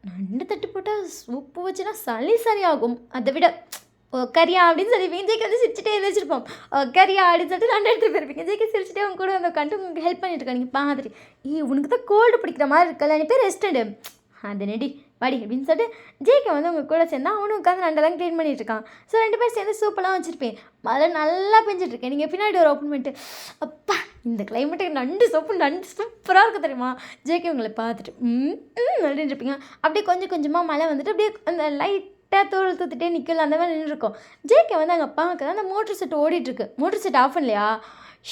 நண்டு தட்டி போட்டால் சூப்பு வச்சுன்னா சளி சரியாகும், அதை விட கரியா அப்படின்னு சொல்லியிருப்பீங்க. ஜேகே வந்து சிரிச்சுட்டே எழுதிச்சிருப்போம். கரியா அப்படின்னு சொல்லிட்டு நண்டு எடுத்து போயிருப்பீங்க. ஜேகே சிரிச்சுட்டே அவங்க கூட அந்த கண்டு உங்களுக்கு ஹெல்ப் பண்ணிட்டு இருக்காங்க. நீங்கள் பார்த்துட்டு உனக்கு தான் கோல்டு பிடிக்கிற மாதிரி இருக்கல, நீ போய் ரெஸ்ட் எடு. அது நெடி வாடி அப்படின்னு சொல்லிட்டு ஜேகே வந்து உங்கள் கூட சேர்ந்தா அவனும் உட்காந்து நண்டெல்லாம் க்ளீன் பண்ணிட்டு இருக்கான். ஸோ 2 பேர் சேர்ந்து சூப்பெல்லாம் வச்சுருப்பேன். மழை நல்லா பெஞ்சிட்ருக்கேன். நீங்கள் பின்னாடி ஒரு ஓப்பன் பண்ணிட்டு அப்பா இந்த கிளைமேட்டுக்கு நண்டு சூப்பராக இருக்குது தெரியுமா. ஜேகே உங்களை பார்த்துட்டு அப்படின்னு இருப்பீங்க. அப்படியே கொஞ்சம் கொஞ்சமாக மழை வந்துட்டு அப்படியே அந்த லைட்டாக தோல் தூத்துட்டே நிற்கல அந்த மாதிரி நின்றுருக்கோம். ஜேகே வந்து அங்கே அப்பாவுக்கு அந்த மோட்டர் செட் ஓடிட்டுருக்கு. மோட்டர் செட் ஆஃப் பண்ணலையா?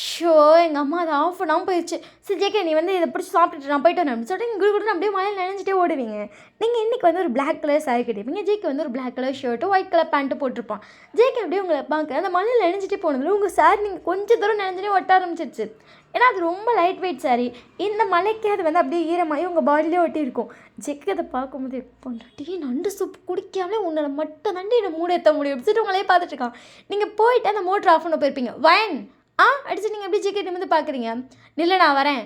ஷோ எங்கள் அம்மா அதை ஆஃப் பண்ணாமல் போயிடுச்சு. சரி ஜேகே நீ வந்து இதை பிடிச்சி சாப்பிட்டுட்டு நான் போயிட்டு வரேன் அப்படின்னு சொல்லிட்டு இங்கே கூட அப்படியே மழையில் நினைஞ்சிட்டே ஓடுவீங்க. நீங்கள் இன்றைக்கி வந்து ஒரு பிளாக் கலர் சாரி கட்டிப்பீங்க. ஜேகே வந்து ஒரு black colour shirt white colour pant போட்டிருப்பான். ஜேகே அப்படியே உங்களை பார்க்க அந்த மழையில் நினைஞ்சிட்டே போனதில் உங்கள் சாரி நீங்கள் கொஞ்சம் தூரம் நினைஞ்சிட்டே ஒட்ட ஆரம்பிச்சிருச்சு. ஏன்னா அது ரொம்ப லைட் வெயிட் சாரி. இந்த மலைக்கு அது வந்து அப்படியே ஈரமாகி உங்கள் பாடியிலே ஒட்டி இருக்கும். ஜேகே அதை பார்க்கும்போது பொண்டாட்டி நண்டு சூப் குடிக்காமலே உன்னை மட்டும் நண்டு என்னை மூட ஏற்ற முடியும் அப்படின்னு சொல்லிட்டு உங்களே பார்த்துட்ருக்கான். நீங்கள் போயிட்டு அந்த மோட்டர் ஆஃப் பண்ண போயிருப்பீங்க. வயன் அடிச்சு நீங்கள் எப்படி ஜேகே வந்து பார்க்குறீங்க. நில்லை நான் வரேன்.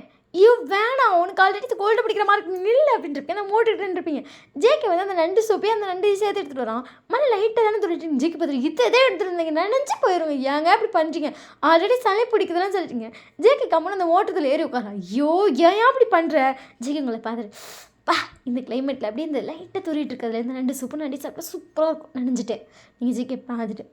வேணாம் உனக்கு ஆல்ரெடி கோல்டு பிடிக்கிற மாதிரி நில்லை அப்படின்ட்டு இருப்பேன். நான் மோட்டுக்கிட்டு இருப்பீங்க. ஜேகே வந்து அந்த நண்டு சோப்பே அந்த நண்டு சேர்த்து எடுத்துகிட்டு வரான். மழை லைட்டாக தானே சொல்லிட்டு ஜேகே பார்த்துட்டு இதே எடுத்துகிட்டு இருந்தீங்க நினச்சி போயிடுங்க. ஏங்க அப்படி பண்ணுறீங்க. ஆல்ரெடி சளி பிடிக்குதுலாம் சொல்லிட்டீங்க. ஜேகே கம்மனு அந்த ஓட்டத்தில் ஏறி உட்காரா. ஐயோ ஏன் அப்படி பண்ணுற. ஜேகே உங்களை பார்த்துட்டு இந்த கிளைமேட்டில் அப்படியே இந்த லைட்டாக தூரிட்டு இருக்கிறதுல இந்த நண்டு சூப்பு நண்டி சாப்பிட்டா சூப்பராக இருக்கும். நினைஞ்சிட்டேன் நீங்கள் ஜிக்கி பார்த்துட்டு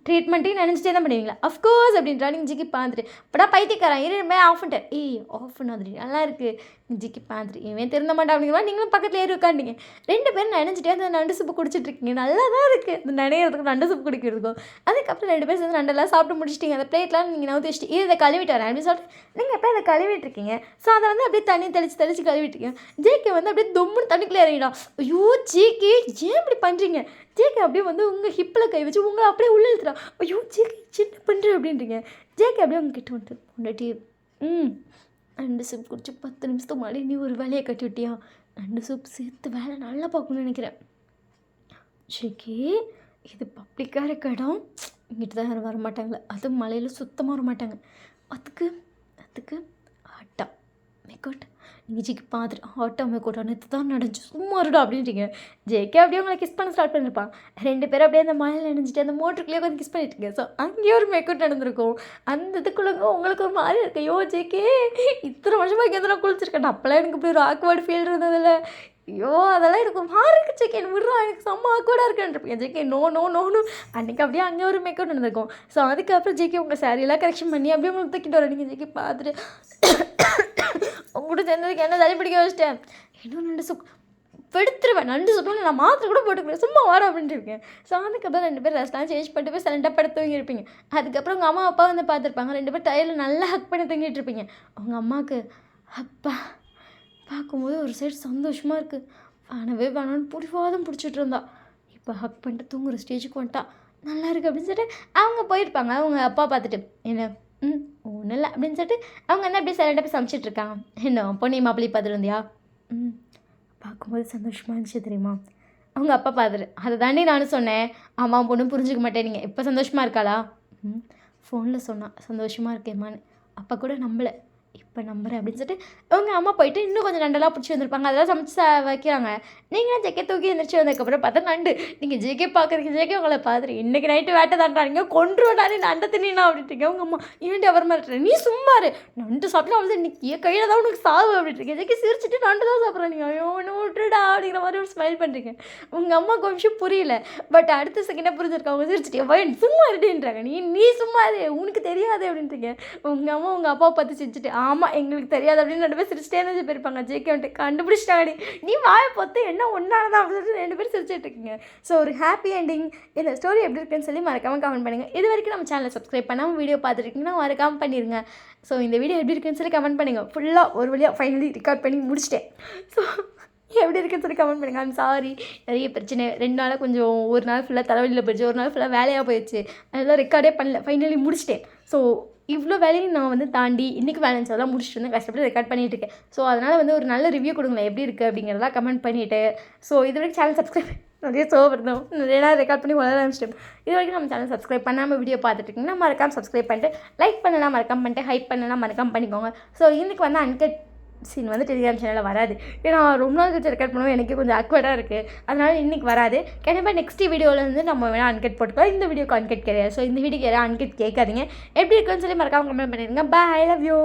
ட்ரீட்மெண்ட்டையும் நினச்சிட்டே தான் பண்ணுவீங்களா? அஃப்கோர்ஸ் அப்படின்றா நீங்கள் ஜிக்கி பார்த்துட்டு படா பைத்தியக்காரன் இருமே ஆஃப் பண்ணிட்டேன். ஆஃப் பண்ணாது நல்லா இருக்குது ஜிக்கி பார்த்துட்டு இவன் திருந்த மாட்டேன் அப்படிங்கிற நீங்களும் பக்கத்தில் ஏறி உட்காண்டிங்க. 2 பேரும் நினைச்சிட்டே அந்த நண்டு சூப்பு குடிச்சிட்ருக்கீங்க. நல்லா தான் இருக்குது இந்த நினைக்கிறதுக்கும் நண்டு சூப்பு குடிக்கிறதுக்கும். அதுக்கப்புறம் 2 பேர் சேர்ந்து நண்டெல்லாம் சாப்பிட்டு முடிச்சிட்டிங்க. அந்த பிளேட்லாம் நீங்கள் நவுத்தி வச்சுட்டு இதை கழுவிட்டு வரேன் அப்படின்னு சொல்லிட்டு நீங்கள் எப்போ அதை கழுவிட்டுருக்கீங்க. ஸோ அதை வந்து அப்படியே தண்ணி தெளித்து கழுவிட்டுருக்கீங்க. ஜேகே வந்து அப்படியே தொம்முன்னு தண்ணிக்குள்ளே இறங்கிடும். ஐயோ ஜேகே ஏன் இப்படி பண்ணுறீங்க. ஜேகே அப்படியே வந்து உங்கள் ஹிப்பில் கை வச்சு உங்களை அப்படியே உள்ளே இழுத்துறான். ஐயோ ஜேகே என்ன பண்ணுற அப்படின்றீங்க. ஜேகே அப்படியே உங்கள் கிட்ட வந்துட்டு பொண்டாட்டி நண்டு சூப் குடிச்சு 10 நிமிஷத்துக்கு முன்னாடி நீ ஒரு வேலையை கட்டி விட்டியா. நண்டு சூப் சேர்த்து வேலை நல்லா பார்க்கணும்னு நினைக்கிறேன். ஜேகே இது பப்ளிக்காக இருக்க இடம். இங்கிட்ட தான் யாரும் வரமாட்டாங்களே. அதுவும் மலையில் சுத்தமாக வரமாட்டாங்க. அதுக்கு ஆட்டா மேக்கோட் நீங்கள் ஜிக்கி பார்த்துட்டு ஆட்டா மேக்கோட்டா நேற்று தான் நடந்துச்சு சும்மா இருடா அப்படின்றீங்க. ஜேகே அப்படியே உங்களை கிஸ் பண்ண ஸ்டார்ட் பண்ணியிருப்பான். 2 பேரும் அப்படியே அந்த மழையில் நினைஞ்சிட்டு அந்த மோட்டருக்குள்ளேயே வந்து கிஸ் பண்ணிட்டுருக்கேன். ஸோ அங்கேயே ஒரு மேக்கோட் நடந்திருக்கும். அந்த இதுக்குள்ளங்க உங்களுக்கு ஒரு மாதிரி இருக்கு. ஐயோ ஜேகே இத்தனை வருஷமாக இங்கே நான் குளிச்சிருக்கேன். அப்போல்லாம் எனக்கு இப்படி ஒரு ஆக்வர்டு ஃபீல் இருந்ததில்ல. ஐயோ அதெல்லாம் எனக்கு ஒரு மாதிரி இருக்கு ஜேகே விடுறா எனக்கு செம்ம ஆக்வர்டாக இருக்குன்றிருப்பீங்க. ஜேகே நோ அன்றைக்கி அப்படியே அங்கே ஒரு மேக்கப் நடந்திருக்கும். ஸோ அதுக்கப்புறம் ஜேகே உங்கள் சாரியெல்லாம் கரெக்ஷன் பண்ணி அப்படியே உங்களுக்கு தூக்கிட்டு வர நீங்கள் ஜேகே பார்த்துட்டு உங்கள்கிட்ட சேர்ந்ததுக்கு என்ன தள்ளி பிடிக்க வச்சிட்டேன். இன்னும் நண்டு சூப் வெடுத்துருவேன். நண்டு சூப்பில் நான் மாத்திரை கூட போட்டுக்கிறேன் சும்மா வாட அப்படின்ட்டு இருக்கேன். ஸோ அதுக்கப்புறம் 2 பேர் ரெஸ்ட்லாம் சேஞ்ச் பண்ணிட்டு போய் சைலண்டாக படுத்து தூங்கியிருப்பீங்க. அதுக்கப்புறம் உங்கள் அம்மா அப்பா வந்து பார்த்துருப்பாங்க. 2 பேர் டயரில் நல்லா ஹக் பண்ணி தூங்கிட்டு இருப்பீங்க. உங்கள் அம்மாவுக்கு அப்பா பார்க்கும்போது ஒரு சைடு சந்தோஷமாக இருக்குது. வேணான்னு பிடிவாதம் பிடிச்சிட்டு இருந்தா. இப்போ ஹக் பண்ணிட்டு தூங்குற ஸ்டேஜுக்கு வந்துட்டா நல்லா இருக்குது அப்படின்னு சொல்லிட்டு அவங்க போயிருப்பாங்க. அவங்க அப்பா பார்த்துட்டு என்ன ஒன்றும் இல்லை அப்படின்னு சொல்லிட்டு அவங்க வந்து அப்படியே சைலண்டாக போய் சமைச்சிட்ருக்காங்க. என்ன பொண்ணு மாப்பிள்ளை பார்த்துட்டு வந்தியா? பார்க்கும்போது சந்தோஷமாக இருந்துச்சு தெரியுமா. அவங்க அப்பா பார்த்துட்டு அதை தாண்டி நானும் சொன்னேன். அம்மா பொண்ணு புரிஞ்சுக்க மாட்டேன். நீங்கள் இப்போ சந்தோஷமாக இருக்காளா? ஃபோனில் சொன்னான் சந்தோஷமாக இருக்கேம்மான்னு. அப்பா கூட நம்பலை இப்போ நம்புறேன் அப்படின்னு சொல்லிட்டு அவங்க அம்மா போயிட்டு இன்னும் கொஞ்சம் நண்டெல்லாம் பிடிச்சி வந்திருப்பாங்க. அதெல்லாம் சமைச்சு வைக்கிறாங்க. நீங்களும் ஜேகே தூக்கி எழுந்திரிச்சு வந்ததுக்கப்புறம் பார்த்தா நண்டு நீங்கள் ஜேகே பார்க்குறீங்க. ஜேகே உங்களை பார்த்துட்டு இன்றைக்கி நைட்டு வேட்டை தாண்டாங்க கொண்டு விடாதே நண்டை தின்னா அப்படின்ட்டுங்க. அவங்க அம்மா ஏன்ட்டு அவர் மாதிரி நீ சும்மாரு நண்டு சாப்பிட்டு அவள் இன்னைக்கு என் கையில் தான் உனக்கு சாவு அப்படின்ட்டு ஜேகே சிரிச்சிட்டு நண்டு தான் சாப்பிட்றேன். நீங்கள் ஐயோ ஒன்று விட்டுடா அப்படிங்கிற மாதிரி ஒரு ஸ்மைல் பண்ணுறீங்க. உங்கள் அம்மாவுக்கு ஒரு விஷயம் புரியல. பட் அடுத்த செகண்டாக புரிஞ்சிருக்கா. அவங்க சிரிச்சிட்டு வயன் சும்மா இருடின்றாங்க. நீ சும்மா இரு உனக்கு தெரியாது அப்படின்ட்டுங்க. உங்கள் அம்மா உங்கள் அப்பாவை பார்த்து சிரிச்சிட்டு ஆமாம் எங்களுக்கு தெரியாது அப்படின்னு 2 பேர் சிரிச்சிட்டே இருந்துச்சு போயிருப்பாங்க. ஜேகே வந்துட்டு கண்டுபிடிச்சிட்டாடி நீ வாயை பார்த்து என்ன ஒன்றானதான் அப்படின்னு சொல்லிட்டு 2 பேர் சிரிச்சிட்டு இருக்கீங்க. ஸோ ஒரு ஹாப்பி எண்டிங். இந்த ஸ்டோரி எப்படி இருக்குன்னு சொல்லி மறக்காமல் கமெண்ட் பண்ணுங்கள். இது வரைக்கும் நம்ம சேனலை சப்ஸ்கிரைப் பண்ணாமல் வீடியோ பார்த்துருக்கீங்கன்னா மறக்காமல் பண்ணிடுங்க. ஸோ இந்த வீடியோ எப்படி இருக்குன்னு சொல்லி கமெண்ட் பண்ணுங்கள். ஃபுல்லாக ஒரு வழியாக ஃபைனலி ரெக்கார்ட் பண்ணி முடிச்சிட்டேன். ஸோ எப்படி இருக்குன்னு சொல்லி கமெண்ட் பண்ணுங்கள். ஐம் சாரி நிறைய பிரச்சனை 2 நாளாக கொஞ்சம் ஒரு நாள் ஃபுல்லாக தலைவலியில் போயிடுச்சு. ஒரு நாள் ஃபுல்லாக வேலையாக போயிடுச்சு. அதெல்லாம் ரெக்கார்டே பண்ணல. ஃபைனலி முடிச்சிட்டேன். ஸோ இவ்வளோ வேலையும் நான் வந்து தாண்டி இன்றைக்கி பேலன்ஸ் எல்லாம் முடிச்சுட்டு வந்து கஷ்டப்பட்டு ரெக்கார்ட் பண்ணிகிட்ருக்கேன். ஸோ அதனால் வந்து ஒரு நல்ல ரிவ்யூ கொடுங்களேன் எப்படி இருக்குது அப்படிங்கிறதெல்லாம் கமெண்ட் பண்ணிவிட்டு. ஸோ இது வரைக்கும் சேனல் சப்ஸ்கிரைப் நிறைய இருந்தோம் நிறைய நாள் ரெக்கார்ட் பண்ணி வளர ஆரம்பிச்சிட்டேன். இது வரைக்கும் நம்ம சேனல் சப்ஸ்கிரைப் பண்ணாமல் வீடியோ பார்த்துட்டிங்கன்னா மறக்காமல் சப்ஸ்கிரைப் பண்ணிட்டு லைக் பண்ணலாம் மறக்காம பண்ணிட்டு ஹைப் பண்ணலாம் மறக்காம பண்ணிக்கோங்க. ஸோ இன்றைக்கி வந்து அன்கட் சீன் வந்து டெலிகிராம் சேனலில் வராது. ஏன்னா ரொம்ப நாள் கழிச்சு ரெக்கார்ட் பண்ணுவோம் எனக்கு கொஞ்சம் அக்வர்டாக இருக்குது. அதனால் இன்றைக்கி வராது. கண்டிப்பாக நெக்ஸ்ட் வீடியோவில் வந்து நம்ம வேணால் அன்கட் போட்டுக்கலாம். இந்த வீடியோக்கு அன்கட் கிடையாது. ஸோ இந்த வீடியோக்கு யாரும் அன்கட் கேட்காதீங்க. எப்படி இருக்குன்னு சொல்லி மறக்காமல் கமெண்ட் பண்ணிடுங்க. பாய் ஐ லவ் யூ.